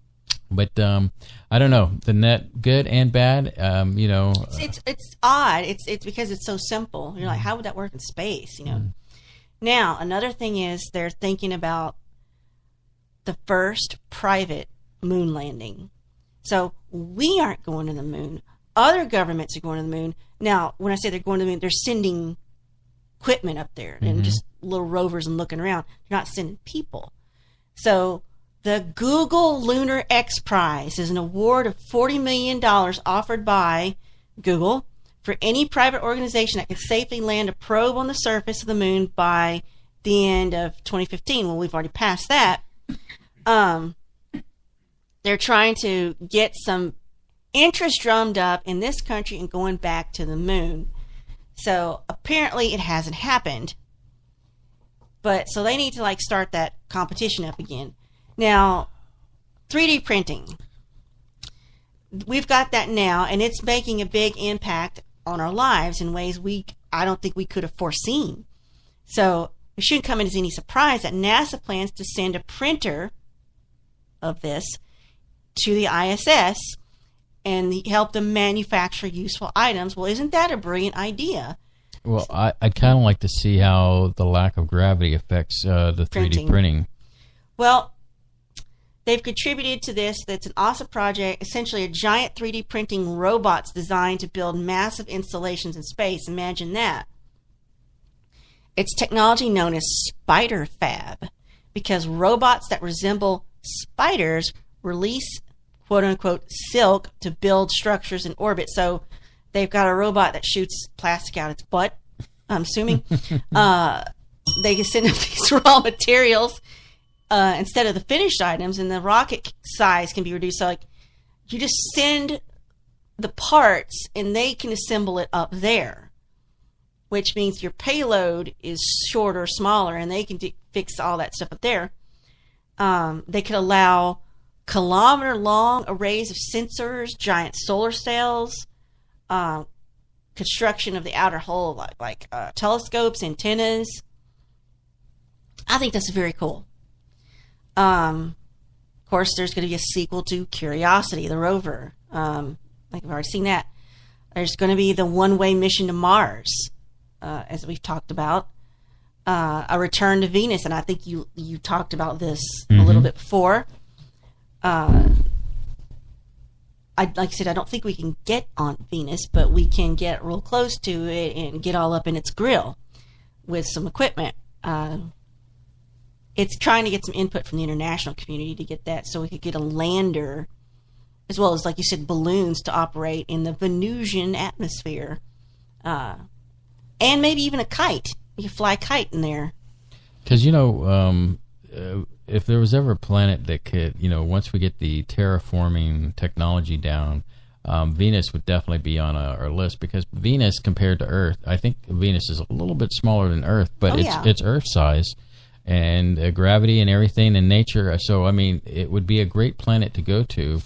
But I don't know, the net, good and bad. It's odd. It's because it's so simple. You're like, how would that work in space? Now another thing is they're thinking about the first private moon landing. So we aren't going to the moon. Other governments are going to the moon. Now, when I say they're going to the moon, they're sending equipment up there and just little rovers and looking around. They're not sending people. So the Google Lunar X Prize is an award of $40 million offered by Google for any private organization that can safely land a probe on the surface of the moon by the end of 2015. Well, we've already passed that. They're trying to get some interest drummed up in this country and going back to the moon. So apparently it hasn't happened. But so they need to start that competition up again. Now, 3D printing. We've got that now, and it's making a big impact on our lives in ways I don't think we could have foreseen. So it shouldn't come as any surprise that NASA plans to send a printer of this to the ISS and help them manufacture useful items. Well, isn't that a brilliant idea? Well, I'd kind of like to see how the lack of gravity affects the 3D printing. Well, they've contributed to this. That's an awesome project, essentially a giant 3D printing robots designed to build massive installations in space. Imagine that. It's technology known as spider fab, because robots that resemble spiders release quote-unquote silk to build structures in orbit. So they've got a robot that shoots plastic out its butt, I'm assuming. They can send up these raw materials instead of the finished items, and the rocket size can be reduced. So you just send the parts and they can assemble it up there, which means your payload is shorter, smaller, and they can fix all that stuff up there. They could allow kilometer-long arrays of sensors, giant solar cells, construction of the outer hull, like telescopes, antennas. I think that's very cool. Of course, there's going to be a sequel to Curiosity, the rover. Like we've already seen that. There's going to be the one-way mission to Mars, as we've talked about. A return to Venus, and I think you talked about this a little bit before. Like I said, I don't think we can get on Venus, but we can get real close to it and get all up in its grill with some equipment. It's trying to get some input from the international community to get that, so we could get a lander, as well as, like you said, balloons to operate in the Venusian atmosphere, and maybe even a kite. You could fly a kite in there. Because if there was ever a planet that could, once we get the terraforming technology down, Venus would definitely be on our list, because Venus compared to Earth, I think Venus is a little bit smaller than Earth, but it's Earth size, and gravity and everything in nature. So, I mean, it would be a great planet to go to.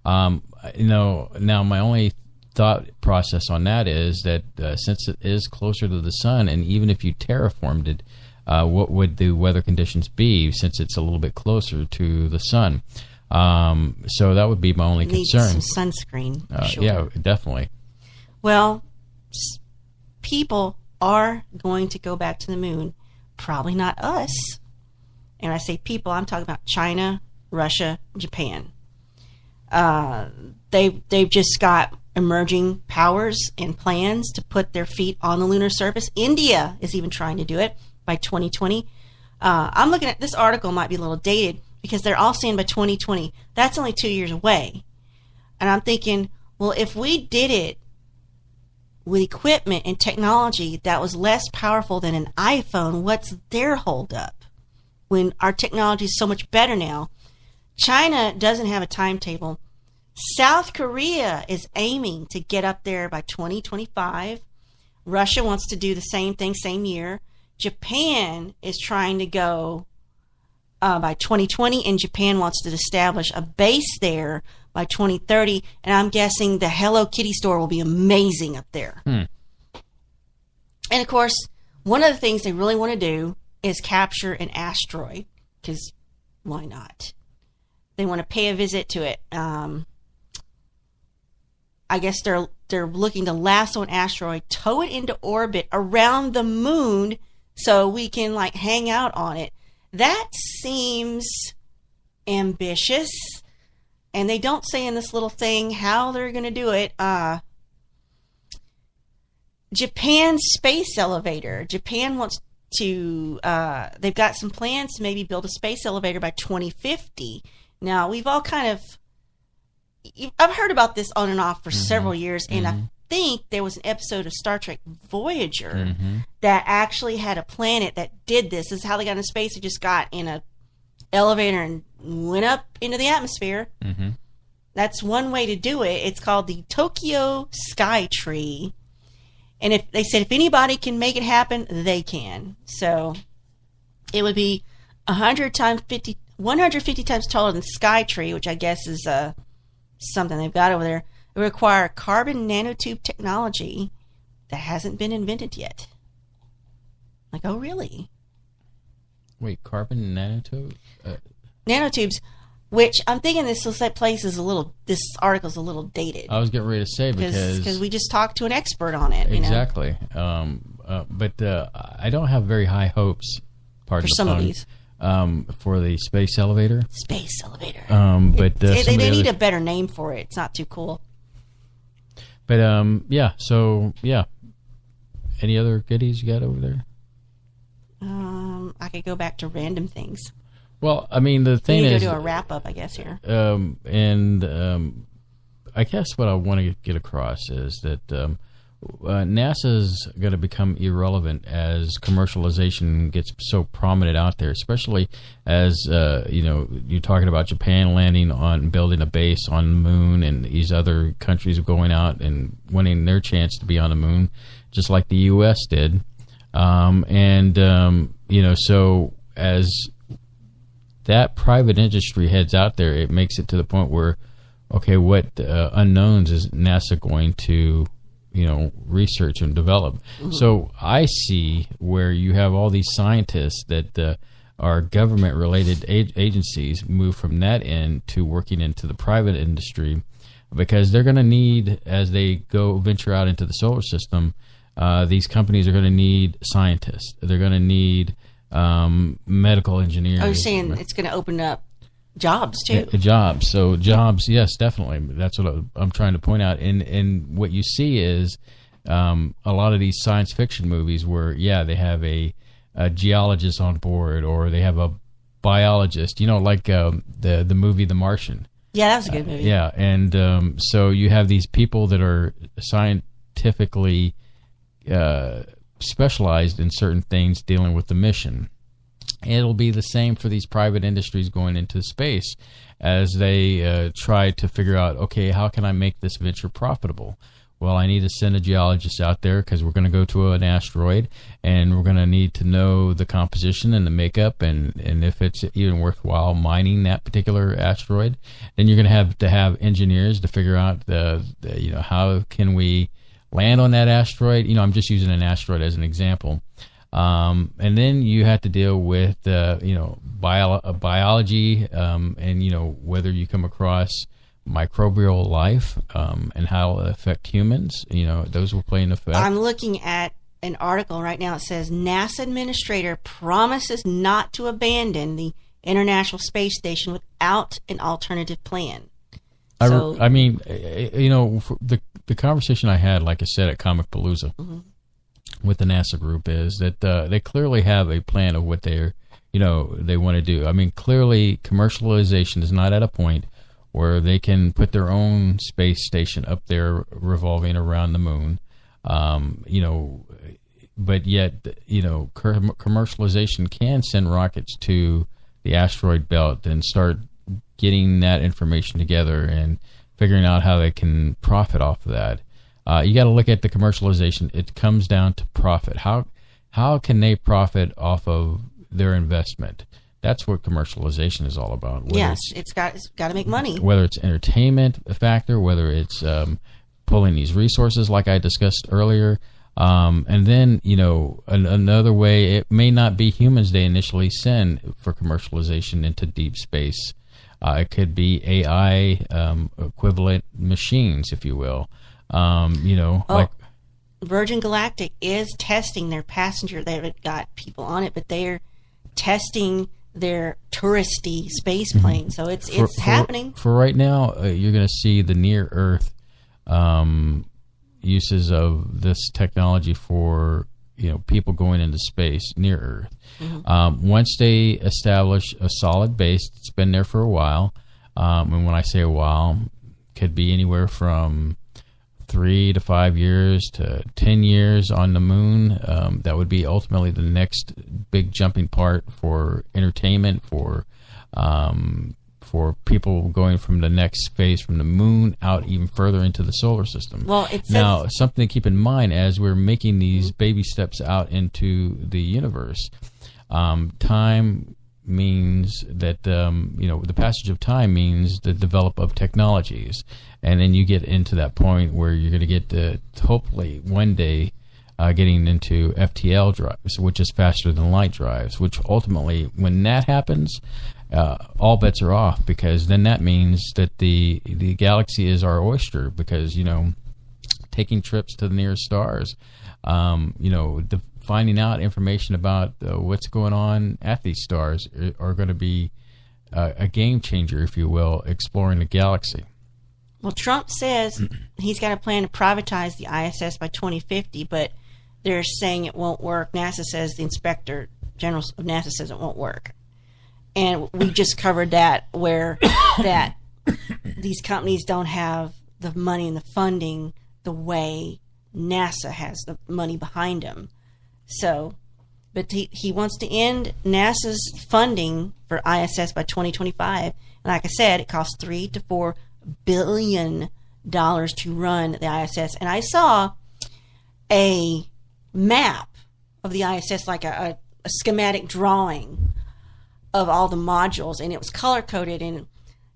Now my only thought process on that is that since it is closer to the sun, and even if you terraformed it, what would the weather conditions be since it's a little bit closer to the sun? So that would be my only concern. Need some sunscreen. Sure. Yeah, definitely. Well, people are going to go back to the moon. Probably not us. And I say people, I'm talking about China, Russia, Japan. They've just got emerging powers and plans to put their feet on the lunar surface. India is even trying to do it by 2020. I'm looking at this article, might be a little dated, because they're all saying by 2020. That's only 2 years away. And I'm thinking, well, if we did it with equipment and technology that was less powerful than an iPhone, what's their holdup when our technology is so much better now? China doesn't have a timetable. South Korea is aiming to get up there by 2025. Russia wants to do the same thing, same year. Japan is trying to go by 2020, and Japan wants to establish a base there by 2030. And I'm guessing the Hello Kitty store will be amazing up there. And of course, one of the things they really want to do is capture an asteroid, because why not? They want to pay a visit to it. I guess they're looking to lasso an asteroid, tow it into orbit around the moon, so we can hang out on it. That seems ambitious, and they don't say in this little thing how they're going to do it. Japan's space elevator. Japan wants to. They've got some plans to maybe build a space elevator by 2050. Now, we've all I've heard about this on and off for several years, and I think there was an episode of Star Trek Voyager that actually had a planet that did this. This is how they got into space. They just got in an elevator and went up into the atmosphere. That's one way to do it. It's called the Tokyo Sky Tree. And if they said if anybody can make it happen, they can. So it would be 150 times taller than Sky Tree, which I guess is something they've got over there. It would require carbon nanotube technology that hasn't been invented yet. Oh, really? Wait, carbon nanotube? Nanotubes, which I'm thinking this article's a little dated. I was getting ready to say because we just talked to an expert on it. Exactly. But I don't have very high hopes. For some of these. For the space elevator. Space elevator. But they need a better name for it. It's not too cool. But yeah. So yeah. Any other goodies you got over there? I could go back to random things. Well, I mean, the thing is, do a wrap up, I guess here. I guess what I want to get across is that NASA's going to become irrelevant as commercialization gets so prominent out there, especially as, you're talking about Japan building a base on the moon, and these other countries going out and winning their chance to be on the moon, just like the U.S. did. So as that private industry heads out there, it makes it to the point where, okay, what unknowns is NASA going to research and develop? Mm-hmm. So I see where you have all these scientists that are government-related agencies move from that end to working into the private industry, because they're going to need, as they go venture out into the solar system, these companies are going to need scientists. They're going to need medical engineers. I was saying it's going to open up jobs too. Jobs. So jobs, yes, definitely. That's what I'm trying to point out. And what you see is a lot of these science fiction movies where, they have a geologist on board, or they have a biologist. Like the movie The Martian. Yeah, that was a good movie. And so you have these people that are scientifically specialized in certain things dealing with the mission. It'll be the same for these private industries going into space as they try to figure out, okay, how can I make this venture profitable? Well, I need to send a geologist out there because we're going to go to an asteroid, and we're going to need to know the composition and the makeup, and if it's even worthwhile mining that particular asteroid. Then you're going to have engineers to figure out how can we land on that asteroid. I'm just using an asteroid as an example. And then you have to deal with, biology, and, whether you come across microbial life, and how it'll affect humans. Those will play an effect. I'm looking at an article right now. It says NASA administrator promises not to abandon the International Space Station without an alternative plan. The conversation I had, like I said, at Comic Palooza, mm-hmm. with the NASA group is that they clearly have a plan of what they want to do. I mean, clearly commercialization is not at a point where they can put their own space station up there revolving around the moon. But yet, commercialization can send rockets to the asteroid belt and start getting that information together and figuring out how they can profit off of that. You got to look at the commercialization. It comes down to profit. How can they profit off of their investment? That's what commercialization is all about. Yes, it's got to make money. Whether it's entertainment factor, whether it's pulling these resources like I discussed earlier, and then another way, it may not be humans they initially send for commercialization into deep space. It could be AI equivalent machines, if you will. Like Virgin Galactic is testing their passenger. They've got people on it, but they're testing their touristy space plane. So it's happening. For right now, you're going to see the near Earth uses of this technology for people going into space near Earth. Mm-hmm. Once they establish a solid base, it's been there for a while. And when I say a while, could be anywhere from 3 to 5 years to 10 years on the moon. That would be ultimately the next big jumping part for entertainment, for people going from the next phase from the moon out even further into the solar system. Well, it says, now, something to keep in mind as we're making these baby steps out into the universe, time means that the passage of time means the develop of technologies, and then you get into that point where you're going to get to hopefully one day getting into FTL drives, which is faster than light drives, which ultimately, when that happens, all bets are off, because then that means that the galaxy is our oyster, because taking trips to the nearest stars, finding out information about what's going on at these stars are going to be a game changer, if you will, exploring the galaxy. Well, Trump says he's got a plan to privatize the ISS by 2050, but they're saying it won't work. NASA says, the Inspector General of NASA says it won't work. And we just covered that, where that these companies don't have the money and the funding the way NASA has the money behind him. So, but he wants to end NASA's funding for ISS by 2025. And like I said, it costs $3 to $4 billion to run the ISS. And I saw a map of the ISS, like a schematic drawing of all the modules, and it was color coded, and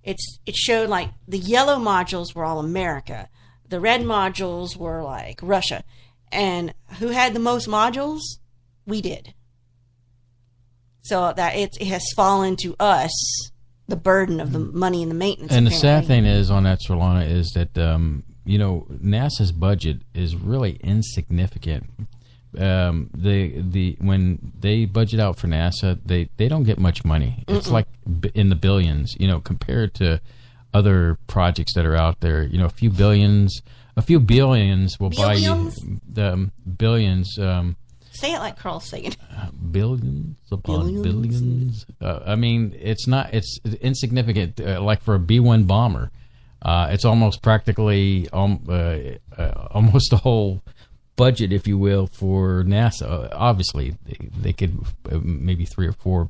it showed like the yellow modules were all America, the red modules were like Russia, and who had the most modules? We did. So that it has fallen to us the burden of the money and the maintenance. And apparently. the sad thing is on that, Surlana, is that NASA's budget is really insignificant. When they budget out for NASA, they don't get much money. It's like in the billions, compared to other projects that are out there. A few billions will buy you the billions. Say it like Carl's saying. Billions upon billions. I mean, it's insignificant. Like for a B-1 bomber, it's almost practically almost the whole budget, if you will, for NASA. Obviously, they could maybe 3 or 4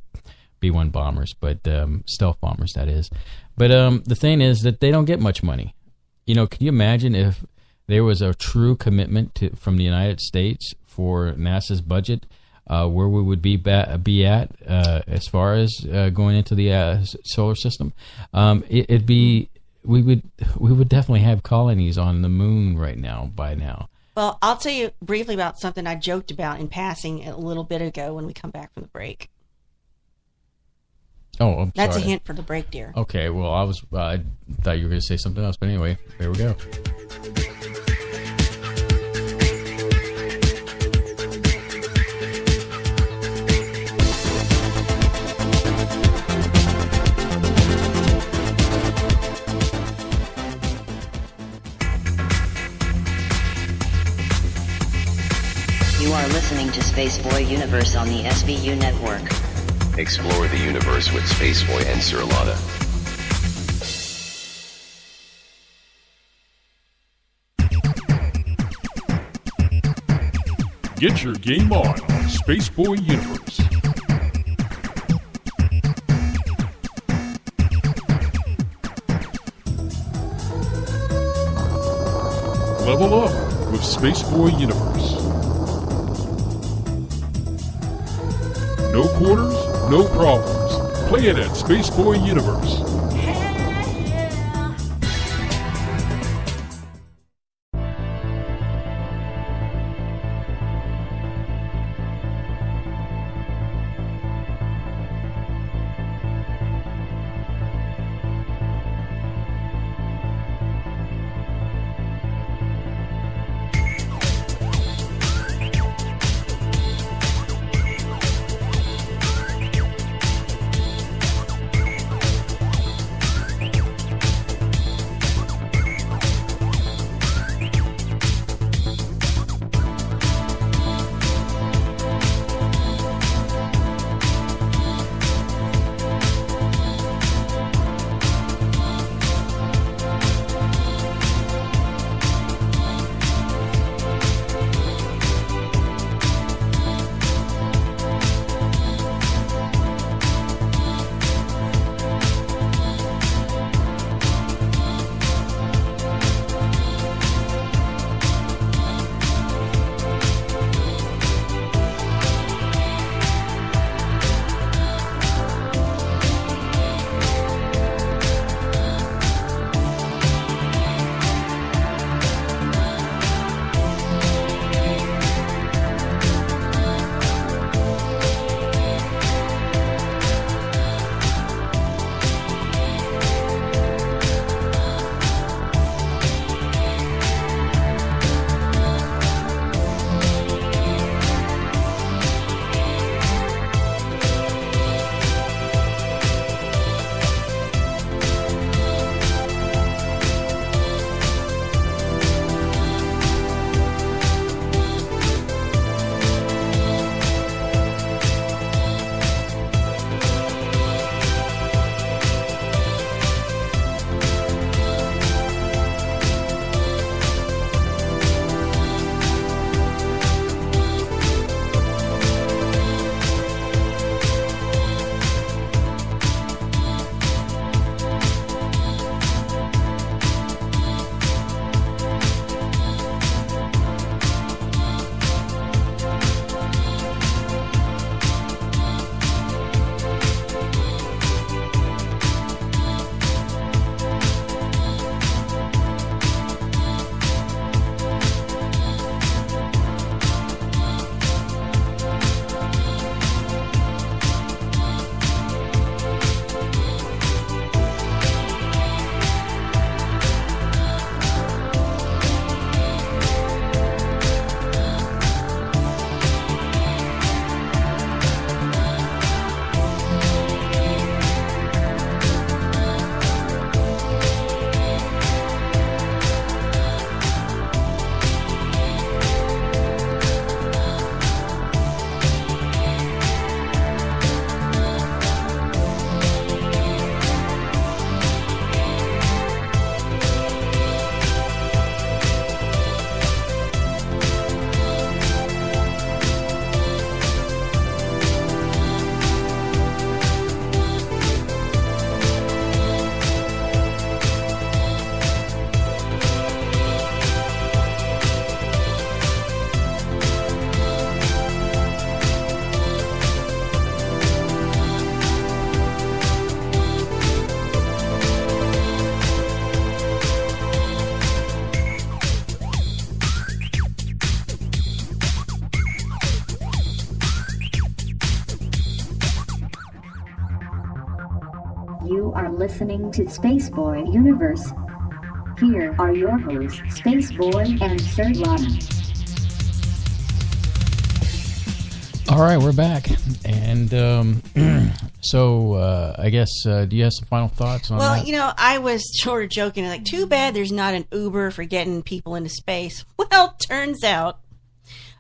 B-1 bombers, but stealth bombers, that is. But the thing is that they don't get much money. Can you imagine if there was a true commitment from the United States for NASA's budget, where we would be at as far as going into the solar system? We would definitely have colonies on the moon right now by now. Well, I'll tell you briefly about something I joked about in passing a little bit ago when we come back from the break. Oh, I'm That's sorry. a hint for the break, dear. Okay, well, I thought you were going to say something else, but anyway, there we go. You are listening to Spaceboy Universe on the SBU network. Explore the universe with Spaceboy and Surlana. Get your game on Spaceboy Universe. Level up with Spaceboy Universe. No quarters, no problems. Play it at Spaceboy Universe. listening to Spaceboy Universe. Here are your hosts, Spaceboy and Surlana. All right, we're back. And so I guess, do you have some final thoughts on that? Well, you know, I was sort of joking, like, too bad there's not an Uber for getting people into space. Well, turns out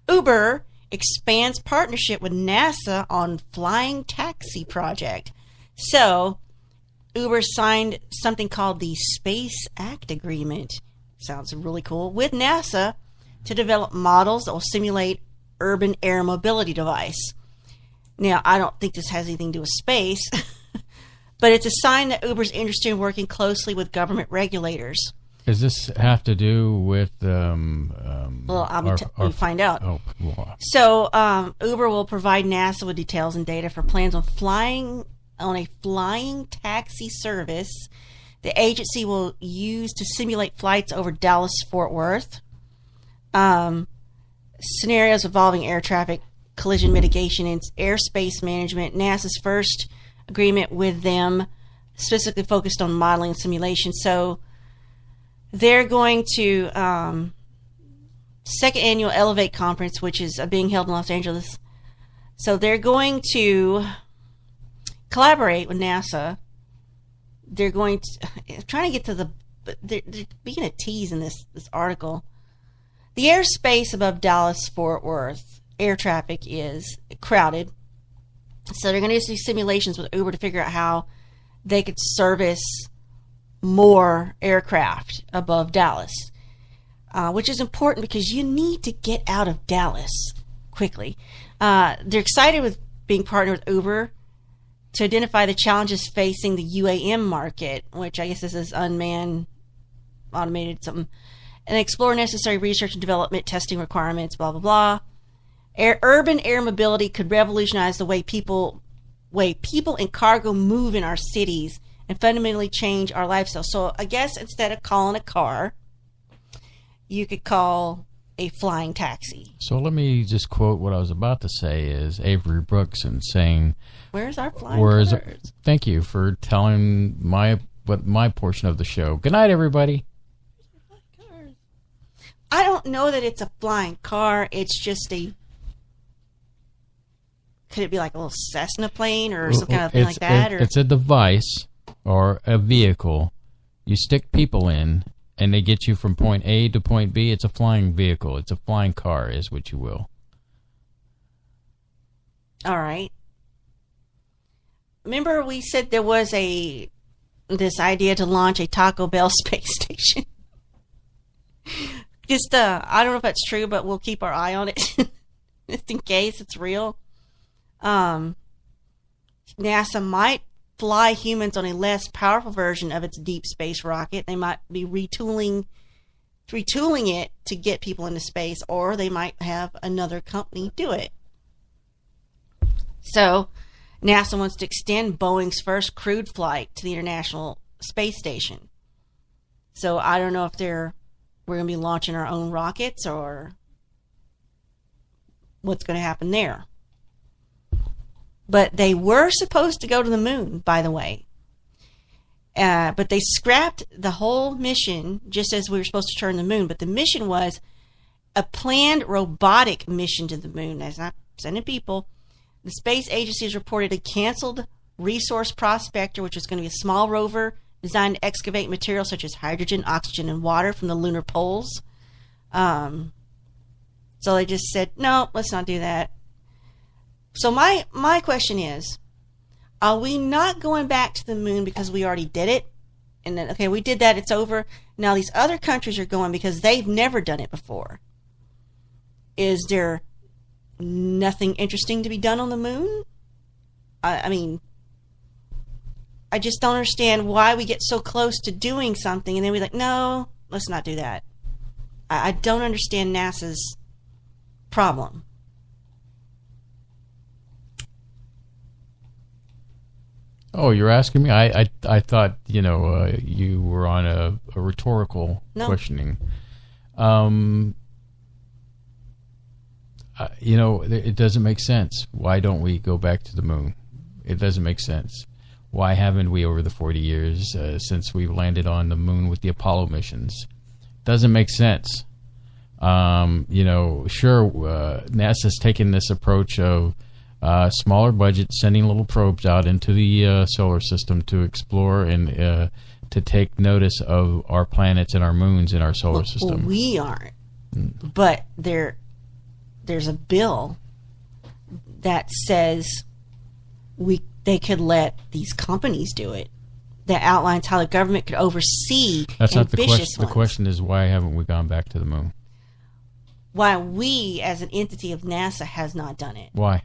Uber expands partnership with NASA on flying taxi project. So Uber signed something called the Space Act Agreement. Sounds really cool. With NASA to develop models that will simulate urban air mobility device. Now, I don't think this has anything to do with space, but it's a sign that Uber's interested in working closely with government regulators. Does this have to do with well, we'll find out. Oh, well. So Uber will provide NASA with details and data for plans on a flying taxi service the agency will use to simulate flights over Dallas-Fort Worth. Scenarios involving air traffic, collision mitigation, and airspace management. NASA's first agreement with them specifically focused on modeling and simulation. So they're going to second annual Elevate conference, which is being held in Los Angeles. So they're going to collaborate with NASA. They're going to trying to get to the. They're being a tease in this article. The airspace above Dallas-Fort Worth air traffic is crowded, so they're going to do simulations with Uber to figure out how they could service more aircraft above Dallas, which is important because you need to get out of Dallas quickly. They're excited with being partnered with Uber to identify the challenges facing the UAM market, which I guess this is unmanned, automated something, and explore necessary research and development, testing requirements, blah, blah, blah. Urban air mobility could revolutionize the way people and cargo move in our cities and fundamentally change our lifestyle. So I guess instead of calling a car, you could call a flying taxi. So let me just quote what I was about to say is Avery Brooks and saying, "Where's our flying cars?" Thank you for telling my portion of the show. Good night, everybody. I don't know that it's a flying car. It's just could it be like a little Cessna plane or some kind of thing like that? It's a device or a vehicle. You stick people in, and they get you from point A to point B. It's a flying vehicle. It's a flying car, is what you will. All right. Remember we said there was this idea to launch a Taco Bell space station? Just, I don't know if that's true, but we'll keep our eye on it just in case it's real. NASA might fly humans on a less powerful version of its deep space rocket. They might be retooling it to get people into space, or they might have another company do it. So, NASA wants to extend Boeing's first crewed flight to the International Space Station. So, I don't know if we're going to be launching our own rockets or what's going to happen there. But they were supposed to go to the moon, by the way. But they scrapped the whole mission just as we were supposed to turn the moon. But the mission was a planned robotic mission to the moon. That's not sending people. The space agency has reported a canceled Resource Prospector, which was going to be a small rover designed to excavate materials such as hydrogen, oxygen, and water from the lunar poles. So they just said, no, let's not do that. So my question is, are we not going back to the moon because we already did it? And then, okay, we did that, it's over. Now these other countries are going because they've never done it before. Is there nothing interesting to be done on the moon? I mean, I just don't understand why we get so close to doing something and then we're like, no, let's not do that. I don't understand NASA's problem. Oh, you're asking me? I thought, you were on a rhetorical questioning. It doesn't make sense. Why don't we go back to the moon? It doesn't make sense. Why haven't we over the 40 years since we landed on the moon with the Apollo missions? Doesn't make sense. NASA's taken this approach of smaller budget, sending little probes out into the solar system to explore and to take notice of our planets and our moons in our solar system. Well, we aren't. But there's a bill that says they could let these companies do it. That outlines how the government could oversee That's not the ambitious question. The ones. question is, why haven't we gone back to the moon? Why we, as an entity of NASA, has not done it. Why?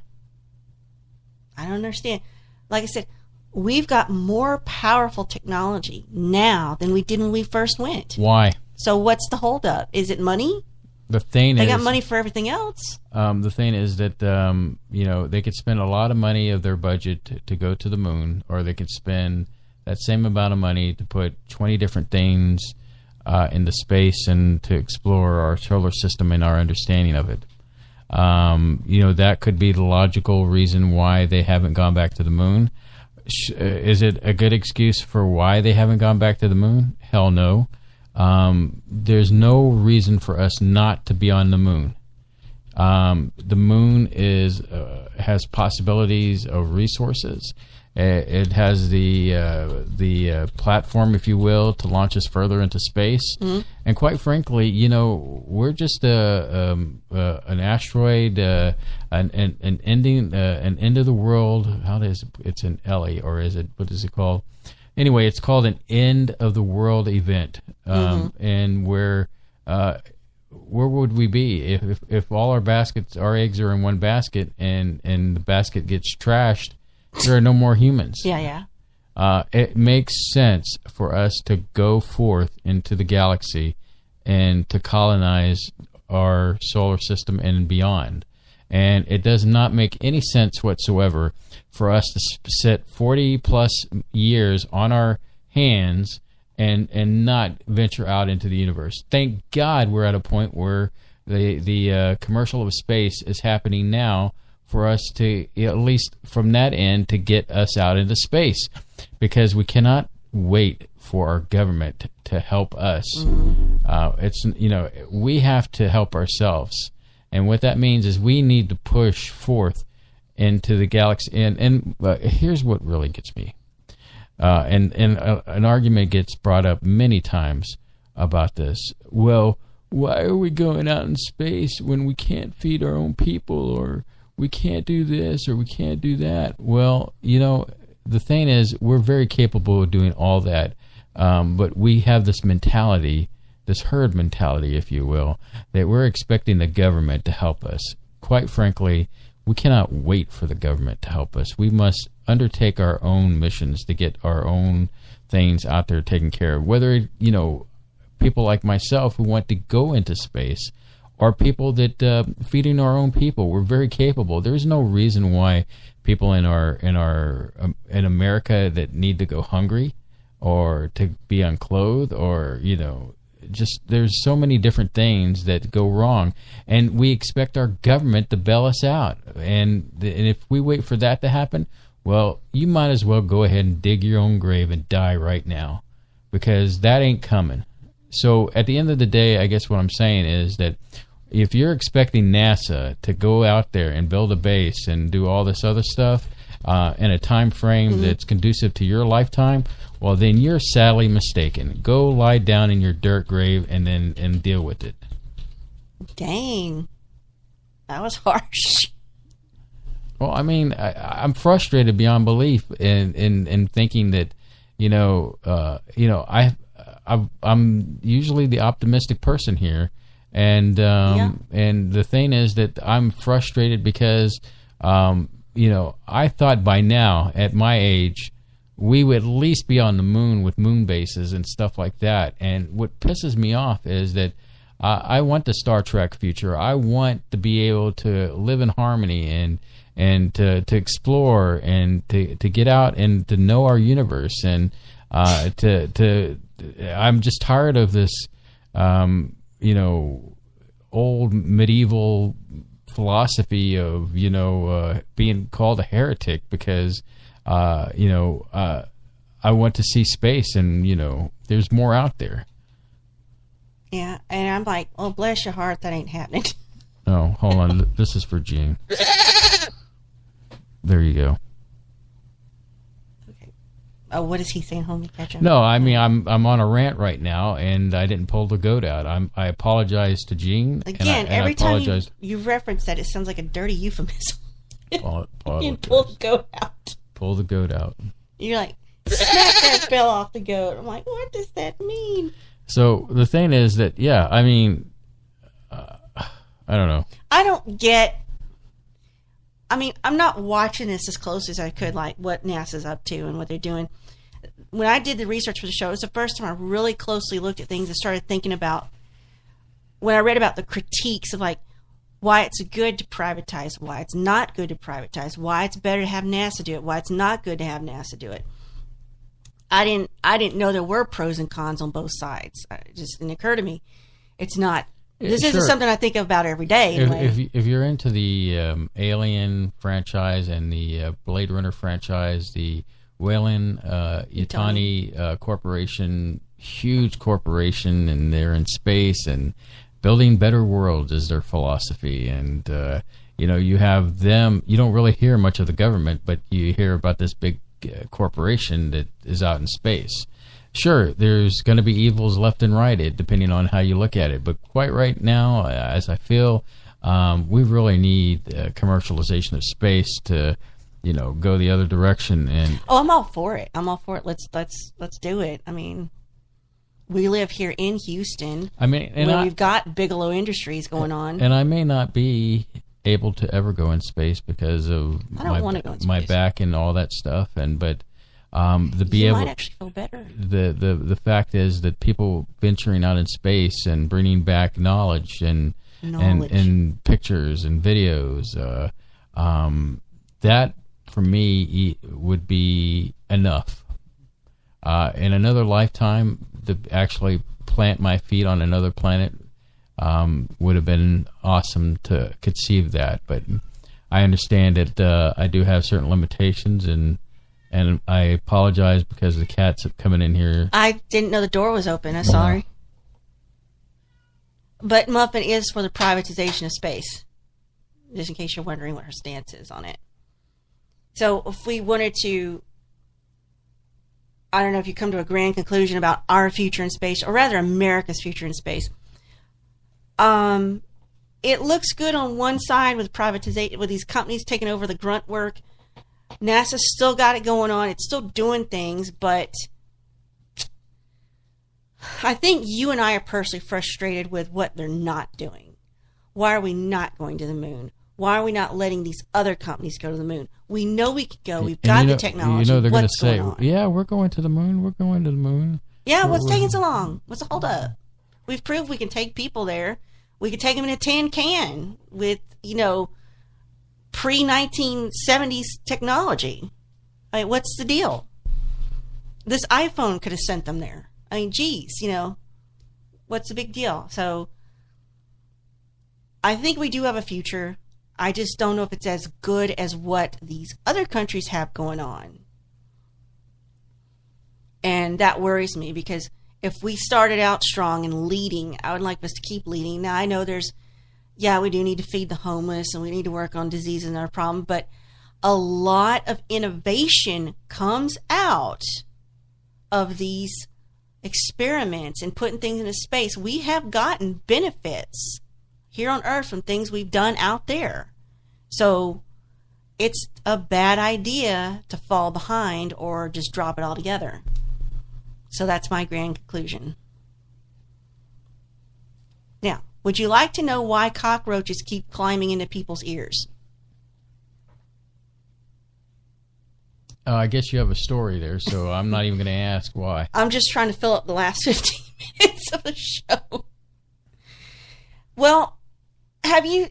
I don't understand. Like I said, we've got more powerful technology now than we did when we first went. Why? So what's the holdup? Is it money? The thing They is, got money for everything else. the thing is that they could spend a lot of money of their budget to go to the moon, or they could spend that same amount of money to put 20 different things into space and to explore our solar system and our understanding of it. That could be the logical reason why they haven't gone back to the moon. Is it a good excuse for why they haven't gone back to the moon? Hell no. There's no reason for us not to be on the moon. The moon has possibilities of resources. It has the platform, if you will, to launch us further into space. Mm-hmm. And quite frankly, we're just an asteroid, an end of the world. It's an Ellie, or is it? What is it called? Anyway, it's called an end of the world event. And where would we be if all our eggs are in one basket, and the basket gets trashed? There are no more humans. Yeah. It makes sense for us to go forth into the galaxy and to colonize our solar system and beyond. And it does not make any sense whatsoever for us to sit 40 plus years on our hands and not venture out into the universe. Thank God we're at a point where the commercial of space is happening now, for us to, at least from that end, to get us out into space, because we cannot wait for our government to help us. We have to help ourselves, and what that means is we need to push forth into the galaxy. And here's what really gets me, and an argument gets brought up many times about this. Well, why are we going out in space when we can't feed our own people, or we can't do this, or we can't do that? Well, the thing is, we're very capable of doing all that, but we have this mentality, this herd mentality, if you will, that we're expecting the government to help us. Quite frankly, we cannot wait for the government to help us. We must undertake our own missions to get our own things out there taken care of. Whether, people like myself who want to go into space, or people that feeding our own people. We're very capable. There's no reason why people in America that need to go hungry, or to be unclothed, or just there's so many different things that go wrong, and we expect our government to bail us out. And if we wait for that to happen, well, you might as well go ahead and dig your own grave and die right now, because that ain't coming. So at the end of the day, I guess what I'm saying is that if you're expecting NASA to go out there and build a base and do all this other stuff in a time frame that's conducive to your lifetime, well, then you're sadly mistaken. Go lie down in your dirt grave and deal with it. Dang. That was harsh. Well, I mean, I'm frustrated beyond belief in thinking that, I'm usually the optimistic person here. And and the thing is that I'm frustrated because, I thought by now, at my age, we would at least be on the moon with moon bases and stuff like that. And what pisses me off is that I want the Star Trek future. I want to be able to live in harmony and to explore and to get out and to know our universe. And I'm just tired of this, old medieval philosophy of, being called a heretic because I want to see space, and there's more out there. Yeah, and I'm like, oh, bless your heart, that ain't happening. Oh, hold on. This is for Gene. There you go. Okay. Oh, what is he saying, homie? Catch him. No, I mean I'm on a rant right now, and I didn't pull the goat out. I apologize to Gene. Again, every time you reference that, it sounds like a dirty euphemism. You pull the goat out. Pull the goat out. You're like, smack that bell off the goat. I'm like, what does that mean? So the thing is that, yeah, I mean, I don't know. I don't get. I mean, I'm not watching this as close as I could, like what NASA's up to and what they're doing. When I did the research for the show, it was the first time I really closely looked at things and started thinking about, when I read about the critiques of like why it's good to privatize, why it's not good to privatize, why it's better to have NASA do it, why it's not good to have NASA do it. I didn't know there were pros and cons on both sides. It just didn't occur to me. It's not. This isn't something I think about every day. Anyway. If you're into the Alien franchise and the Blade Runner franchise, the Weyland-Yutani Corporation, huge corporation, and they're in space and building better worlds is their philosophy. And you have them. You don't really hear much of the government, but you hear about this big corporation that is out in space. Sure, there's going to be evils left and right, depending on how you look at it. But quite right now, as I feel, we really need commercialization of space to, go the other direction. And I'm all for it. Let's do it. I mean, we live here in Houston. I mean, and we've got Bigelow Industries going on. And I may not be able to ever go in space because of my back and all that stuff. But might actually feel better. The fact is that people venturing out in space and bringing back knowledge and pictures and videos, that for me would be enough. In another lifetime, to actually plant my feet on another planet would have been awesome to conceive that. But I understand that I do have certain limitations, and I apologize because the cats are coming in here. I didn't know the door was open. I'm sorry. But Muffin is for the privatization of space, just in case you're wondering what her stance is on it. So if we wanted to, I don't know if you come to a grand conclusion about our future in space, or rather America's future in space. It looks good on one side with privatization, with these companies taking over the grunt work. NASA's still got it going on. It's still doing things, but I think you and I are personally frustrated with what they're not doing. Why are we not going to the moon? Why are we not letting these other companies go to the moon? We know we could go. We've got the technology. They're going to say, yeah, we're going to the moon. We're going to the moon. Yeah, what's taking so long? What's the hold up? We've proved we can take people there. We could take them in a tin can with, pre-1970s technology. I mean, what's the deal? This iPhone could have sent them there. I mean, geez, what's the big deal? So I think we do have a future. I just don't know if it's as good as what these other countries have going on. And that worries me, because if we started out strong and leading, I would like us to keep leading. Now, I know we do need to feed the homeless and we need to work on diseases and our problem, but a lot of innovation comes out of these experiments and putting things into space. We have gotten benefits here on Earth from things we've done out there. So it's a bad idea to fall behind or just drop it all together. So that's my grand conclusion. Now, would you like to know why cockroaches keep climbing into people's ears? I guess you have a story there, so I'm not even going to ask why. I'm just trying to fill up the last 15 minutes of the show. Well, have you,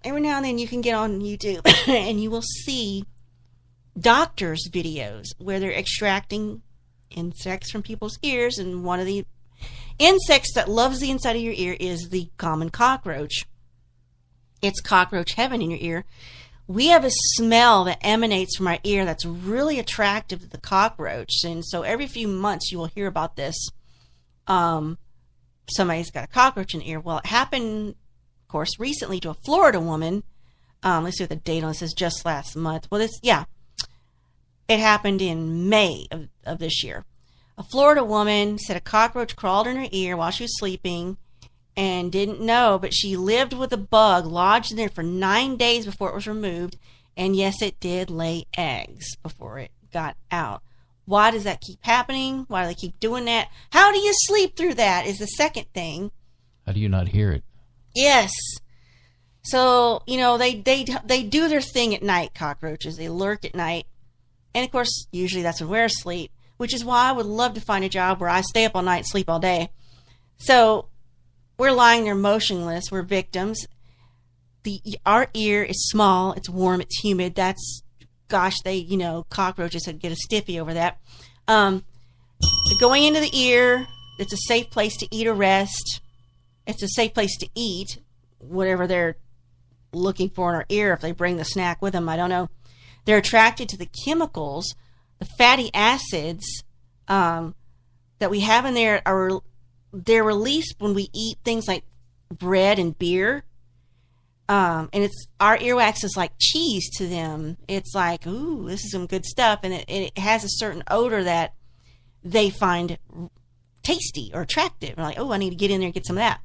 every now and then you can get on YouTube and you will see doctors' videos where they're extracting insects from people's ears, and one of the insects that loves the inside of your ear is the common cockroach. It's cockroach heaven in your ear. we have a smell that emanates from our ear that's really attractive to the cockroach. And so every few months you will hear about this. Somebody's got a cockroach in the ear. Well, it happened, of course, recently to a Florida woman. Let's see what the date on this is, just last month. Well, it happened in May of this year. A Florida woman said a cockroach crawled in her ear while she was sleeping and didn't know, but she lived with a bug lodged in there for 9 days before it was removed. And yes, it did lay eggs before it got out. Why does that keep happening? Why do they keep doing that? How do you sleep through that is the second thing. How do you not hear it? Yes. So, they do their thing at night, cockroaches. They lurk at night. And, of course, usually that's when we're asleep, which is why I would love to find a job where I stay up all night and sleep all day. So we're lying there motionless. We're victims. Our ear is small. It's warm. It's humid. Cockroaches would get a stiffy over that. Going into the ear, it's a safe place to eat or rest. It's a safe place to eat whatever they're looking for in our ear. If they bring the snack with them, I don't know. They're attracted to the chemicals, the fatty acids that we have in there. They're released when we eat things like bread and beer. And it's our earwax is like cheese to them. It's like, ooh, this is some good stuff, and it has a certain odor that they find tasty or attractive. They're like, oh, I need to get in there and get some of that.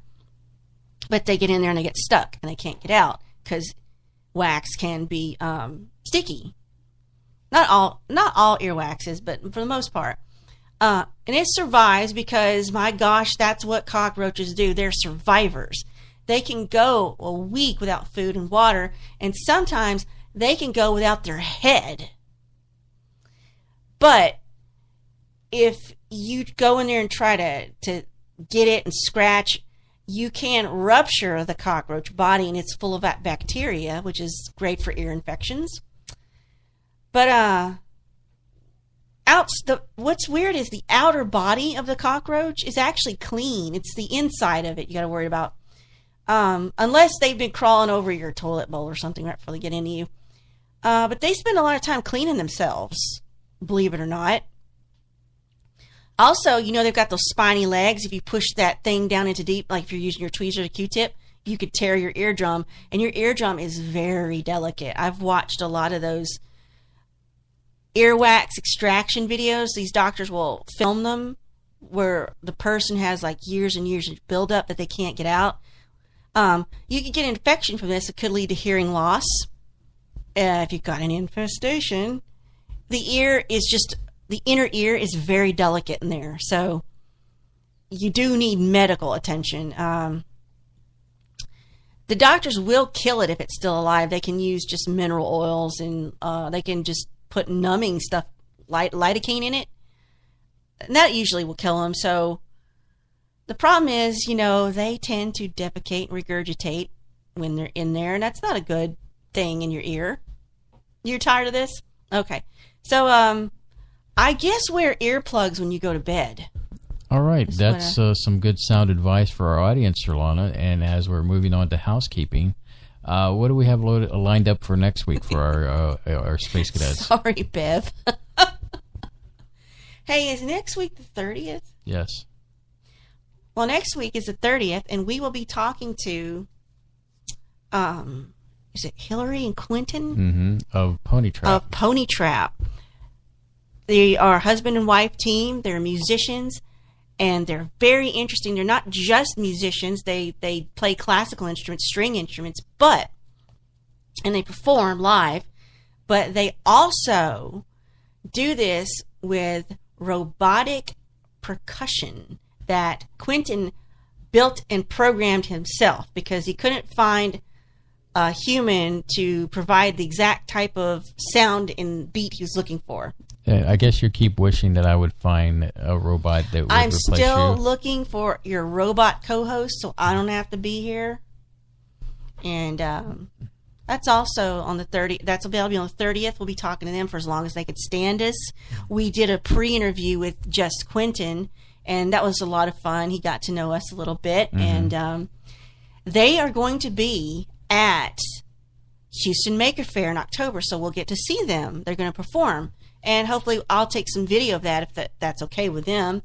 But they get in there and they get stuck and they can't get out because wax can be sticky. Not all earwax is, but for the most part. And it survives because, my gosh, that's what cockroaches do. They're survivors. They can go a week without food and water, and sometimes they can go without their head. But if you go in there and try to get it and scratch, you can rupture the cockroach body, and it's full of that bacteria, which is great for ear infections. But what's weird is the outer body of the cockroach is actually clean. It's the inside of it you got to worry about. Unless they've been crawling over your toilet bowl or something right before they get into you. But they spend a lot of time cleaning themselves, believe it or not. Also, they've got those spiny legs. If you push that thing down into deep, like if you're using your tweezers or Q-tip, you could tear your eardrum. And your eardrum is very delicate. I've watched a lot of those earwax extraction videos. These doctors will film them where the person has like years and years of buildup that they can't get out. You could get an infection from this. It could lead to hearing loss. If you've got an infestation, the inner ear is very delicate in there. So you do need medical attention. The doctors will kill it if it's still alive. They can use just mineral oils, and they can just put numbing stuff, lidocaine in it. And that usually will kill them. So the problem is, they tend to defecate and regurgitate when they're in there, and that's not a good thing in your ear. You're tired of this? Okay. So, I guess wear earplugs when you go to bed. All right. That's some good sound advice for our audience, Surlana. And as we're moving on to housekeeping, what do we have lined up for next week for our Space Cadets? Sorry, Bev. Hey, is next week the 30th? Yes. Well, next week is the 30th, and we will be talking to, is it Hillary and Quentin? Mm-hmm. Of Pony Trap. Of Pony Trap. They are a husband and wife team. They're musicians, and they're very interesting. They're not just musicians. They play classical instruments, string instruments, and they perform live, but they also do this with robotic percussion that Quentin built and programmed himself because he couldn't find a human to provide the exact type of sound and beat he was looking for. I guess you keep wishing that I would find a robot that would replace you. I'm still looking for your robot co-host so I don't have to be here. And that's also on the 30th. That'll be on the 30th. We'll be talking to them for as long as they could stand us. We did a pre-interview with just Quentin, and that was a lot of fun. He got to know us a little bit. Mm-hmm. And they are going to be at Houston Maker Faire in October, so we'll get to see them. They're going to perform. And hopefully I'll take some video of that if that's okay with them.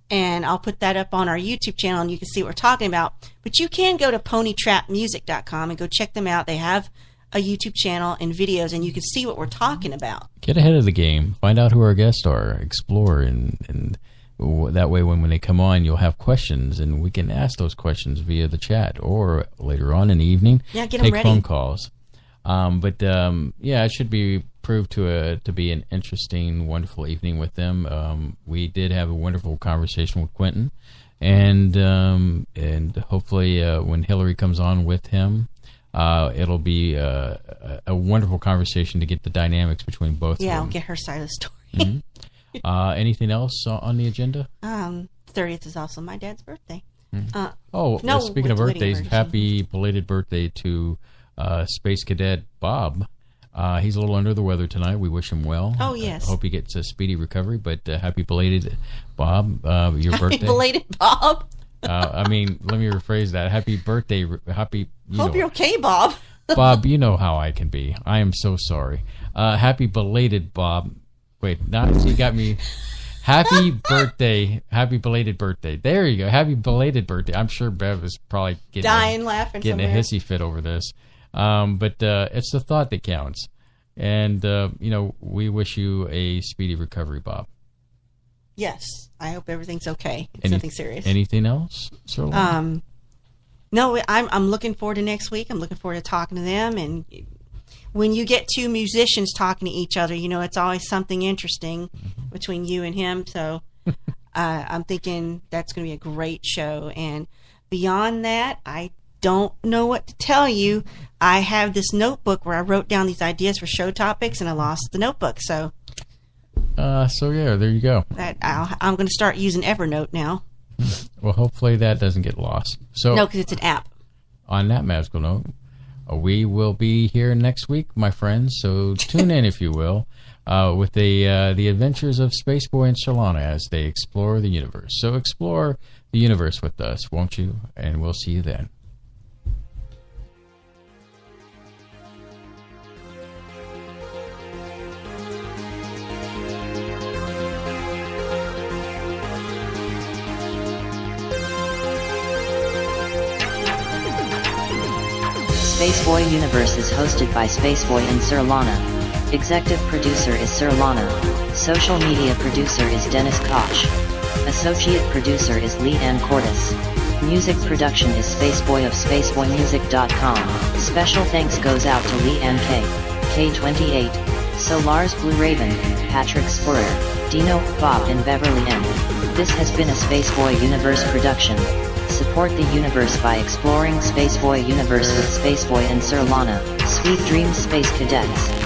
And I'll put that up on our YouTube channel and you can see what we're talking about. But you can go to ponytrapmusic.com and go check them out. They have a YouTube channel and videos, and you can see what we're talking about. Get ahead of the game. Find out who our guests are. Explore, and that way when they come on, you'll have questions, and we can ask those questions via the chat or later on in the evening. Yeah, get them take ready. Phone calls. It should be proved to be an interesting, wonderful evening with them. We did have a wonderful conversation with Quentin, and hopefully when Hillary comes on with him, it'll be a wonderful conversation to get the dynamics between both of them. Yeah, I'll get her side of the story. Mm-hmm. Anything else on the agenda? 30th is also my dad's birthday. Speaking of birthdays, happy belated birthday to Space Cadet Bob. He's a little under the weather tonight. We wish him well. Oh, yes. I hope he gets a speedy recovery, but happy belated Bob, your birthday. Happy belated Bob. Let me rephrase that. Happy birthday. Hope you're okay, Bob. Bob, you know how I can be. I am so sorry. Happy belated Bob. Wait, you got me. Happy birthday. Happy belated birthday. There you go. Happy belated birthday. I'm sure Bev is probably laughing getting somewhere. a hissy fit over this. But it's the thought that counts. And, we wish you a speedy recovery, Bob. Yes. I hope everything's okay. It's nothing serious. Anything else, Surlana? No, I'm looking forward to next week. I'm looking forward to talking to them. And when you get two musicians talking to each other, it's always something interesting between you and him. So I'm thinking that's going to be a great show. And beyond that, I don't know what to tell you. I have this notebook where I wrote down these ideas for show topics, and I lost the notebook. So there you go. I'm going to start using Evernote now. Well, hopefully that doesn't get lost. No, because it's an app. On that magical note, we will be here next week, my friends. So tune in, if you will, with the adventures of Spaceboy and Surlana as they explore the universe. So explore the universe with us, won't you? And we'll see you then. Spaceboy Universe is hosted by Spaceboy and Surlana. Executive producer is Surlana. Social media producer is Dennis Koch. Associate producer is Lee Ann Cordes. Music production is Spaceboy of SpaceboyMusic.com. Special thanks goes out to Lee Ann K28, Solars Blue Raven, Patrick Spurrier, Dino, Bob and Beverly M. This has been a Spaceboy Universe production. Support the universe by exploring Spaceboy Universe with Spaceboy and Surlana. Sweet dreams, Space Cadets.